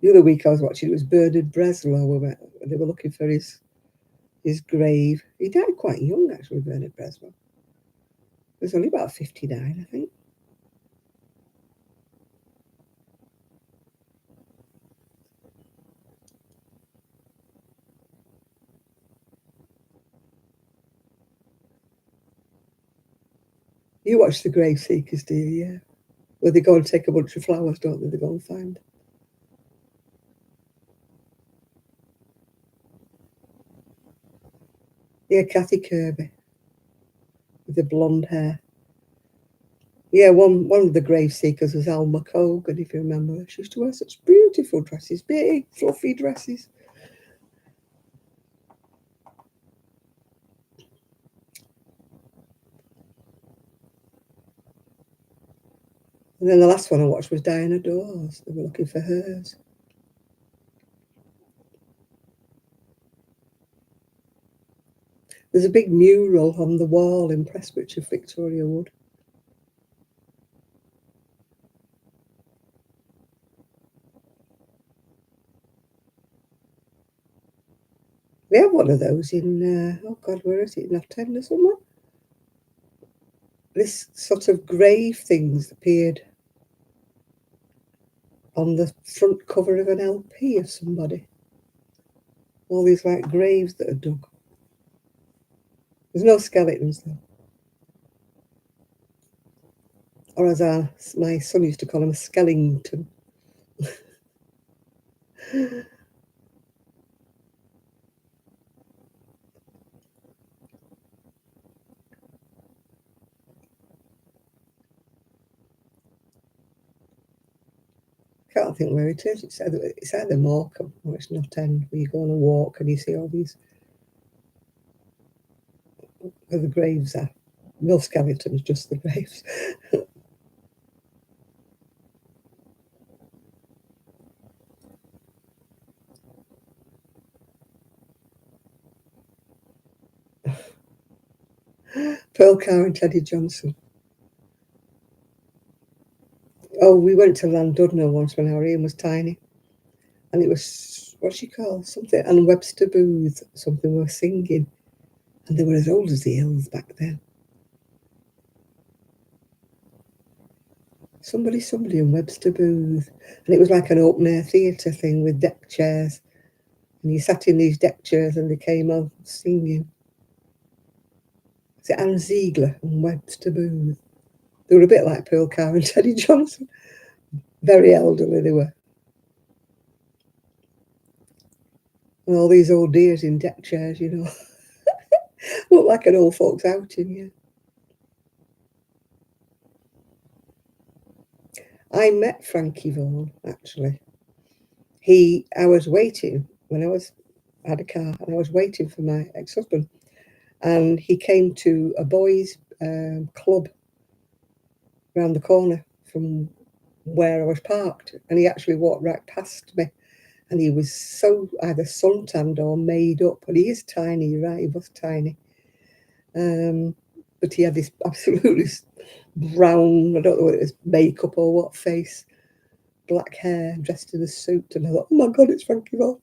The other week I was watching, it was Bernard Breslau. They were looking for his grave. He died quite young, actually, Bernard Breslau. He was only about 59, I think. You watch the Grave Seekers, do you? Yeah. Where they go and take a bunch of flowers, don't they? They go and find. Yeah, Kathy Kirby with the blonde hair. Yeah, one of the grave seekers was Alma Cogan, if you remember her. She used to wear such beautiful dresses, big, fluffy dresses. And then the last one I watched was Diana Dawes. They were looking for hers. There's a big mural on the wall in Prestwich of Victoria Wood. We have one of those in, oh God, where is it? In Offend or somewhere? This sort of grave things appeared on the front cover of an LP of somebody. All these like graves that are dug. There's no skeletons though. Or as my son used to call him, a skellington. Can't think where it is. It's either Morecambe or it's Not End, where you go on a walk and you see all these, where the graves are. No skeletons, just the graves. Pearl Carr and Teddy Johnson. Oh, we went to Llandudno once when our Ian was tiny. And it was, what's she called? Something, and Webster Booth, something we were singing. And they were as old as the hills back then. Somebody in Webster Booth. And it was like an open air theatre thing with deck chairs. And you sat in these deck chairs and they came on singing. Is it Anne Ziegler and Webster Booth? They were a bit like Pearl Carr and Teddy Johnson. Very elderly they were. And all these old dears in deck chairs, you know. Looked like an old folks outing, yeah. I met Frankie Vaughan, actually. I was waiting when I had a car, and I was waiting for my ex-husband. And he came to a boys' club round the corner from where I was parked. And he actually walked right past me. And he was so either suntanned or made up. And he is tiny, right? He was tiny. But he had this absolutely brown, I don't know whether it was makeup or what, face, black hair, dressed in a suit. And I thought, oh my God, it's Frankie Vaughan.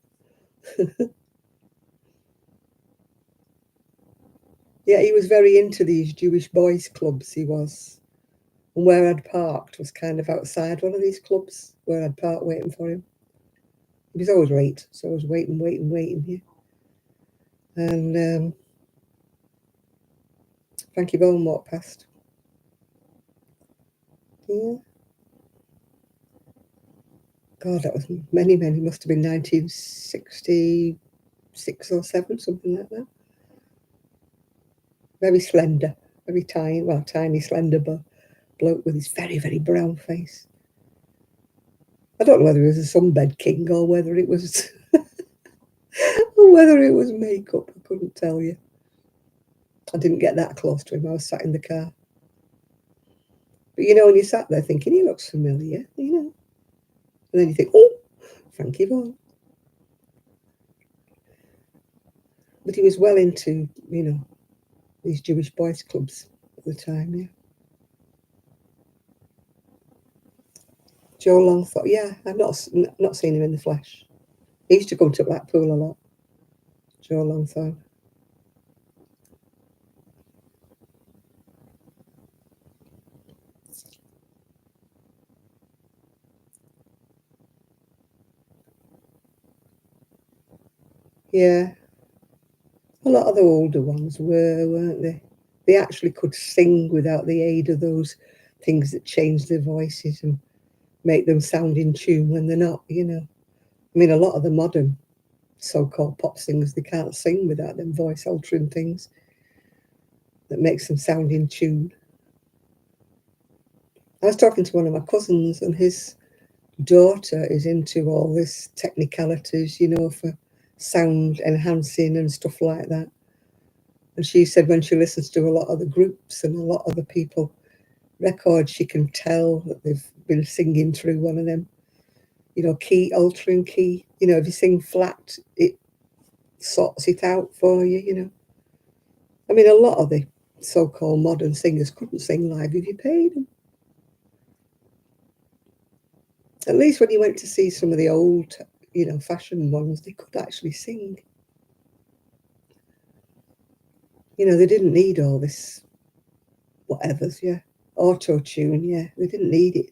Yeah, he was very into these Jewish boys' clubs, he was. And where I'd parked was kind of outside one of these clubs, where I'd parked waiting for him. He was always late, so I was waiting here. And Frankie Vaughan walked past. Yeah. God, that was many, must have been 1966 or 7, something like that. Very slender, very tiny, well, tiny, slender bloke with his very, very brown face. I don't know whether he was a sunbed king or whether it was makeup. I couldn't tell you. I didn't get that close to him. I was sat in the car. But you know, when you sat there thinking, he looks familiar, you know. And then you think, oh, Frankie Vaughan. But he was well into, you know, these Jewish boys' clubs at the time, yeah. Joe Longthorne, yeah, I've not seen him in the flesh. He used to come to Blackpool a lot. Joe Longthorne. Yeah, a lot of the older ones weren't they? They actually could sing without the aid of those things that change their voices and make them sound in tune when they're not, you know. I mean, a lot of the modern so-called pop singers, they can't sing without them voice-altering things that makes them sound in tune. I was talking to one of my cousins, and his daughter is into all this technicalities, you know, for sound enhancing and stuff like that. And she said when she listens to a lot of the groups and a lot of the people records, she can tell that they've been singing through one of them, you know, key altering key. You know, if you sing flat, it sorts it out for you, you know. I mean, a lot of the so-called modern singers couldn't sing live if you paid them. At least when you went to see some of the old, you know, fashion ones, they could actually sing. You know, they didn't need all this whatevers, yeah. Auto-tune, yeah. They didn't need it.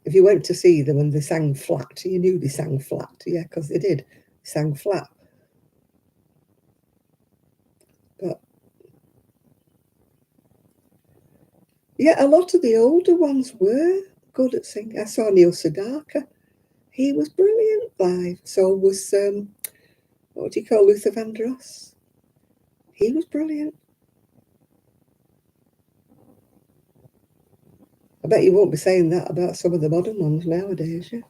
If you went to see them and they sang flat, you knew they sang flat, yeah, because they did. They sang flat. But yeah, a lot of the older ones were good at singing. I saw Neil Sedaka. He was brilliant live. So was, what do you call Luther Vandross? He was brilliant. I bet you won't be saying that about some of the modern ones nowadays, yeah?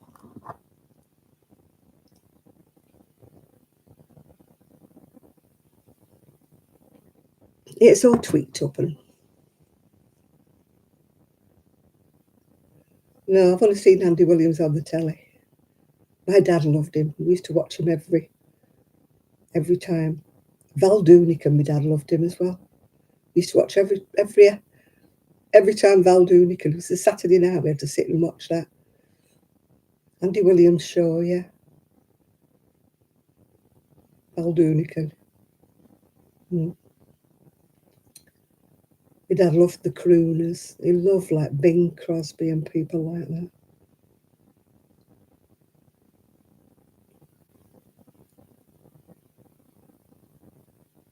It's all tweaked up. And no, I've only seen Andy Williams on the telly. My dad loved him. We used to watch him every time. Val Doonican, my dad loved him as well. We used to watch every time Val Doonican. It was a Saturday night. We had to sit and watch that. Andy Williams show, yeah. Val Doonican. Mm. My dad loved the crooners. He loved like Bing Crosby and people like that.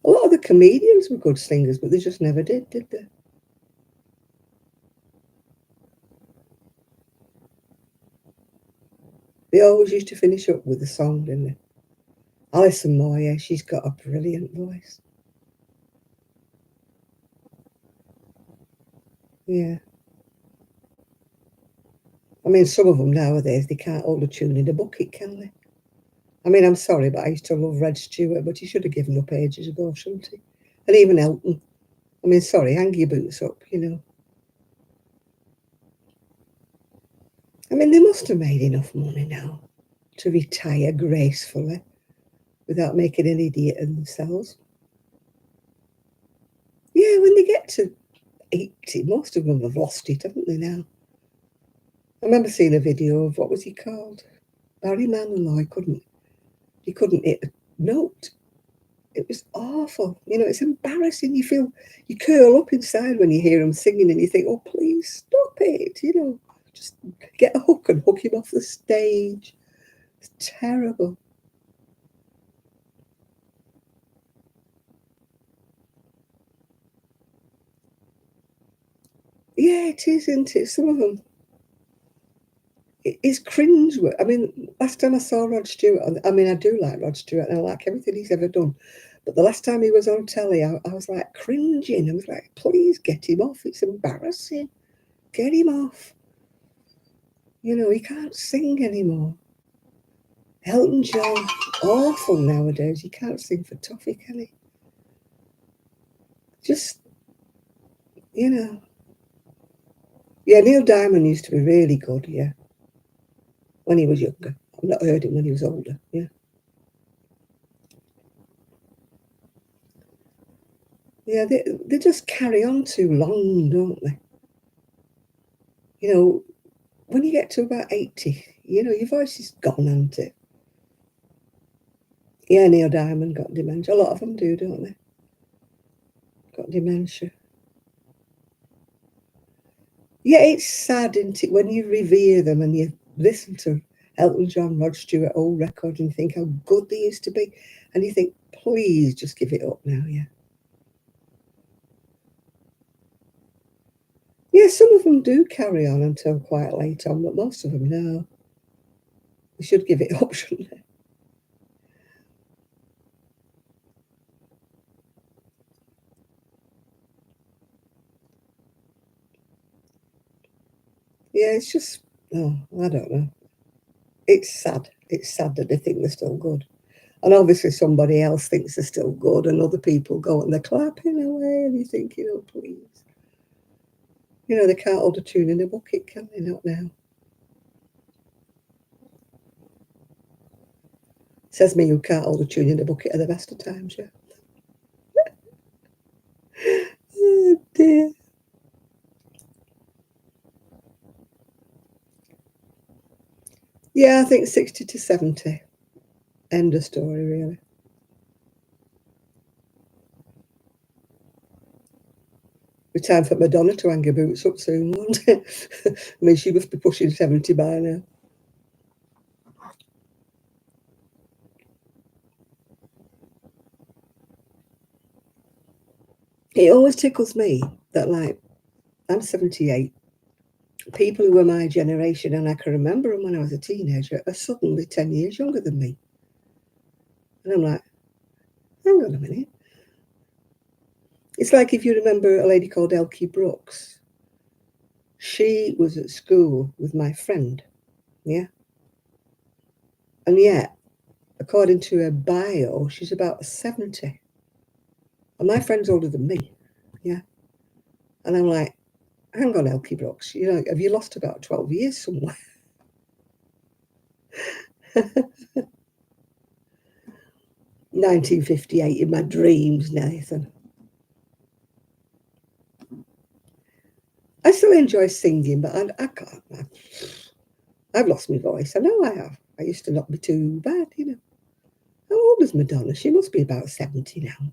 A lot of the comedians were good singers, but they just never did they? They always used to finish up with a song, didn't they? Alison Moore, yeah, she's got a brilliant voice. Yeah. I mean, some of them nowadays, they can't hold a tune in a bucket, can they? I mean, I'm sorry, but I used to love Red Stewart, but he should have given up ages ago, shouldn't he? And even Elton. I mean, sorry, hang your boots up, you know. I mean, they must have made enough money now to retire gracefully without making an idiot of themselves. Yeah, when they get to 80, most of them have lost it, haven't they now? I remember seeing a video of, what was he called? Barry Manilow. He couldn't hit a note. It was awful. You know, it's embarrassing. You curl up inside when you hear him singing and you think, oh, please stop it. You know, just get a hook and hook him off the stage. It's terrible. Yeah, it is, isn't it? Some of them. It's cringe. I mean, last time I saw Rod Stewart, I mean, I do like Rod Stewart and I like everything he's ever done. But the last time he was on telly, I was like cringing. I was like, please get him off. It's embarrassing. Get him off. You know, he can't sing anymore. Elton John, awful nowadays. He can't sing for toffee, can he? Just, you know. Yeah, Neil Diamond used to be really good, yeah, when he was younger. I've not heard him when he was older, yeah. Yeah, they just carry on too long, don't they? You know, when you get to about 80, you know, your voice is gone, hasn't it? Yeah, Neil Diamond got dementia. A lot of them do, don't they? Got dementia. Yeah, it's sad, isn't it, when you revere them and you listen to Elton John, Rod Stewart, old record, and think how good they used to be, and you think, please just give it up now, yeah. Yeah, some of them do carry on until quite late on, but most of them, no. They should give it up, shouldn't they? Yeah, it's just, oh, I don't know. It's sad. It's sad that they think they're still good. And obviously somebody else thinks they're still good and other people go and they're clapping away and you think, you know, please. You know, they can't hold a tune in a bucket, can they? Not now. Says me who can't hold a tune in a bucket at the best of times, yeah. Oh dear. Yeah, I think 60 to 70. End of story, really. It's time for Madonna to hang her boots up soon, won't it? I mean, she must be pushing 70 by now. It always tickles me that, like, I'm 78. People who were my generation, and I can remember them when I was a teenager, are suddenly 10 years younger than me. And I'm like, hang on a minute. It's like if you remember a lady called Elkie Brooks. She was at school with my friend, yeah? And yet, according to her bio, she's about 70. And my friend's older than me, yeah? And I'm like, hang on, Elkie Brooks, you know, have you lost about 12 years somewhere? 1958 in my dreams, Nathan. I still enjoy singing, but I can't. I've lost my voice. I know I have. I used to not be too bad, you know. How old is Madonna? She must be about 70 now.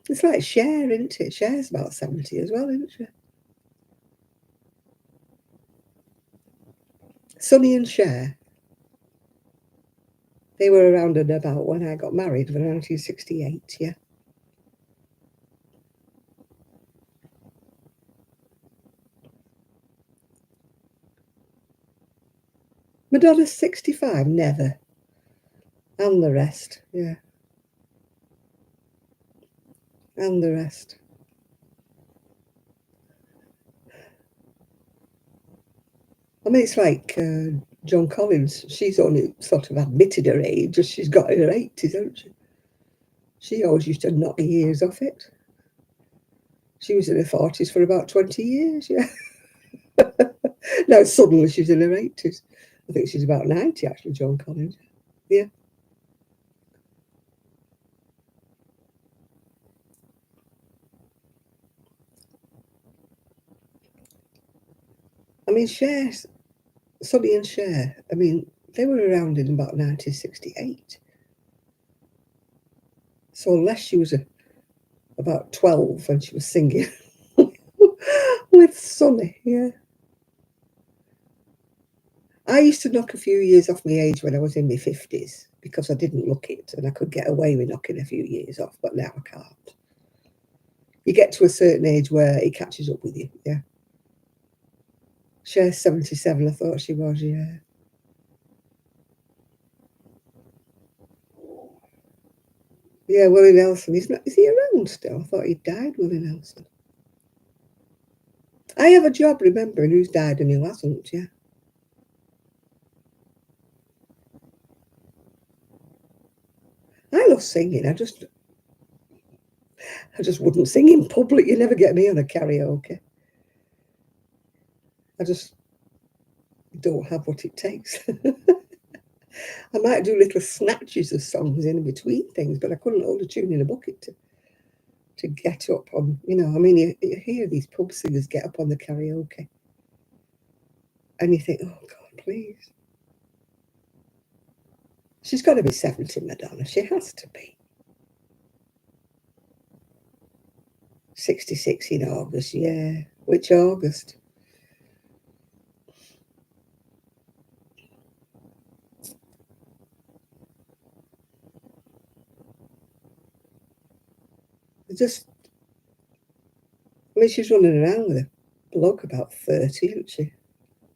It's like Cher, isn't it? Cher's about 70 as well, isn't she? Sonny and Cher, they were around and about when I got married in 1968, yeah. Madonna's 65, never. And the rest, yeah. And the rest. I mean, it's like John Collins. She's only sort of admitted her age as she's got in her 80s, hasn't she? She always used to knock the years off it. She was in her 40s for about 20 years, yeah. No, suddenly she's in her 80s. I think she's about 90, actually, Joan Collins. Yeah. I mean, Sonny and Cher, I mean, they were around in about 1968. So unless she was about 12 when she was singing with Sonny, yeah. I used to knock a few years off my age when I was in my 50s because I didn't look it and I could get away with knocking a few years off, but now I can't. You get to a certain age where it catches up with you, yeah. Cher's 77, I thought she was, yeah. Yeah, Willie Nelson. Is he around still? I thought he died, Willie Nelson. I have a job remembering who's died and who hasn't, yeah. I love singing. I just wouldn't sing in public. You never get me on a karaoke. I just don't have what it takes. I might do little snatches of songs in between things, but I couldn't hold a tune in a bucket to get up on, I mean, you hear these pub singers get up on the karaoke and you think, oh God, please. She's got to be 70, Madonna. She has to be. 66 in August, yeah. Which August? Just, I mean, she's running around with a bloke about 30, isn't she?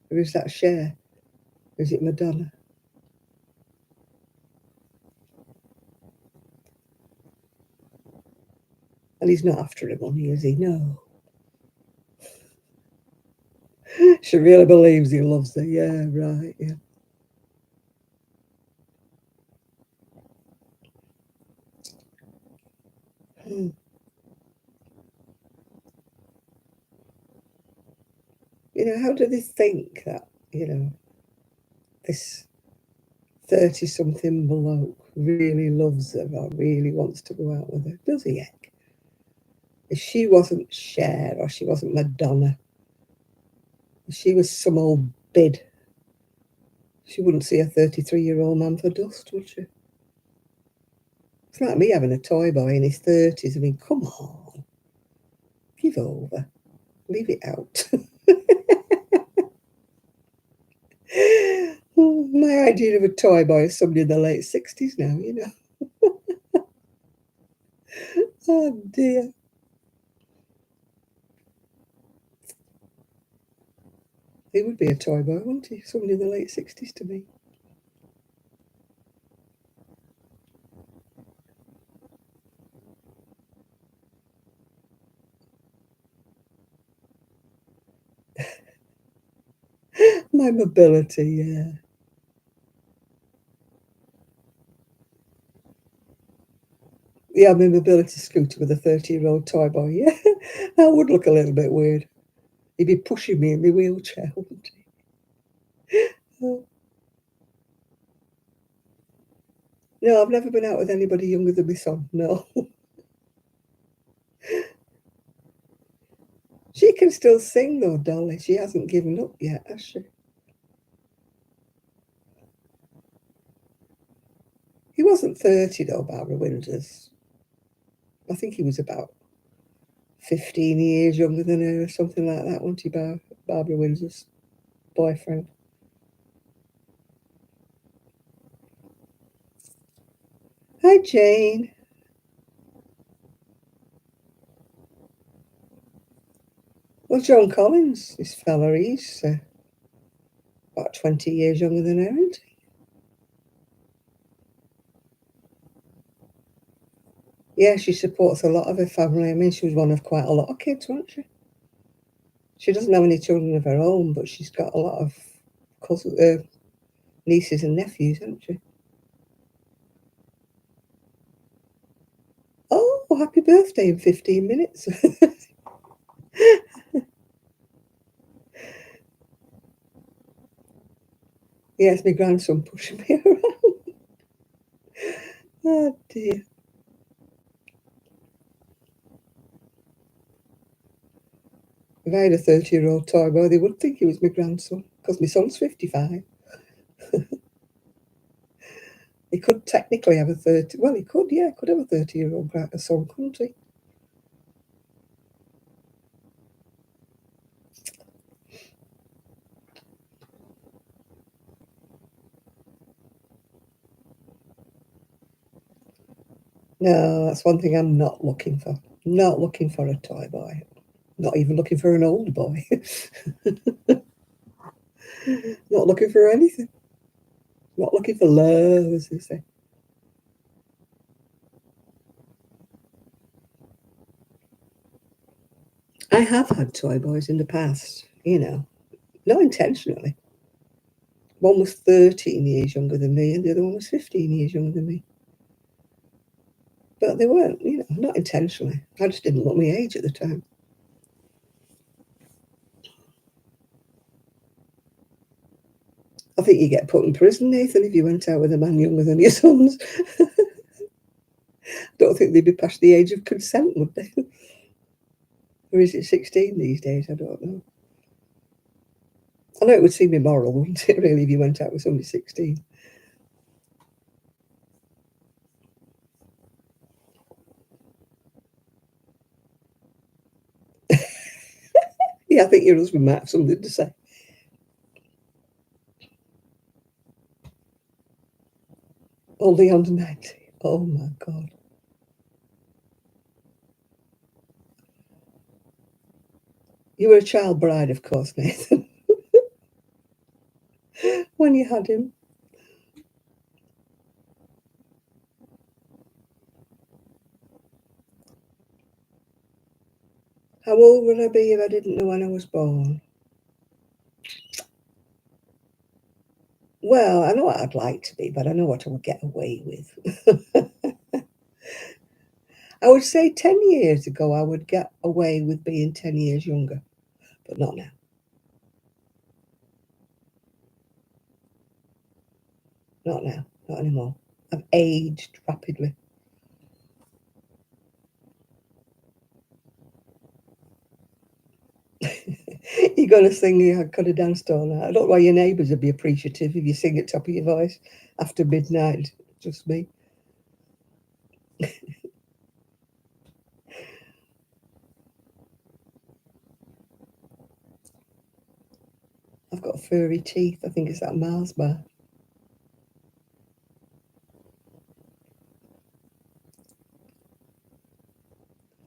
Or is that Cher? Or is it Madonna? And he's not after her money, is he? No. She really believes he loves her. Yeah, right, yeah. Hmm. How do they think that, this 30 something bloke really loves her or really wants to go out with her? Does he, heck? If she wasn't Cher or she wasn't Madonna, if she was some old bid, she wouldn't see a 33-year-old man for dust, would she? It's like me having a toy boy in his 30s. I mean, come on, give over, leave it out. My idea of a toy boy is somebody in the late 60s now. Oh dear. He would be a toy boy, wouldn't he? Somebody in the late 60s to me. My mobility, yeah. Yeah, my mobility scooter with a 30-year-old toy boy, yeah. That would look a little bit weird. He'd be pushing me in my wheelchair, wouldn't he? Oh. No, I've never been out with anybody younger than my son, no. She can still sing though, Dolly. She hasn't given up yet, has she? He wasn't 30 though, Barbara Windsor's. I think he was about 15 years younger than her or something like that, wasn't he, Barbara Windsor's boyfriend? Hi, Jane. Well, Joan Collins, this fella, he's about 20 years younger than her, isn't he? Yeah, she supports a lot of her family. I mean, she was one of quite a lot of kids, wasn't she? She doesn't have any children of her own, but she's got a lot of cousins, nieces and nephews, hasn't she? Oh, happy birthday in 15 minutes. Yeah, it's my grandson pushing me around. Oh dear. If I had a 30-year-old toy boy, they would think he was my grandson, because my son's 55. He could technically have a 30, well, he could, yeah, could have a 30-year-old son, couldn't he? No, that's one thing I'm not looking for. Not looking for a toy boy. Not even looking for an old boy. Not looking for anything. Not looking for love, as they say. I have had toy boys in the past, not intentionally. One was 13 years younger than me, and the other one was 15 years younger than me. But they weren't, not intentionally. I just didn't look my age at the time. I think you get put in prison, Nathan, if you went out with a man younger than your sons. Don't think they'd be past the age of consent, would they? Or is it 16 these days? I don't know. I know it would seem immoral, wouldn't it, really, if you went out with somebody 16? Yeah, I think your husband might have something to say. Only under 90. Oh, my God. You were a child bride, of course, Nathan, when you had him. How old would I be if I didn't know when I was born? Well, I know what I'd like to be, but I know what I would get away with. I would say 10 years ago, I would get away with being 10 years younger, but not now. Not now. Not anymore. I've aged rapidly. You're going to sing I Could Have Danced All Night. I don't know why your neighbours would be appreciative if you sing at top of your voice after midnight. Just me. I've got furry teeth. I think it's that Mars bar.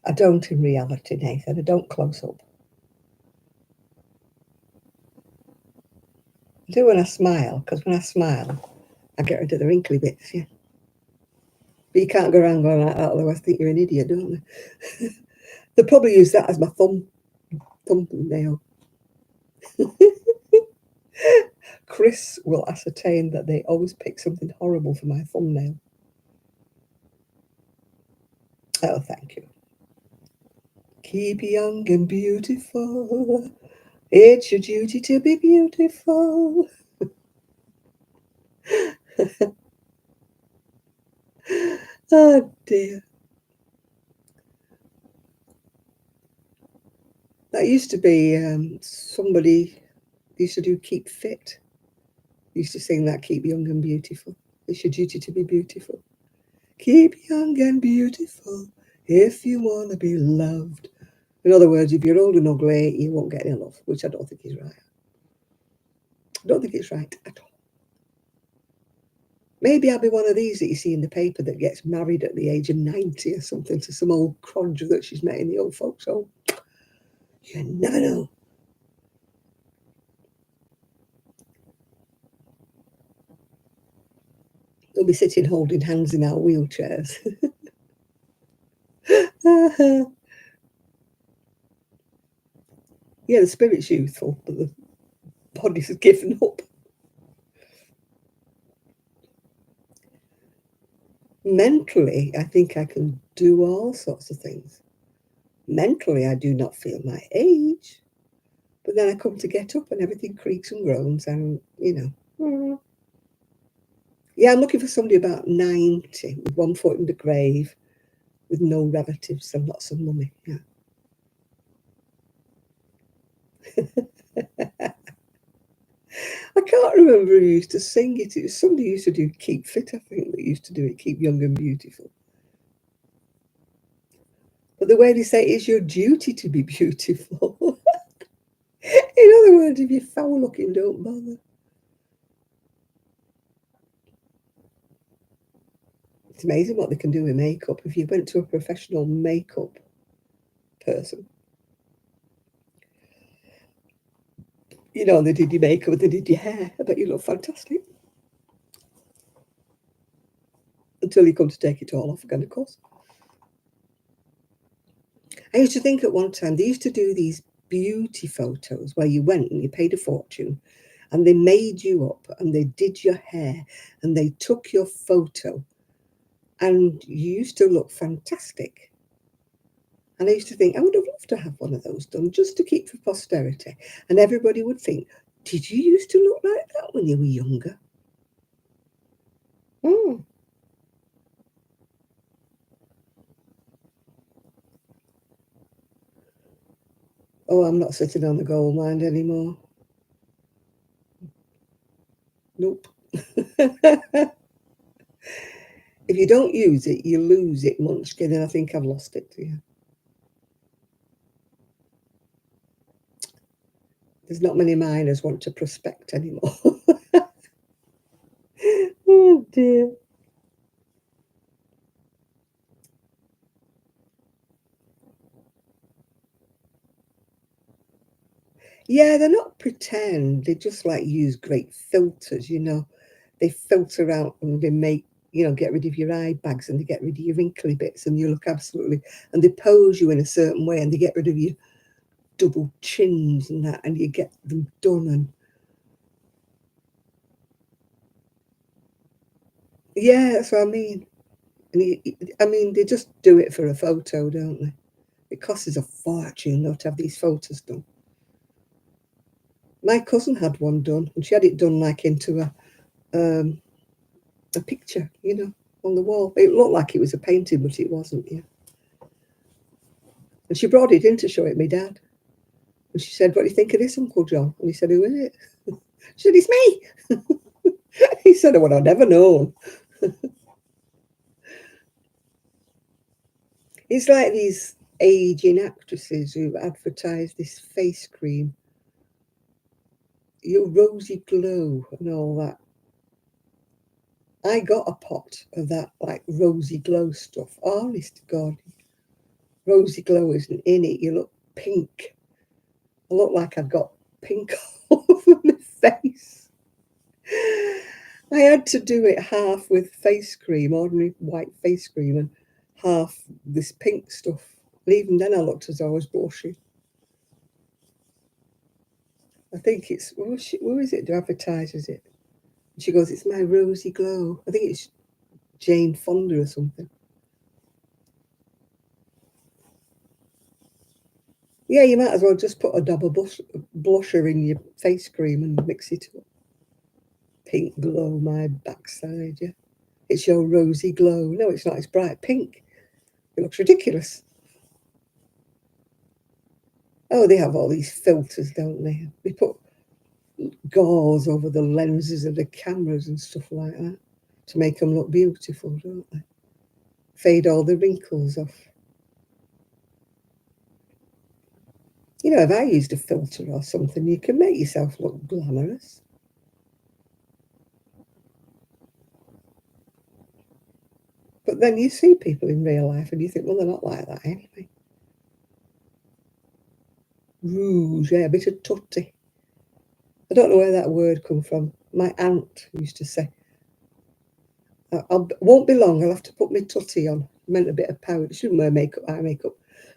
I don't in reality, Nathan. I don't close up. I do when I smile, because when I smile, I get rid of the wrinkly bits, yeah. But you can't go around going like that, otherwise I think you're an idiot, don't they? They'll probably use that as my thumbnail. Chris will ascertain that they always pick something horrible for my thumbnail. Oh, thank you. Keep young and beautiful. It's your duty to be beautiful. Oh dear. That used to be somebody used to do Keep Fit. Used to sing that, Keep Young and Beautiful. It's your duty to be beautiful. Keep young and beautiful if you want to be loved. In other words, if you're old and ugly, you won't get any love, which I don't think is right. I don't think it's right at all. Maybe I'll be one of these that you see in the paper that gets married at the age of 90 or something to some old codger that she's met in the old folks' home. You never know. They'll be sitting holding hands in our wheelchairs. Yeah, the spirit's youthful, but the body's given up. Mentally, I think I can do all sorts of things. Mentally, I do not feel my age. But then I come to get up and everything creaks and groans and, Mm. Yeah, I'm looking for somebody about 90 with one foot in the grave, with no relatives and lots of money. Yeah. I can't remember who used to sing it. It was somebody who used to do Keep Fit, I think, that used to do it, Keep Young and Beautiful. But the way they say it is your duty to be beautiful. In other words, if you're foul looking, don't bother. It's amazing what they can do with makeup. If you went to a professional makeup person, you know, they did your makeup and they did your hair. I bet you look fantastic. Until you come to take it all off again, of course. I used to think at one time, they used to do these beauty photos where you went and you paid a fortune and they made you up and they did your hair and they took your photo and you used to look fantastic. And I used to think, I would have loved to have one of those done just to keep for posterity. And everybody would think, did you used to look like that when you were younger? Oh, oh, I'm not sitting on the gold mine anymore. Nope. If you don't use it, you lose it, Munchkin, and I think I've lost it to you. There's not many miners want to prospect anymore. Oh dear. Yeah, they're not pretend. They just like use great filters, you know. They filter out and they make, you know, get rid of your eye bags and they get rid of your wrinkly bits and you look absolutely, and they pose you in a certain way and they get rid of your double chins and that and you get them done. And yeah, that's what I mean. And I mean, they just do it for a photo, don't they? It costs a fortune though to have these photos done. My cousin had one done, and she had it done like into a picture, you know, on the wall. It looked like it was a painting, but it wasn't. Yeah. And she brought it in to show it my dad, and she said, "What do you think of this, Uncle John?" And he said, "Who is it?" She said, "It's me." He said, "Oh, well, I'd never known." It's like these aging actresses who advertise this face cream, your rosy glow and all that. I got a pot of that like rosy glow stuff. Honest to God, rosy glow isn't in it. You look pink. I look like I've got pink all over my face. I had to do it half with face cream, ordinary white face cream, and half this pink stuff. And even then, I looked as though I was blushing. I think it's, who is it who advertises it? And she goes, "It's my rosy glow." I think it's Jane Fonda or something. Yeah, you might as well just put a dab of blusher in your face cream and mix it up. Pink glow my backside, yeah. It's your rosy glow. No, it's not. It's bright pink. It looks ridiculous. Oh, they have all these filters, don't they? They put gauze over the lenses of the cameras and stuff like that to make them look beautiful, don't they? Fade all the wrinkles off. You know, if I used a filter or something, you can make yourself look glamorous. But then you see people in real life and you think, well, they're not like that anyway. Rouge, yeah, a bit of tutty. I don't know where that word come from. My aunt used to say, won't be long, I'll have to put my tutty on. Meant a bit of powder. She didn't wear makeup, eye makeup.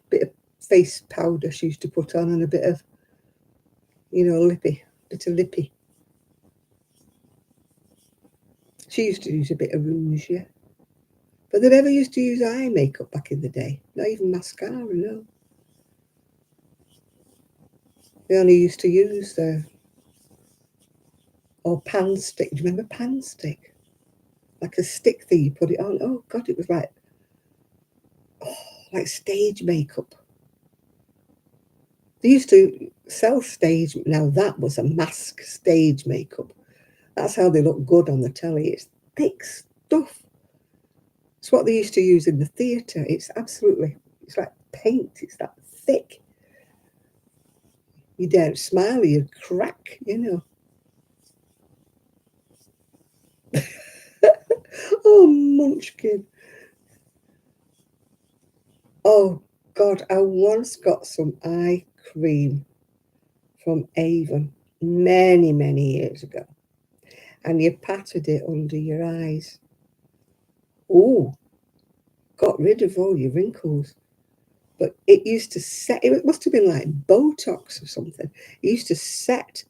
Bit of face powder she used to put on and a bit of, you know, bit of lippy. She used to use a bit of rouge, yeah. But they never used to use eye makeup back in the day. Not even mascara, no. They only used to use the Or pan stick. Do you remember pan stick? Like a stick thing you put it on. Oh God, it was like stage makeup. They used to sell stage. Now that was a mask stage makeup. That's how they look good on the telly. It's thick stuff. It's what they used to use in the theatre. It's like paint. It's that thick. You don't smile, you'd crack, Oh, munchkin. Oh, God, I once got some eye cream from Avon many, many years ago. And you patted it under your eyes. Oh, got rid of all your wrinkles. But it used to set, it must have been like Botox or something. It used to set,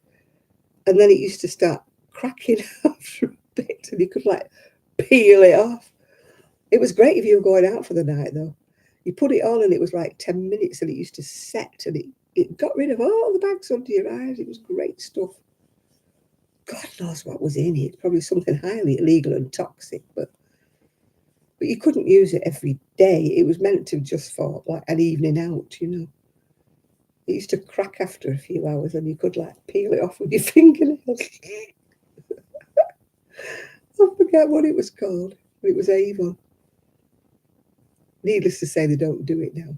and then it used to start cracking after a bit, and you could like peel it off. It was great if you were going out for the night, though. You put it on, and it was like 10 minutes, and it used to set, and it got rid of all the bags under your eyes. It was great stuff. God knows what was in it. Probably something highly illegal and toxic, but you couldn't use it every day. It was meant to just for like an evening out, It used to crack after a few hours, and you could like peel it off with your fingernails. I forget what it was called. It was Avon. Needless to say, they don't do it now.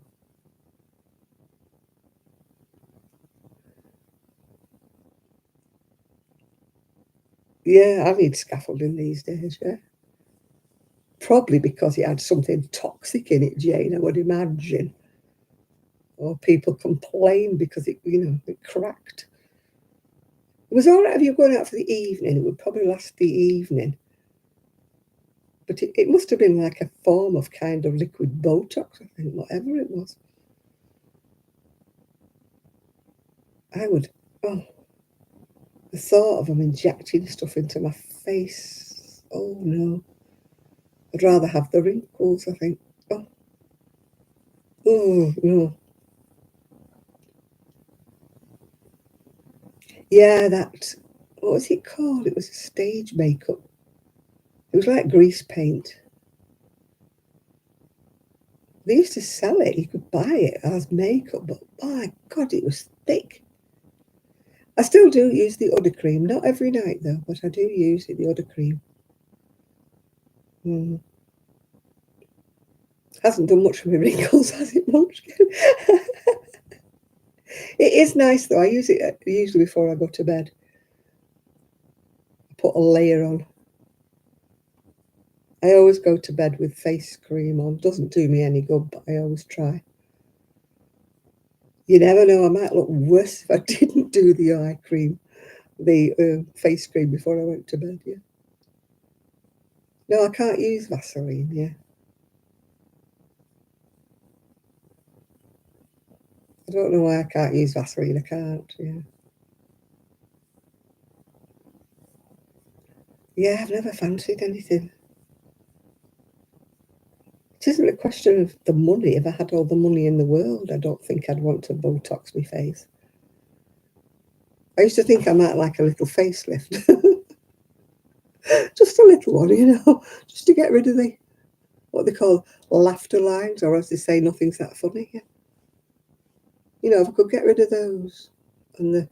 Yeah, I need scaffolding these days, yeah. Probably because it had something toxic in it, Jane, I would imagine. Or people complain because it cracked. It was all right if you were going out for the evening. It would probably last the evening. But it must have been like a form of kind of liquid Botox, I think, whatever it was. Oh, the thought of them injecting stuff into my face. Oh, no. I'd rather have the wrinkles, I think. Oh, no. Yeah, what was it called? It was stage makeup. It was like grease paint. They used to sell it. You could buy it as makeup, but my God, it was thick. I still do use the udder cream. Not every night, though, but I do use it, the udder cream. Hasn't done much for my wrinkles, has it, Munchkin? It is nice, though. I use it usually before I go to bed. I put a layer on. I always go to bed with face cream on. Doesn't do me any good, but I always try. You never know. I might look worse if I didn't do the face cream before I went to bed, yeah. No, I can't use Vaseline, yeah. I don't know why I can't use Vaseline. I can't, yeah. Yeah, I've never fancied anything. It isn't a question of the money. If I had all the money in the world, I don't think I'd want to Botox my face. I used to think I might like a little facelift. Just a little one, just to get rid of what they call laughter lines, or as they say, nothing's that funny. Yeah. If I could get rid of those and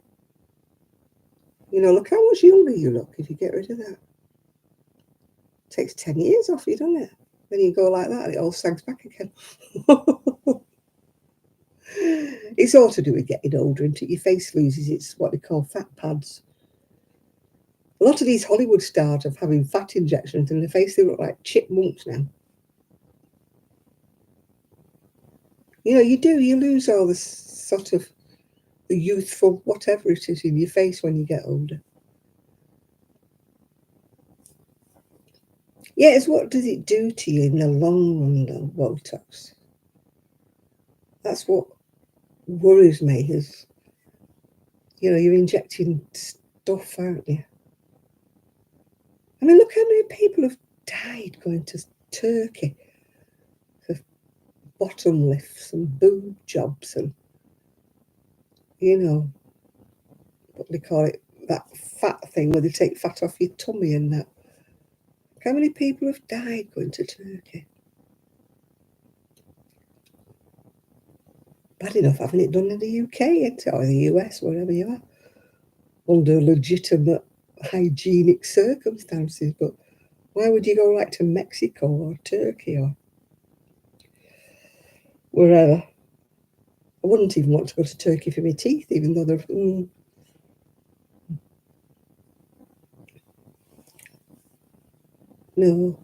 look how much younger you look if you get rid of that. It takes 10 years off you, doesn't it? Then you go like that and it all sags back again. It's all to do with getting older, and your face loses its what they call fat pads. A lot of these Hollywood stars are having fat injections in their face. They look like chipmunks now. You do. You lose all the sort of the youthful whatever it is in your face when you get older. Yes, what does it do to you in the long run, though, Botox? That's what worries me is, you're injecting stuff, aren't you? I mean, look how many people have died going to Turkey for bottom lifts and boob jobs and, what they call it, that fat thing where they take fat off your tummy and that. How many people have died going to Turkey? Bad enough having it done in the UK or the US, wherever you are, under legitimate hygienic circumstances. But why would you go like to Mexico or Turkey or wherever? I wouldn't even want to go to Turkey for my teeth, even though they're... No.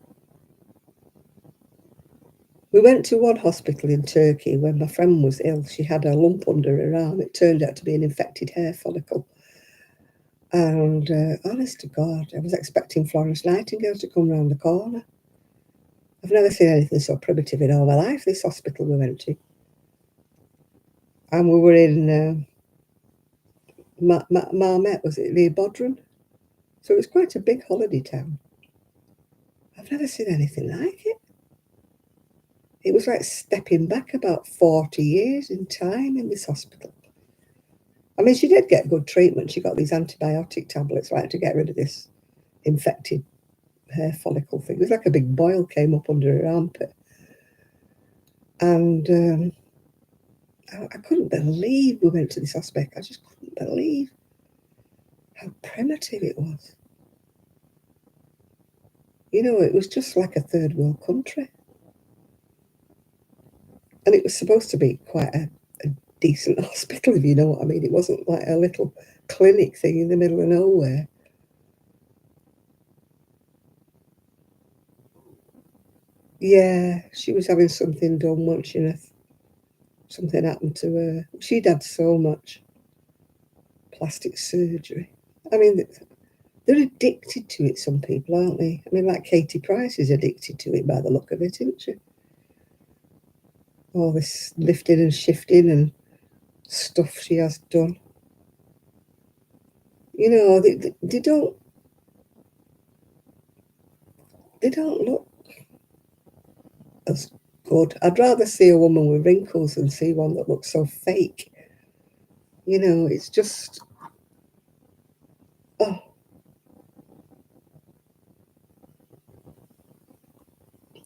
We went to one hospital in Turkey when my friend was ill. She had a lump under her arm. It turned out to be an infected hair follicle. And honest to God, I was expecting Florence Nightingale to come round the corner. I've never seen anything so primitive in all my life, this hospital we went to. And we were in Marmet, was it, near Bodrum? So it was quite a big holiday town. I've never seen anything like it. It was like stepping back about 40 years in time in this hospital. I mean, she did get good treatment. She got these antibiotic tablets, like, to get rid of this infected hair follicle thing. It was like a big boil came up under her armpit. And I couldn't believe we went to this hospital. I just couldn't believe how primitive it was. You know, it was just like a third world country. And it was supposed to be quite a decent hospital, if you know what I mean. It wasn't like a little clinic thing in the middle of nowhere. Yeah, she was having something done once, you know. Something happened to her. She'd had so much plastic surgery. I mean, they're addicted to it, some people, aren't they? I mean, like Katie Price is addicted to it by the look of it, isn't she? All this lifting and shifting and stuff she has done. You know, they don't look as good. I'd rather see a woman with wrinkles than see one that looks so fake. You know, it's just, oh.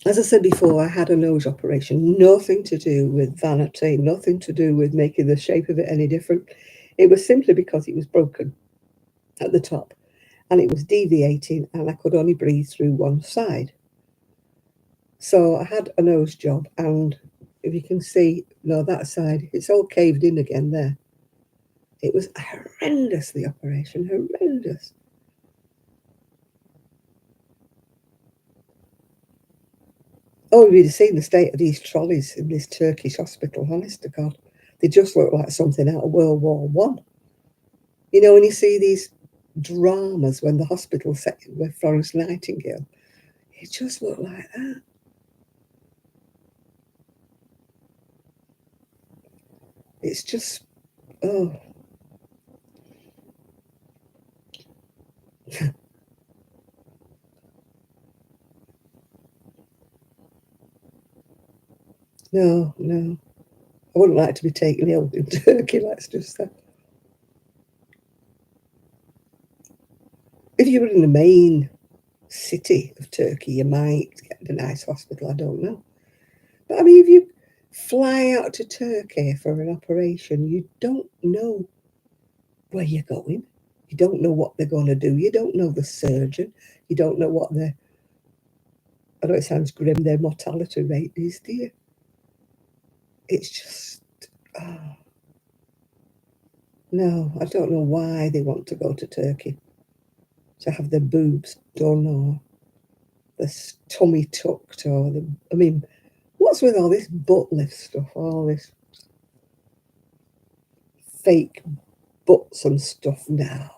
As I said before, I had a nose operation, nothing to do with vanity, nothing to do with making the shape of it any different. It was simply because it was broken at the top and it was deviating and I could only breathe through one side. So I had a nose job, and if you can see, no, that side, it's all caved in again there. It was horrendous, the operation, horrendous. Oh, you'd have seen the state of these trolleys in this Turkish hospital, honest to God. They just look like something out of World War One. You know, when you see these dramas when the hospital set with Florence Nightingale, it just looked like that. It's just, oh. No, no. I wouldn't like to be taken ill in Turkey, let's just say. If you were in the main city of Turkey, you might get a nice hospital, I don't know. But I mean, if you fly out to Turkey for an operation, you don't know where you're going. You don't know what they're going to do. You don't know the surgeon. You don't know what their, I know it sounds grim, their mortality rate is, do you? It's just, oh, no, I don't know why they want to go to Turkey to have their boobs done or the tummy tucked or the, I mean, what's with all this butt lift stuff, all this fake butts and stuff now?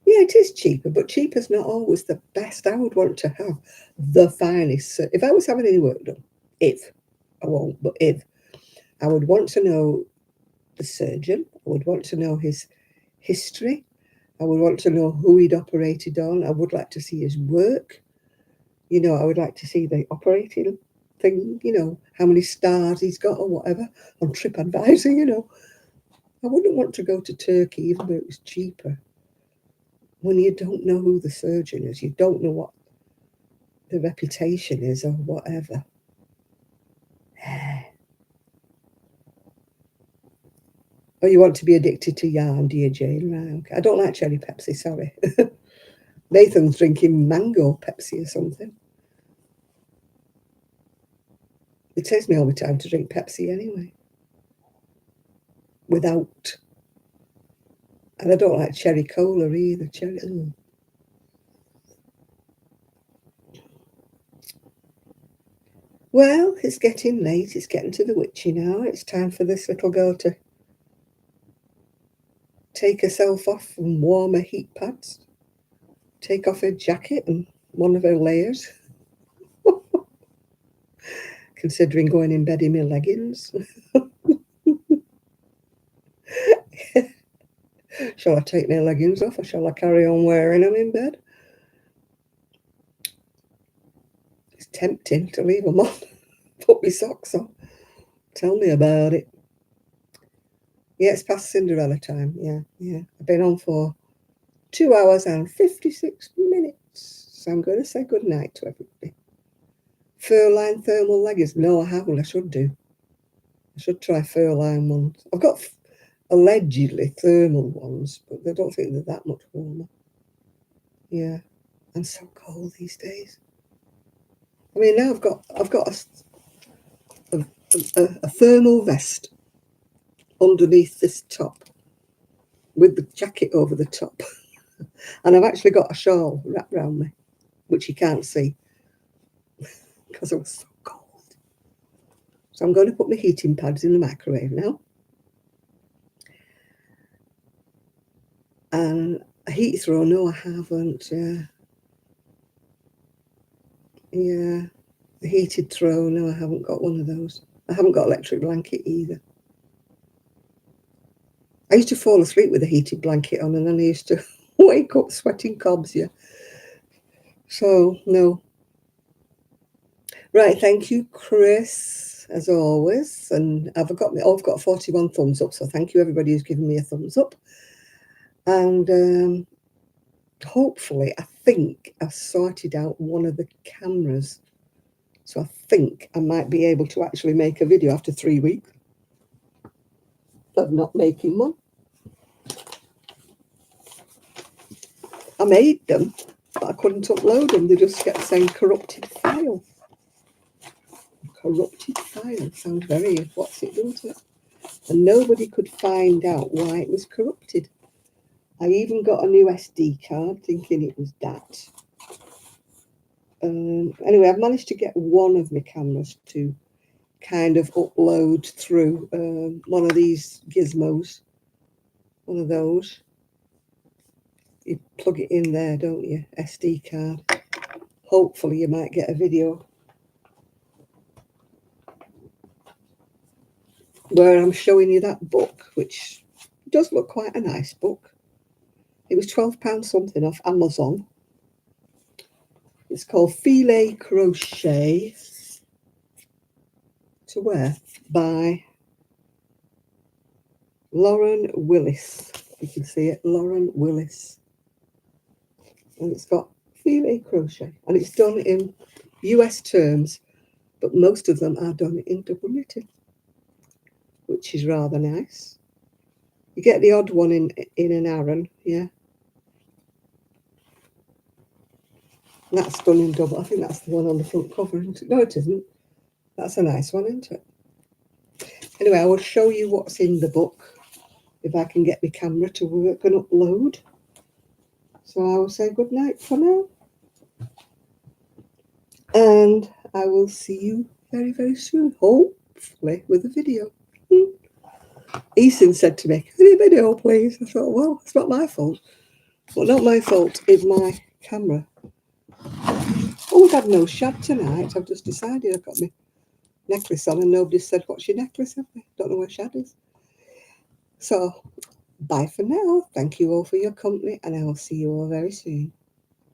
Yeah, it is cheaper, but cheaper's not always the best. I would want to have the finest. If I was having any work done, if, I won't, but if, I would want to know the surgeon. I would want to know his history. I would want to know who he'd operated on. I would like to see his work. You know, I would like to see the operating thing, you know, how many stars he's got or whatever on TripAdvisor, you know. I wouldn't want to go to Turkey even though it was cheaper when you don't know who the surgeon is, you don't know what the reputation is or whatever. Oh, you want to be addicted to yarn, dear Jane? Right, okay. I don't like cherry Pepsi, sorry. Nathan's drinking mango Pepsi or something. It takes me all the time to drink Pepsi anyway. Without. And I don't like cherry cola either. Well, it's getting late. It's getting to the witchy now. It's time for this little girl to take herself off and warm her heat pads. Take off her jacket and one of her layers. Considering going in bed in my leggings. Shall I take my leggings off or shall I carry on wearing them in bed? It's tempting to leave them on. Put my socks on. Tell me about it. Yeah, it's past Cinderella time. Yeah. I've been on for 2 hours and 56 minutes. So I'm going to say good night to everybody. Fur-lined thermal leggings. No, I haven't. I should do. I should try fur-lined ones. I've got allegedly thermal ones, but I don't think they're that much warmer. Yeah, I'm so cold these days. I mean, now I've got a thermal vest underneath this top with the jacket over the top, and I've actually got a shawl wrapped around me, which you can't see because I was so cold. So I'm going to put my heating pads in the microwave now. And a heat throw, no, I haven't. Yeah, the heated throw, no, I haven't got one of those. I haven't got electric blanket either. I used to fall asleep with a heated blanket on, and then I used to wake up sweating cobs, yeah. So, no. Right, thank you, Chris, as always. And I've got 41 thumbs up, so thank you everybody who's given me a thumbs up. And hopefully, I think I've sorted out one of the cameras. So I think I might be able to actually make a video after 3 weeks of not making one. I made them, but I couldn't upload them. They just kept saying corrupted file. Corrupted file sounds very what's it, doesn't it? And nobody could find out why it was corrupted. I even got a new SD card thinking it was that. Anyway, I've managed to get one of my cameras to kind of upload through one of these gizmos. One of those. You plug it in there, don't you? SD card. Hopefully you might get a video where I'm showing you that book, which does look quite a nice book. It was £12 something off Amazon. It's called Filet Crochet to Wear by Lauren Willis. You can see it, Lauren Willis. And it's got filet crochet. And it's done in US terms, but most of them are done in double knitting, which is rather nice. You get the odd one in an Aran, yeah. And that's done in double. I think that's the one on the front cover, isn't it? No, it isn't. That's a nice one, isn't it? Anyway, I will show you what's in the book if I can get my camera to work and upload. So I will say good night for now. And I will see you very, very soon, hopefully with a video. Ethan said to me, "Any video, please?" I thought, well, it's not my fault. Well, not my fault, it's my camera. Oh, we've had no shad tonight. I've just decided I've got my necklace on and nobody said, "What's your necklace?" Have they? Don't know where shad is. So, bye for now. Thank you all for your company and I will see you all very soon.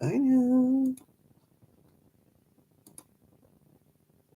Bye now.